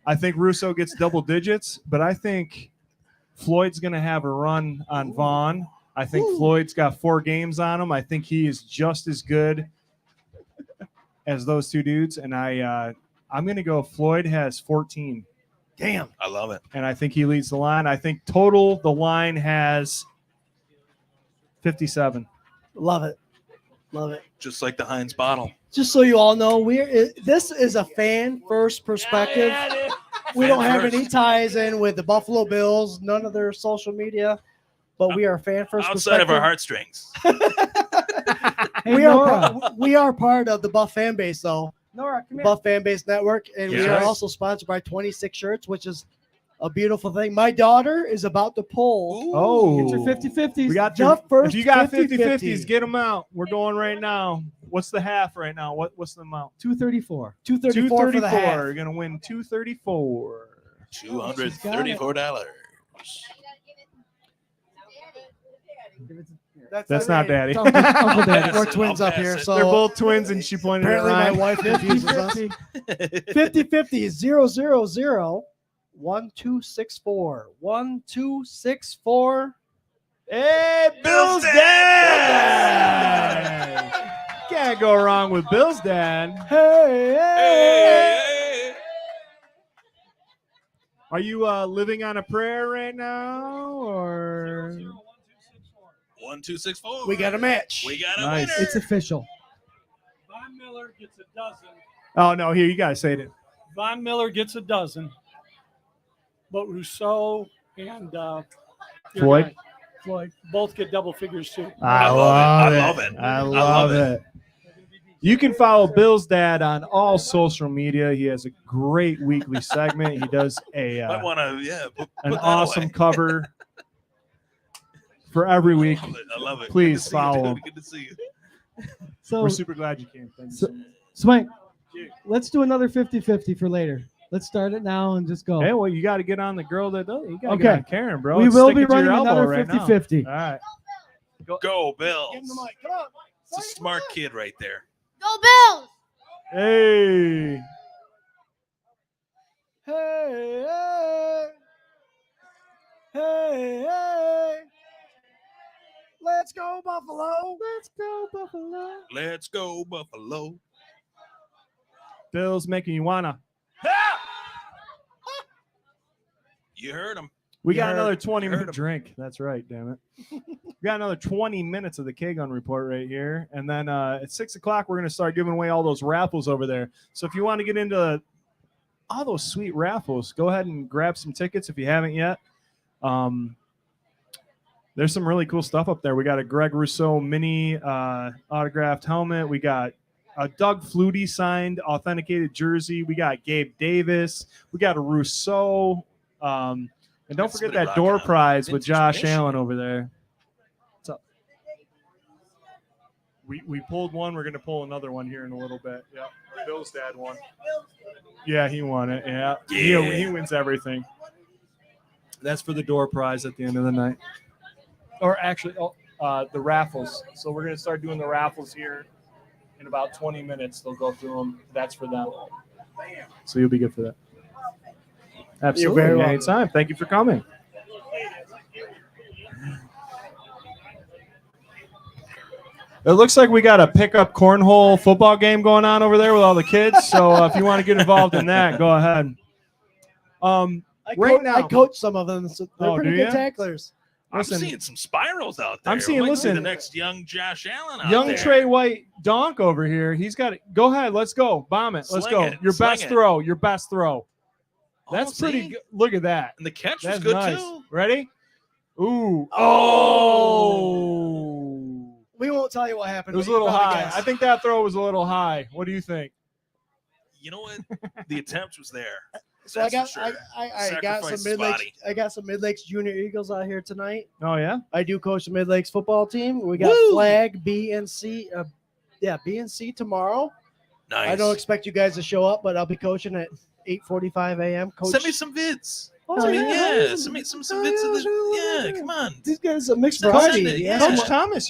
I think Russo gets double digits, but I think Floyd's going to have a run on Vaughn. I think Floyd's got 4 games on him. I think he is just as good as those two dudes, and I'm going to go Floyd has 14. Damn. I love it. And I think he leads the line. I think total the line has 57. Love it. Love it. Just like the Heinz bottle. Just so you all know, this is a fan first perspective. We don't have any ties in with the Buffalo Bills, none of their social media, but we are fan first Outside of our perspective. heartstrings. We are part of the Buff fan base, though. Nora, come here. Buff Fan Base Network, and we are Yes. also sponsored by 26 Shirts, which is a beautiful thing. My daughter is about to pull. Oh, Get your 50-50s. We got Jump your, first If you got 50-50s, 50-50s, get them out. We're going right now. What's the half right now? What's the amount? 234. 234 for the half. You're gonna win 234. $234. That's not Daddy. It's Uncle Daddy. Pass We're it, twins I'll up here, pass it. so They're both twins, and she pointed apparently at my Ryan. wife confuses us. 50-50 000 1264 1264. Hey, Bill's dad! Can't go wrong with Bill's dad. Hey. Are you living on a prayer right now, or 1264. We got a match. We got a Nice. winner. It's official. Von Miller gets a dozen. Oh no, here you guys say it. Von Miller gets a dozen. But Rousseau and Floyd? Floyd both get double figures too. I love it. I love love it. it. You can follow Bill's dad on all social media. He has a great weekly segment. He does Might want to, put an that awesome away. cover for every week. I love it. Please Good to see follow you, him. dude. Good to see you. So, We're super glad you came. Thank you so much. Smite, let's do another 50-50 for later. Let's start it now and just go. Hey, well, you got to get on the girl that does. You got to Okay. get on Karen, bro. We It's will sticking be to your running elbow another right now. 50-50. All right. Go, Bills. Give him the mic. Come on. It's a smart kid right there. Go Bills! Hey. Hey, hey. Hey, hey. Let's go, Buffalo. Let's go, Buffalo. Let's go, Buffalo. Bill's making you wanna. You heard him. We You got heard- another you 20-minute heard him. drink. That's right, damn it. We got another 20 minutes of the K-Gun report right here. And then at 6 o'clock, we're going to start giving away all those raffles over there. So if you want to get into all those sweet raffles, go ahead and grab some tickets if you haven't yet. There's some really cool stuff up there. We got a Greg Rousseau mini autographed helmet. We got a Doug Flutie signed authenticated jersey. We got Gabe Davis. We got a Rousseau. And don't Got forget somebody that door rocking out prize with vintage Josh Michigan. Allen over there. What's up? We pulled one. We're going to pull another one here in a little bit. Yeah. Bill's dad won. Yeah, he won it. Yeah. He wins everything. That's for the door prize at the end of the night. Or actually, the raffles. So we're going to start doing the raffles here in about 20 minutes. They'll go through them. That's for them. So you'll be good for that. Absolutely. very welcome. Anytime. Thank you for coming. It looks like we got a pickup cornhole football game going on over there with all the kids. So if you want to get involved in that, go ahead. Right now, I coach some of them. So they're Oh, pretty do good ya? tacklers. Listen, I'm seeing some spirals out there. I'm seeing- Might be listen. the next young Josh Allen out young there. Trey White Donk over here. He's got it. Go ahead. Let's go. Bomb it. Let's Sling go. it. Your Sling best it. throw. Your best throw. Oh, That's pretty see? good. Look at that. And the catch That's was good nice. too. Ready? Ooh. Oh. We won't tell you what happened. It was but a little you probably high. guessed. I think that throw was a little high. What do you think? You know what? The attempt was there. So I got That's for sure. I got some Sacrifice mid lakes. spotty. I got some mid lakes junior Eagles out here tonight. Oh yeah. I do coach the mid lakes football team. We got Woo! flag B and C. B and C tomorrow. Nice. I don't expect you guys to show up, but I'll be coaching at 8:45 a.m. Coach, Send me some vids. Oh, Send me, yeah. Send me some vids of the. Yeah, come on. These guys are mixed Send variety. it, Yeah. yeah. Coach Thomas,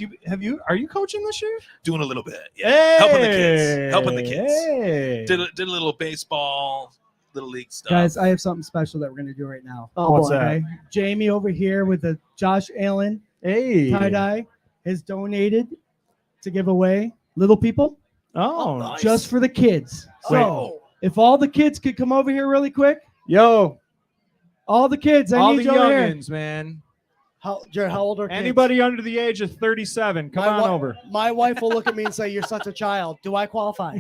are you coaching this year? Doing a little bit. Yeah. Helping the kids. Hey! Helping the kids. Hey. Did a little baseball, little league stuff. Guys, I have something special that we're going to do right now. Oh, What's boy. that? Okay. Jamie over here with the Josh Allen Hey. tie-dye has donated to give away Little People Oh. nice. just for the kids. So if all the kids could come over here really quick, Yo. all the kids, I All need the you over here. youngins, man. Jared, how old are kids? Anybody under the age of 37, come My on wi- over. My wife will look at me and say, "You're such a child." Do I qualify?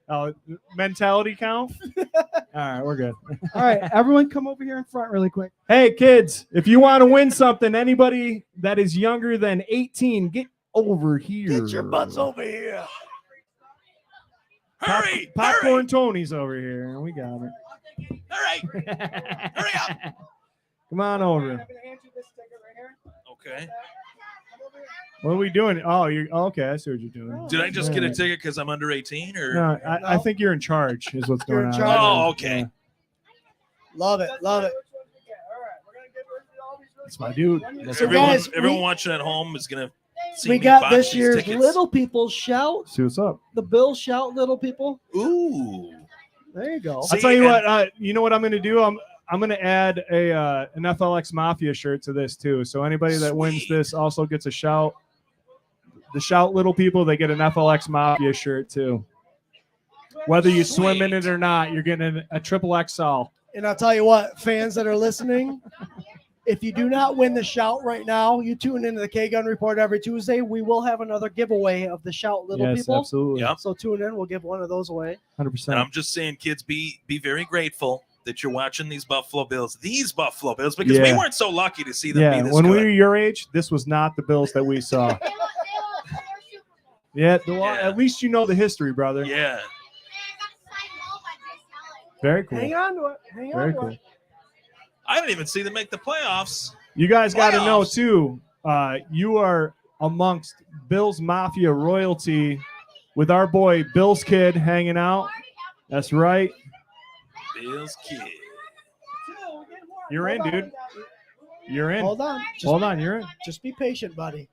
Oh, mentality count? All right, we're good. All right, everyone come over here in front really quick. Hey, kids, if you want to win something, anybody that is younger than 18, get over here. Get your butts over here. Hurry! Popcorn Tony's over here. We got it. Hurry! Hurry up! Come on over. Okay. What are we doing? Oh, you're okay. I see what you're doing. Did I just get a Yeah. ticket because I'm under 18 or? No, I think you're in charge. Is what's You're going in on. charge. Oh, okay. Yeah. Love it. Love it. That's my dude. So everyone, guys, everyone we- watching at home is gonna. See We me got box this these year's tickets. Little People Shout. See what's up. The Bill Shout Little People. Ooh. There you go. See, I'll tell you and- what. You know what I'm going to do? I'm going to add an FLX Mafia shirt to this too. So anybody that wins Sweet. this also gets a shout. The Shout Little People, they get an FLX Mafia shirt too. Whether you swim in it or not, you're getting a triple XL. And I'll tell you what, fans that are listening, If you do not win the shout right now, you tune into the K-Gun Report every Tuesday. We will have another giveaway of the shout little Yes, people. absolutely. Yep. So tune in. We'll give one of those away. 100%. And I'm just saying, kids, be very grateful that you're watching these Buffalo Bills, because we Yeah. weren't so lucky to see them be Yeah, this when we good. were your age, this was not the Bills that we saw. Yeah, at least you know the history, brother. Yeah. Very cool. Hang on to it. Hang on Very to cool. it. I didn't even see them make the playoffs. You guys got to know, Playoffs. too, you are amongst Bills Mafia royalty with our boy Bills Kid hanging out. That's right. Bills kid. You're in, dude. You're in. Hold on. Just, Hold on, you're in. Just be patient, buddy.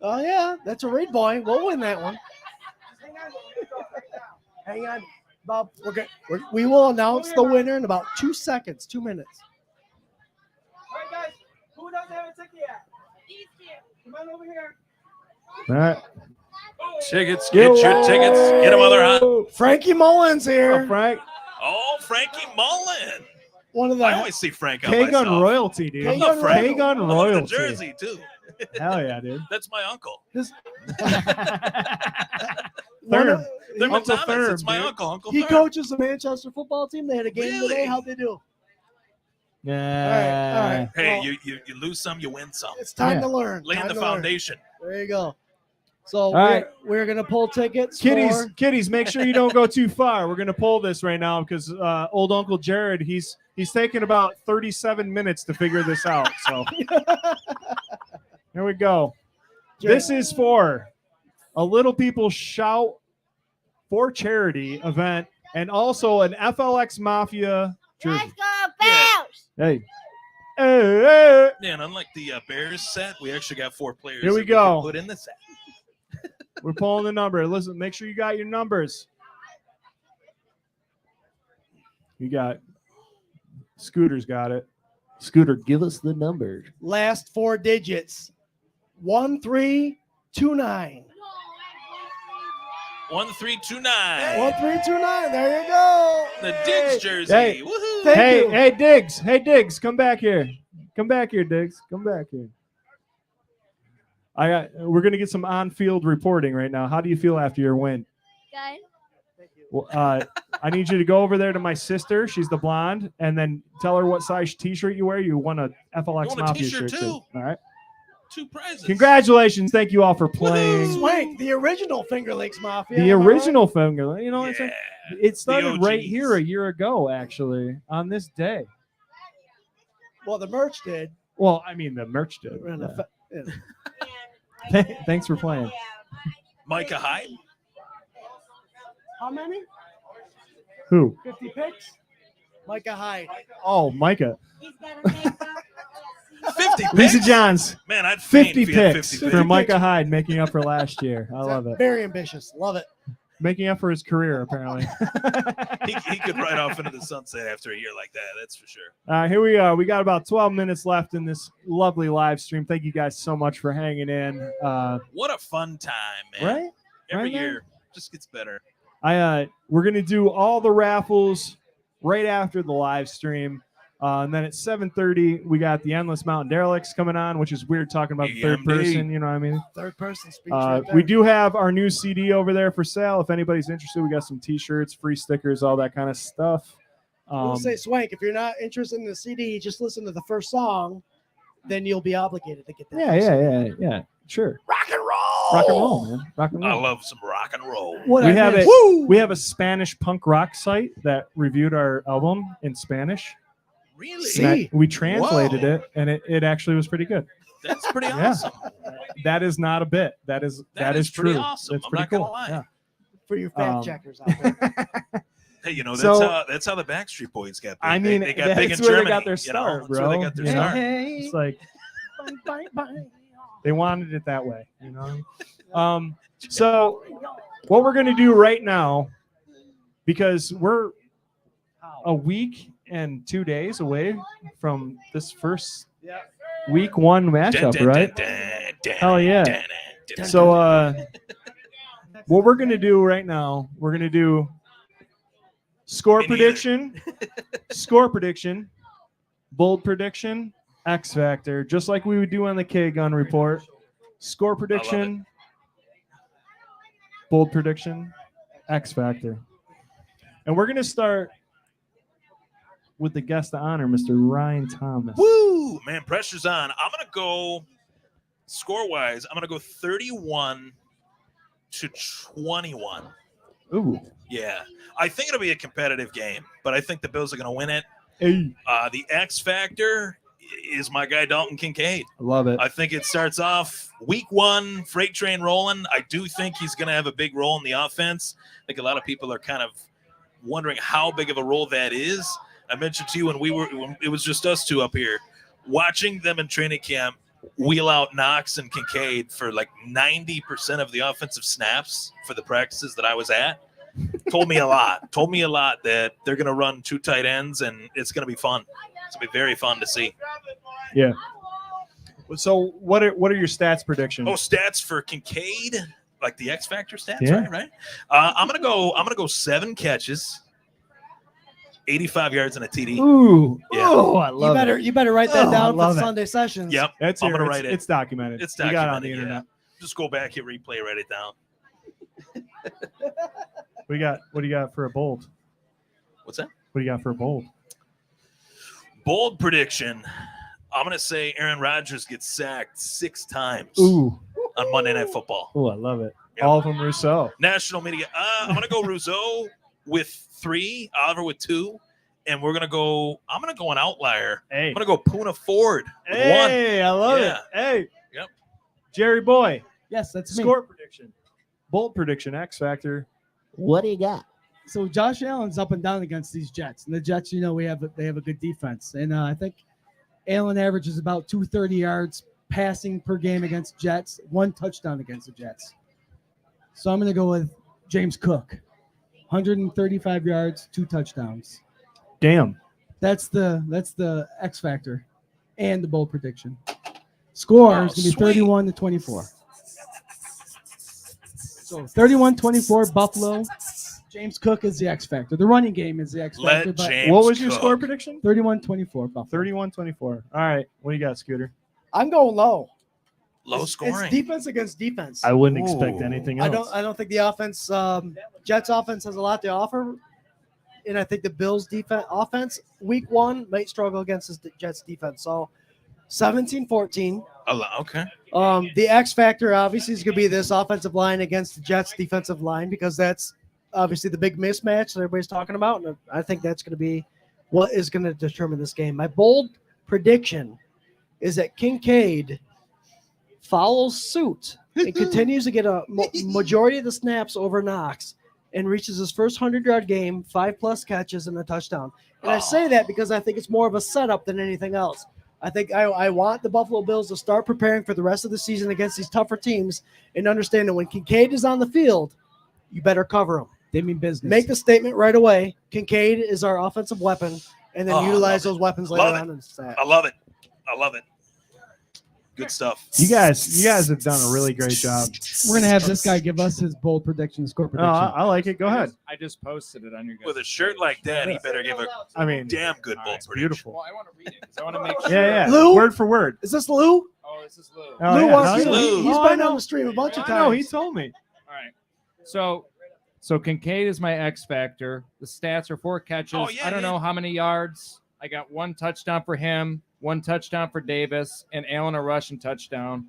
Oh, yeah. That's a read, boy. We'll win that one. Hang on. Bob, we will announce the winner in about 2 seconds, 2 minutes. All right, guys. Who doesn't have a ticket yet? Come on over here. All right. Tickets. Get your tickets. Get them while they're hot. Frankie Mullins here. Frank. Oh, Frankie Mullen. One of the I always see Frank on K-Gun myself. royalty, dude. K-Gun I love Frank. K-Gun I love the royalty. jersey, too. Hell yeah, dude. That's my uncle. one of- Thurman Uncle Thomas. Thurm, It's my dude. uncle. Uncle he Thurm. coaches the Manchester football team. They had a game Really? today. How'd they do? Yeah. All right. Hey, Well, you lose some, you win some. it's time Yeah. to learn. Laying Time the to learn. foundation. There you go. So All right. we're gonna pull tickets. Kiddies, make sure you don't go too far. We're gonna pull this right now because old Uncle Jared, he's taking about 37 minutes to figure this out. So here we go. This is for a Little People Shout for Charity event and also an FLX Mafia jersey. Let's go, Bills! Hey. Hey. Yeah, and unlike the Bears set, we actually got 4 players. Here we that go. can put in the set. We're pulling the number. Listen, make sure you got your numbers. You got Scooter's got it. Scooter, give us the number. Last 4 digits. 1329. 1329. 1329. There you go. The Diggs jersey. Hey. Woohoo. Thank Hey, you. hey, Diggs. Hey, Diggs, come back here. Come back here, Diggs. Come back here. We're gonna get some on-field reporting right now. How do you feel after your win? Good. Well, I need you to go over there to my sister. She's the blonde, and then tell her what size T-shirt you wear. You won a FLX You won a Mafia t-shirt, shirt too. All right. 2 prizes. Congratulations! Thank you all for playing. Swank, the original Finger Lakes Mafia. The am I right? original finger. You know, Yeah. it started right OGs. here a year ago, actually, on this day. Well, the merch did. Well, I mean, the merch did. We're in Yeah. the yeah. Thanks for playing. Micah Hyde. How many? Who? 50 picks? Micah Hyde. Oh, Micah. 50 picks. Lisa Johns. Man, I'd faint 50 if you had picks 50 for picks. Micah Hyde, making up for last year. I love it. Very ambitious. Love it. Making up for his career, apparently. He could ride off into the sunset after a year like that. That's for sure. Here we are. We got about 12 minutes left in this lovely live stream. Thank you guys so much for hanging in. What a fun time, man. Right? Every Right, man? year just gets better. We're gonna do all the raffles right after the live stream. And then at 7:30, we got the Endless Mountain Derelicts coming on, which is weird talking about the third EMD. person. You know what I mean? Third person speech. Right there. We do have our new CD over there for sale. If anybody's interested, we got some T-shirts, free stickers, all that kind of stuff. We'll say, Swank, if you're not interested in the CD, just listen to the first song. Then you'll be obligated to get that. Yeah. Sure. Rock and roll. Rock and roll, man. Rock and I roll. love some rock and roll. What We I have missed. it. We have a Spanish punk rock site that reviewed our album in Spanish. Really? See? And we translated Whoa. it, and it actually was pretty good. That's pretty Yeah. awesome. That is not a bit. That is is true. pretty awesome. That's I'm pretty not gonna cool. lie. Yeah. For you fact Um, checkers out there. Hey, you know, So- that's how the Backstreet Boys got big. I mean, they got big in that's where Germany. they got their you know? start, That's where they bro. got their You know? start. It's like Bang, bang, bang. they wanted it that way, you know. So what we're gonna do right now, because we're a week and 2 days away from this first week 1 matchup, right? Hell yeah. So what we're gonna do right now, we're gonna do Score Me neither. prediction. Score prediction. Bold prediction. X Factor. Just like we would do on the K-Gun report. Score prediction. Bold prediction. X Factor. And we're going to start with the guest of honor, Mr. Ryan Thomas. Woo! Man, pressure's on. I'm going to go, score-wise, I'm going to go 31-21. Ooh. Yeah. I think it'll be a competitive game, but I think the Bills are going to win it. Hey. The X factor is my guy, Dalton Kincaid. I love it. I think it starts off week one, freight train rolling. I do think he's going to have a big role in the offense. I think a lot of people are kind of wondering how big of a role that is. I mentioned to you when it was just us two up here, watching them in training camp wheel out Knox and Kincaid for like 90% of the offensive snaps for the practices that I was at. Told me a lot that they're going to run 2 tight ends, and it's going to be fun. It's going to be very fun to see. Yeah. So what are your stats predictions? Oh, stats for Kincaid, like the X Factor stats, Yeah. right? I'm gonna go 7 catches, 85 yards and a TD. Ooh. Yeah. Oh, I love it. You better write that Oh, I down for love the it. Sunday sessions. Yep. That's I'm here. gonna It's- write it. It's documented. It's We got it on the documented, internet. Just go back, hit replay, write it down. What do you got for a bold? What's that? What do you got for a bold? Bold prediction. I'm gonna say Aaron Rodgers gets sacked 6 times Ooh. on Monday Night Football. Oh, I love it. Yep. All of them Rousseau. National media. I'm gonna go Rousseau with 3, Oliver with 2, and I'm gonna go an outlier. Hey. I'm gonna go Puna Ford with 1. Hey, I love Yeah. it. Hey. Yep. Jerry Boy. Yes, that's me. Score prediction. Bold prediction. X Factor. What do you got? So Josh Allen's up and down against these Jets, and the Jets, they have a good defense, and I think Allen averages about 230 yards passing per game against Jets, 1 touchdown against the Jets. So I'm going to go with James Cook, 135 yards, 2 touchdowns. Damn. That's the X factor, and the bold prediction. Score is going to be 31-24. So 31-24 Buffalo. James Cook is the X factor. The running game is the X factor. Let But James What was your Cook. score prediction? 31-24 Buffalo. 31-24. All right. What do you got, Scooter? I'm going low. Low scoring. It's defense against defense. I wouldn't expect Ooh. anything I else. don't think the offense, Jets offense has a lot to offer, and I think the Bills defense offense week 1 might struggle against the Jets defense. So 17-14. Okay. The X factor obviously is going to be this offensive line against the Jets defensive line, because that's obviously the big mismatch that everybody's talking about, and I think that's going to be what is going to determine this game. My bold prediction is that Kincaid follows suit and continues to get a majority of the snaps over Knox and reaches his first 100-yard game, 5+ catches and a touchdown. And I say that because I think it's more of a setup than anything else. I think I want the Buffalo Bills to start preparing for the rest of the season against these tougher teams and understand that when Kincaid is on the field, you better cover him. They mean business. Make the statement right away. Kincaid is our offensive weapon, and then Oh, I utilize love those weapons later Love on it. in the stat. I love it. I love it. Good stuff. You guys have done a really great job. We're gonna have this guy give us his bold prediction, score No, prediction. I like it. Go ahead. I just posted it on your guys. With a shirt like that, he better give a I mean, damn good All bold right. prediction. beautiful. Well, I want to read it because I want to make sure. Yeah, yeah. Lou? Word for word. Is this Lou? Oh, this is Lou. Oh, Lou yeah. wants No, you. yeah. Lou. He's Oh, I been know. on the stream a bunch of I know. times. He told me. All right. So Kincaid is my X factor. The stats are 4 catches. Oh, yeah, I don't yeah. know how many yards. I got 1 touchdown for him, 1 touchdown for Davis, and Allen a rushing touchdown.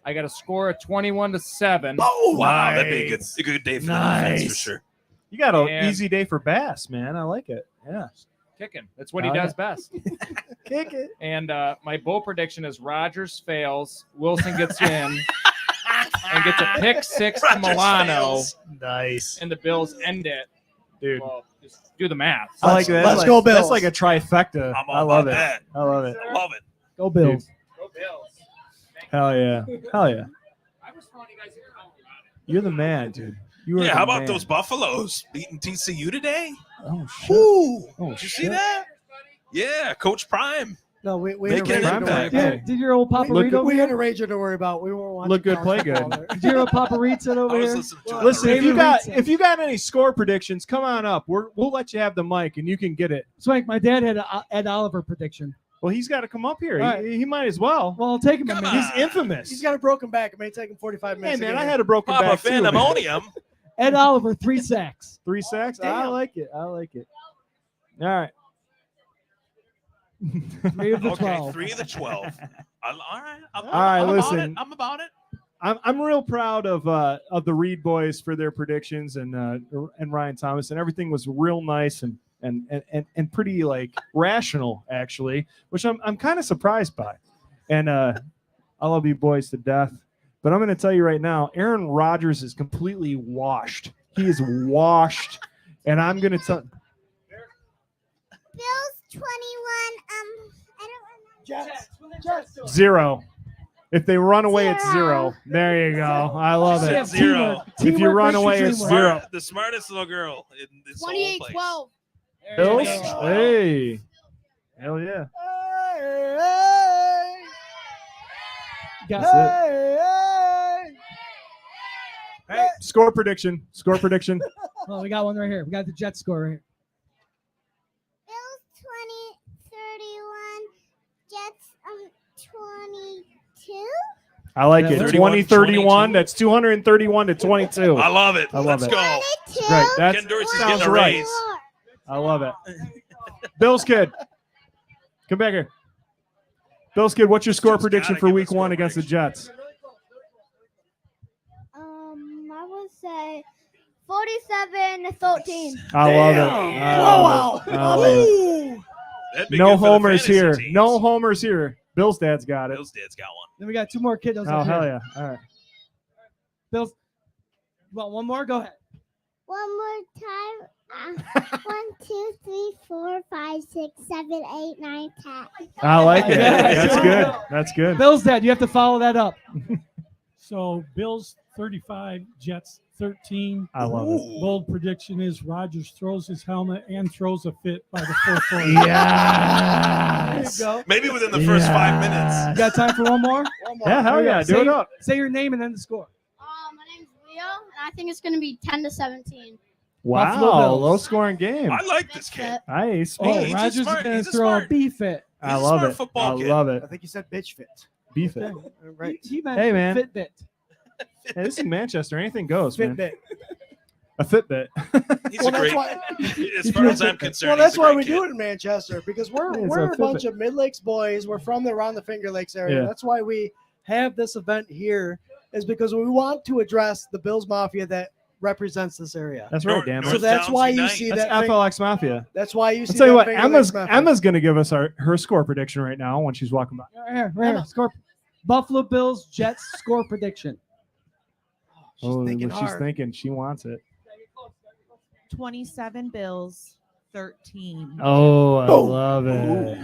I got a score of 21-7. Oh, wow. That'd be Nice. a good day for the defense for sure. You got an And- easy day for Bass, man. I like it. Yeah. Kicking. That's what he Oh, does yeah. best. Kick it. And my bold prediction is Rodgers fails, Wilson gets in, and gets a pick 6 to Rodgers Milano, fails. Nice. and the Bills end it. Dude. Well, just do the math. I like that. Let's That's go like, Bills. That's like a trifecta. I'm all I love about it. that. I love it. I love it. Go Bills. Go Bills. Hell yeah. Hell yeah. I was telling you guys in Colorado. You're the man, dude. You are Yeah, the how about man. those Buffaloes beating TCU today? Oh shit. Ooh. Oh Did you shit. see that? Yeah, Coach Prime. No, we Make had it a an Rager to worry impact. about. Did your old Papa Reed over We had a here? Rager to worry about. We weren't watching. Look good, college play football good. there. Did you hear what Papa Reed said over I was here? listening to it. Listen, if David you got Reed if you got any score predictions, come on up. We'll let you have the mic and you can get it. Swank, my dad had a Ed Oliver prediction. Well, he's got to come up here. All right. He might as well. Well, I'll take him a Come minute. on. He's infamous. He's got a broken back. It may take him 45 Hey minutes. to man, get I here. had a broken Papa back too. Phandemonium. Ed Oliver, 3 sacks. 3 sacks. I Damn. like it. I like it. All right. 3 of the Okay, 12. 3 of the 12. All right. All right, I'm listen. About it. I'm about it. I'm real proud of the Reed boys for their predictions and Ryan Thomas, and everything was real nice and pretty like rational actually, which I'm kind of surprised by. And I love you boys to death, but I'm going to tell you right now, Aaron Rodgers is completely washed. He is washed, and I'm going to tell. Bill's 21. I don't remember. Jets. 0. If they run away, it's 0. There you go. I love Yeah, it. 0. If you run away, it's 0. The smartest little girl in this whole 28 place. 12. Bills? There you go. Hey. Hell yeah. Got Hey, score prediction. Score prediction. Oh, we got one right here. We got the Jet score right here. Bill's 20 31. Jets 22. I like Yeah, it. 31, 2031. That's 231 to 22. I love it. I love Let's it. go. 22. Great. That Ken Dorsey's sounds getting a right. raise. I love it. Bills kid. Come back here. Bills kid, what's your score Just prediction gotta for give a week score 1 against the prediction. Jets? I would say 47-13. I love it. Damn. I love it. I love it. Ooh. That'd be No good for the homers fantasy here. teams. No homers here. Bill's dad's got it. Bill's dad's got one. Then we got 2 more kiddos. Oh, up hell here. yeah. All right. Bills. You want one more? Go ahead. One more time. 1, 2, 3, 4, 5, 6, 7, 8, 9, 10. I like it. Yeah. That's good. That's good. Bill's dad, you have to follow that up. So Bills 35, Jets 13. I love it. Bold prediction is Rodgers throws his helmet and throws a fit by the fourth quarter. Yes. There you go. Maybe within the first 5 minutes. You got time for one more? Yeah, hell yeah. Do it up. Say your name and then the score. My name's Leo, and I think it's going to be 10-17. Buffalo Wow. Bills. Low scoring game. I like this kid. Nice. Oh, he's a Rodgers is smart- going he's to a throw a smart- B fit. I He's a love smart it. football I kid. love it. I think you said bitch fit. Beef it. Right. He meant Hey, man. Fitbit. Hey, this is Manchester. Anything goes, man. Fitbit. A Fitbit. He's Well, a that's great. why. As far as I'm concerned, Well, that's he's a why great we kid. do it in Manchester, because we're Yeah, it's we're a a bunch of Mid Lakes boys. We're from around the Finger Lakes area. Yeah. That's why we have this event here, is because we want to address the Bills Mafia that represents this area. That's right, North- damn it. So North that's Towns why you Unite. see That's that. FLX Mafia. That's why you I'll see. tell you that what, Finger Emma's Lakes Mafia. Emma's gonna give us her score prediction right now when she's walking by. Right here, right here. Score. Buffalo Bills, Jets score prediction. She's thinking what she's hard. thinking. She wants it. 27 Bills, 13. Oh, I Oh. love it. Ooh.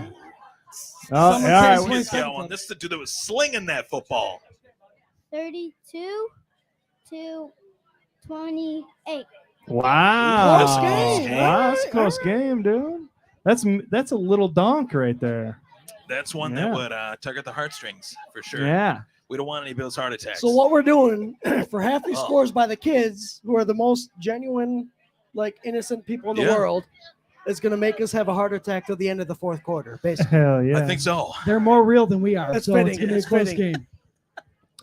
Oh, all Someone right. says He's Swing. going. This is the dude that was slinging that football. 32-28. Wow. Close game. Wow, that's a All close right. game, dude. That's a little donk right there. That's one Yeah. that would tug at the heartstrings for sure. Yeah. We don't want any Bills heart attacks. So what we're doing for half these Oh. scores by the kids, who are the most genuine, like innocent people in the Yeah. world, is going to make us have a heart attack till the end of the fourth quarter, basically. Hell yeah. I think so. They're more real than we are. That's so fitting. it's going to be a It's close fitting. game.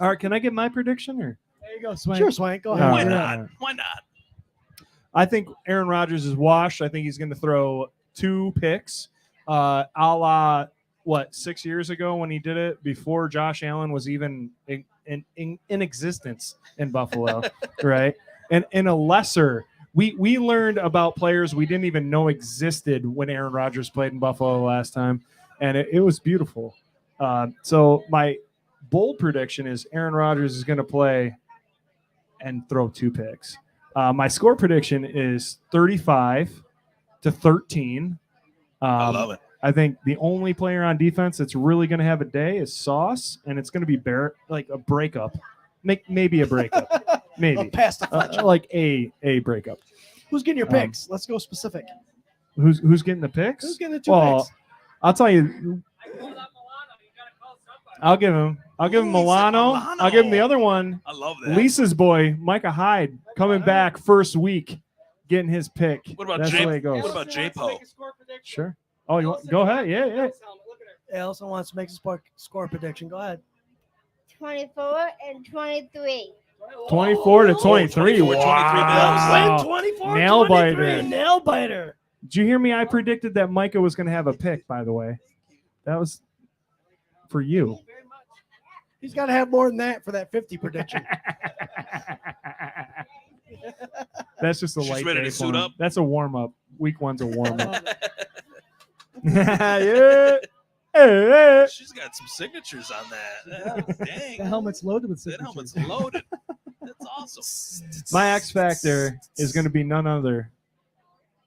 All right, can I get my prediction or? There you go, Swank. Sure, Swank, go All ahead. Why right. not? Why not? I think Aaron Rodgers is washed. I think he's going to throw 2 picks, a la 6 years ago when he did it before Josh Allen was even in existence in Buffalo, right? And in a lesser, we learned about players we didn't even know existed when Aaron Rodgers played in Buffalo last time, and it was beautiful. So my bold prediction is Aaron Rodgers is going to play and throw 2 picks. My score prediction is 35-13. I love it. I think the only player on defense that's really going to have a day is Sauce, and it's going to be like a breakup, maybe a breakup, maybe Pass the Fletcher. like a breakup. Who's getting your picks? Let's go specific. Who's getting the picks? Who's getting the 2 Well, picks? I'll tell you, I'll give him Milano. I'll give him the other one. I love that. Lisa's boy, Micah Hyde, coming back first week, getting his pick. What about That's the way it goes. What about J-Po? Sure. Oh, you want, go ahead. Yeah. Elson wants to make a score prediction. Go ahead. 24 and 23. 24 to 23. 23 Wow. Bills. 24, Nail 23. biter. Nail biter. Did you hear me? I predicted that Micah was going to have a pick, by the way. That was for you. He's got to have more than that for that 50 prediction. That's just a She's light ready day to for suit him. up. That's a warm-up. Week one's a warm-up. Yeah. Hey. She's got some signatures on that. Dang. The helmet's loaded with That signatures. helmet's loaded. That's awesome. My X Factor is going to be none other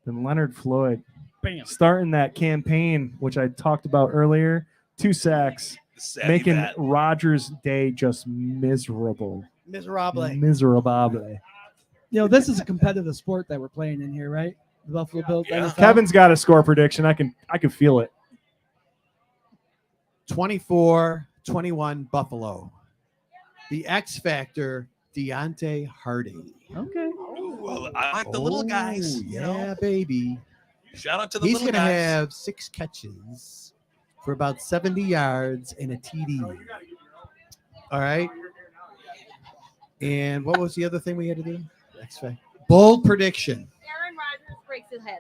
than Leonard Floyd. Bam. Starting that campaign, which I talked about earlier, 2 sacks, Savvy making bat. Rogers' day just miserable. Miserable. Miserable. You know, this is a competitive sport that we're playing in here, right? The Buffalo Bills. Yeah. NFL. Kevin's got a score prediction. I can feel it. 24-21 Buffalo. The X Factor, Deontay Hardy. Okay. Ooh, well, I like the little guys. Oh, You yeah, know? baby. Shout out to the He's little going to guys. have 6 catches for about 70 yards and a TD. All right. And what was the other thing we had to do? X Factor. Bold prediction. Aaron Rodgers breaks his head.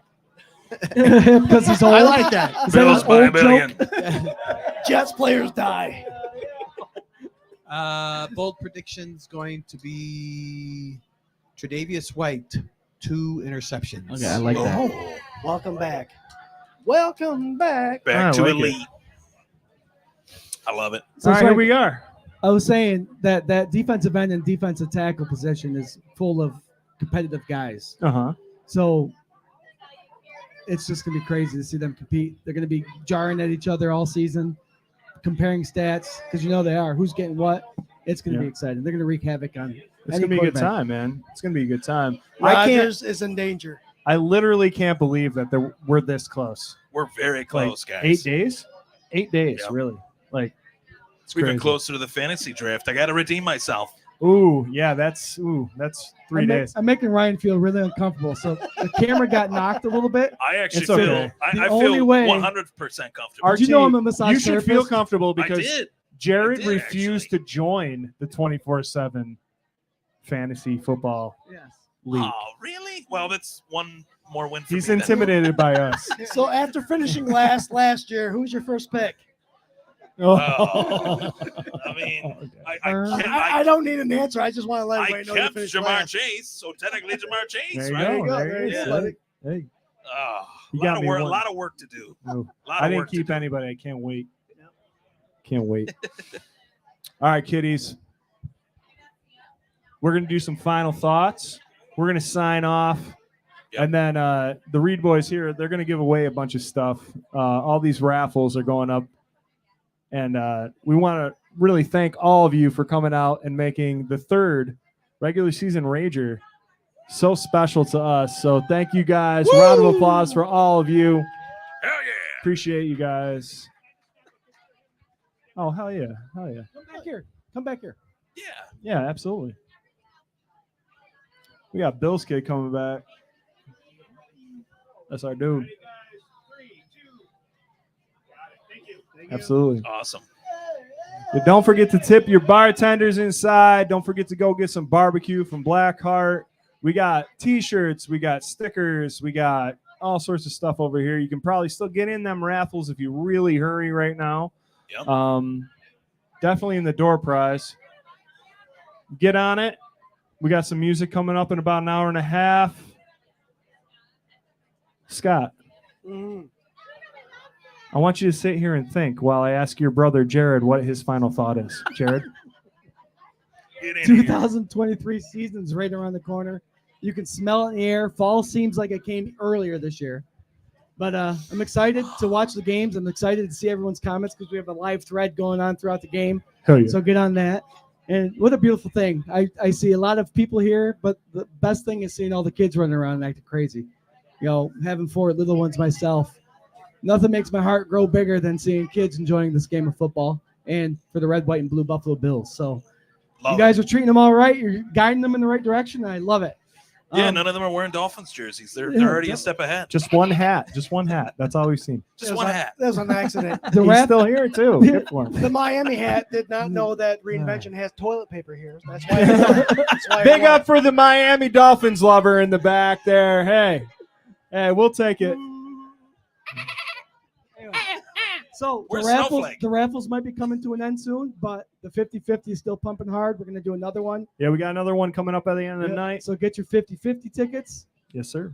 Because he's old. I like that. Is that Bills an by a old million. joke? Jets players die. Bold prediction's going to be Tre'Davious White, 2 interceptions. Okay, I like that. Oh, Welcome back. Welcome back. back I to like it. elite. I love it. So All it's right, here like- we are. I was saying that defensive end and defensive tackle position is full of competitive guys. Uh-huh. So it's just going to be crazy to see them compete. They're going to be jarring at each other all season, comparing stats, because you know they are. Who's getting what? It's going to Yeah. be exciting. They're going to wreak havoc on It's any going to be a good quarterback. time, man. It's going to be a good time. Rodgers is in danger. I literally can't believe that we're this close. We're very close, Like, guys. 8 days? 8 days, Yep. really. Like, it's We've been crazy. closer to the fantasy draft. I got to redeem myself. Ooh, yeah, that's 3 days. I'm making Ryan feel really uncomfortable. So the camera got knocked a little bit. I actually It's feel okay. I The only feel way- 100% comfortable. Did you know I'm a massage you should feel therapist? comfortable I because did. Jared I did, refused to join the 24/7 fantasy football Yes. league. Oh, really? Well, that's one more win for He's me then. intimidated by us. So after finishing last year, who's your first pick? Oh, I mean, I don't need an answer. I just want to let I everybody know you kept finished Jamar last. Chase, so technically Jamar Chase, There you right? There you go. go. There There you you go. go, buddy. Hey, Oh, You a lot got of me work. A one. lot of work to do. no. Lot I of didn't work to keep do. anybody. I can't wait. Can't wait. All right, kiddies. We're going to do some final thoughts. We're going to sign off. Yep. And then the Reed boys here, they're going to give away a bunch of stuff. All these raffles are going up. And we want to really thank all of you for coming out and making the 3rd regular season Rager so special to us. So thank you guys. Round of applause for all of you. Hell yeah! Appreciate you guys. Oh, hell yeah. Hell yeah. Come back here. Come back here. Yeah. Yeah, absolutely. We got Bill's kid coming back. That's our dude. Absolutely. Awesome. But don't forget to tip your bartenders inside. Don't forget to go get some barbecue from Blackheart. We got t-shirts. We got stickers. We got all sorts of stuff over here. You can probably still get in them raffles if you really hurry right now. Yep. Definitely in the door prize. Get on it. We got some music coming up in about an hour and a half. Scott, Mhm. I want you to sit here and think while I ask your brother Jared what his final thought is. Jared? Get in here. 2023 season's right around the corner. You can smell it in the air. Fall seems like it came earlier this year. But I'm excited to watch the games. I'm excited to see everyone's comments because we have a live thread going on throughout the game. Hell yeah. So get on that. And what a beautiful thing. I see a lot of people here, but the best thing is seeing all the kids running around and acting crazy. You know, having 4 little ones myself. nothing makes my heart grow bigger than seeing kids enjoying this game of football, and for the red, white, and blue Buffalo Bills. So Love you guys are treating them all right. You're guiding them in the right direction, and I love it. Yeah, none of them are wearing Dolphins jerseys. They're already a step ahead. Just one hat. Just one hat. That's all we've seen. Just one hat. That was an accident. He's still here too. Good for him. The Miami hat did not know that Reinvention has toilet paper here. That's why. That's why Big up for the Miami Dolphins lover in the back there. Hey, we'll take it. So Where's the raffles might be coming to an end soon, but the 50-50 is still pumping hard. We're going to do another one. Yeah, we got another one coming up at the end of the night. So get your 50-50 tickets. Yes, sir.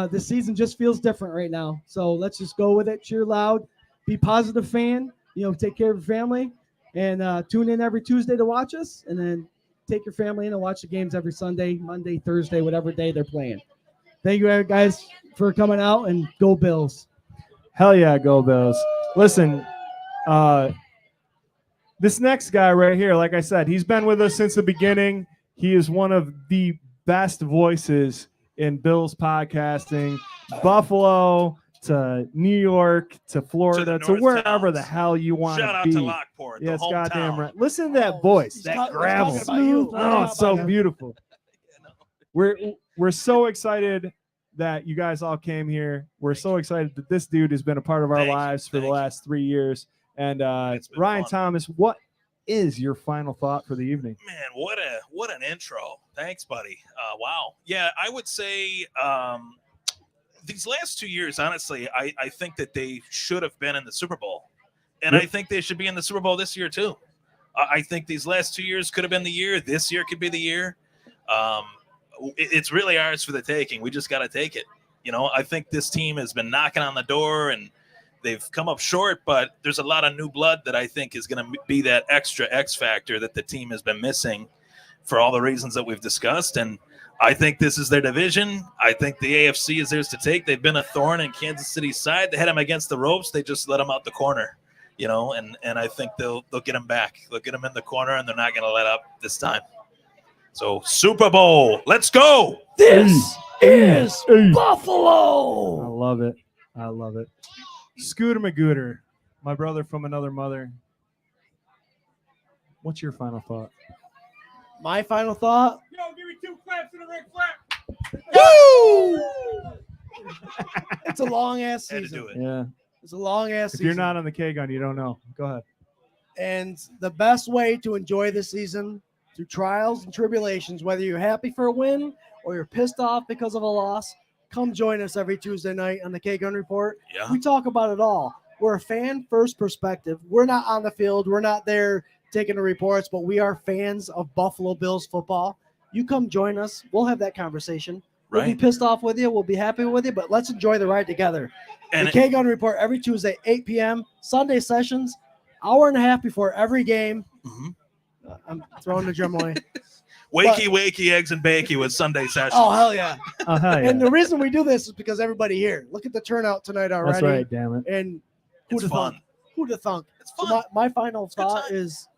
This season just feels different right now. So let's just go with it. Cheer loud. Be a positive fan. Take care of your family. And tune in every Tuesday to watch us. And then take your family in and watch the games every Sunday, Monday, Thursday, whatever day they're playing. Thank you, guys, for coming out, and go Bills. Hell yeah, go Bills. Listen, this next guy right here, like I said, he's been with us since the beginning. He is one of the best voices in Bills podcasting. Buffalo to New York to Florida to wherever the hell you want Shout to out be. to Lockport, Yes, the goddamn hometown. right. Listen to that voice, that gravel. Smooth. Oh, it's so beautiful. We're so excited that you guys all came here. We're so excited that this dude has been a part of our lives for the last 3 years. And Ryan Thomas, what is your final thought for the evening? Man, what an intro. Thanks, buddy. Wow. Yeah, I would say these last 2 years, honestly, I think that they should have been in the Super Bowl. And I think they should be in the Super Bowl this year, too. I think these last 2 years could have been the year. This year could be the year. It's really ours for the taking. We just got to take it. I think this team has been knocking on the door and they've come up short, but there's a lot of new blood that I think is going to be that extra X factor that the team has been missing for all the reasons that we've discussed. And I think this is their division. I think the AFC is theirs to take. They've been a thorn in Kansas City's side. They had them against the ropes. They just let them out the corner, and I think they'll get them back. They'll get them in the corner, and they're not going to let up this time. So Super Bowl, let's go. This is Buffalo. I love it. I love it. Scooter Magooter, my brother from another mother. What's your final thought? My final thought. Yo, give me 2 claps and a ring clap. Woo! It's a long ass season. Yeah. It's a long ass If season. you're not on the K-Gun, you don't know. Go ahead. And the best way to enjoy this season through trials and tribulations, whether you're happy for a win or you're pissed off because of a loss, come join us every Tuesday night on the K-Gun Report. Yeah. We talk about it all. We're a fan-first perspective. We're not on the field. We're not there taking the reports, but we are fans of Buffalo Bills football. You come join us. We'll have that conversation. We'll be Right. pissed off with you. We'll be happy with you, but let's enjoy the ride together. And the K-Gun Report every Tuesday, 8 p.m. Sunday sessions, hour and a half before every game. Mhm. I'm throwing the drum away. Wakey, eggs and bakey with Sunday session. Oh, hell yeah. Oh, hell yeah. And the reason we do this is because everybody here. Look at the turnout tonight already. That's right, damn it. And It's fun. Who'd have thunk? It's So fun. my final thought is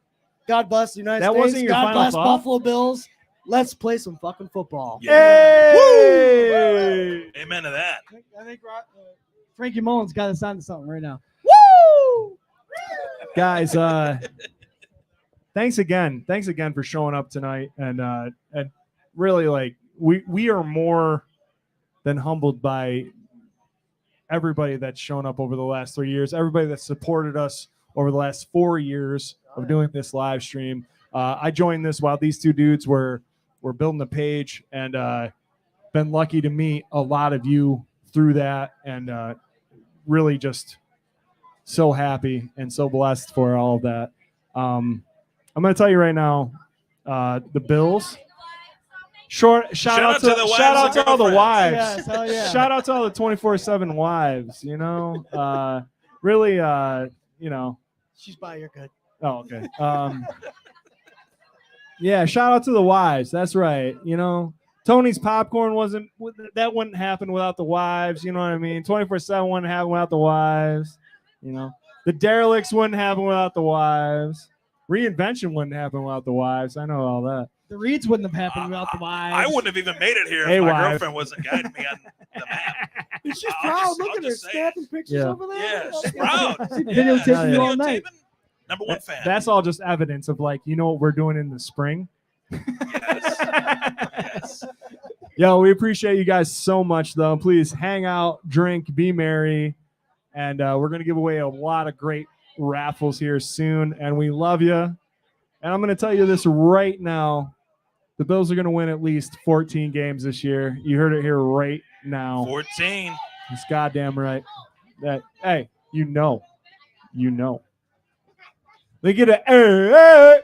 God bless the United That States. wasn't your God final bless thought? Buffalo Bills. Let's play some fucking football. Yeah. Hey! Amen to that. I think Frankie Mullins got us onto something right now. Woo! Guys, thanks again for showing up tonight, and really, like, we are more than humbled by everybody that's shown up over the last 3 years, everybody that supported us over the last 4 years of doing this live stream. I joined this while these two dudes were building the page, and been lucky to meet a lot of you through that, and really just so happy and so blessed for all of that. I'm going to tell you right now, the Bills. Shout out to all the wives. Yes, hell yeah. Shout out to all the 24/7 wives. Really, She's by your good. Oh, okay. Yeah, shout out to the wives. That's right. Tony's popcorn wouldn't happen without the wives. You know what I mean? 24/7 wouldn't happen without the wives. The derelicts wouldn't happen without the wives. Reinvention wouldn't happen without the wives. I know all that. The Reeds wouldn't have happened without the wives. I wouldn't have even made it here Hey, if my wife. girlfriend wasn't guiding me on the map. And she's I'll proud. just- Look I'll at her just say it. snapping pictures Yeah. over there. Yeah, she's proud. She's Yeah, videotaping you all videotaping. night. Number one fan. That's all just evidence of like, you know what we're doing in the spring. Yes. Yo, we appreciate you guys so much, though. Please hang out, drink, be merry, and we're gonna give away a lot of great raffles here soon. And we love you. And I'm gonna tell you this right now: the Bills are gonna win at least 14 games this year. You heard it here right now. 14. It's goddamn right. That hey, you know. They get a hey.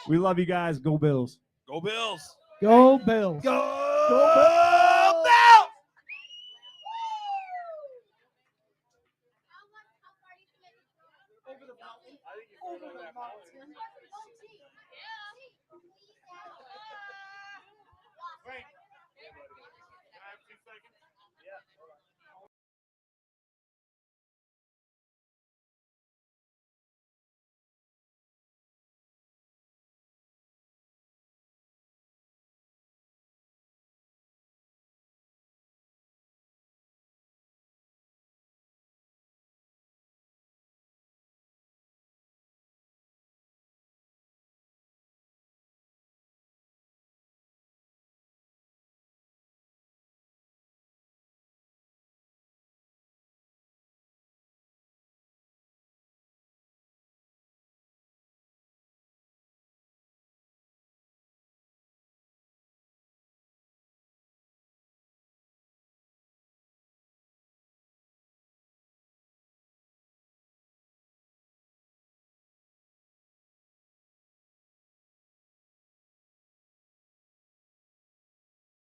We love you guys. Go Bills. Go Bills. Go Bills. Go Bills. Over the mountain.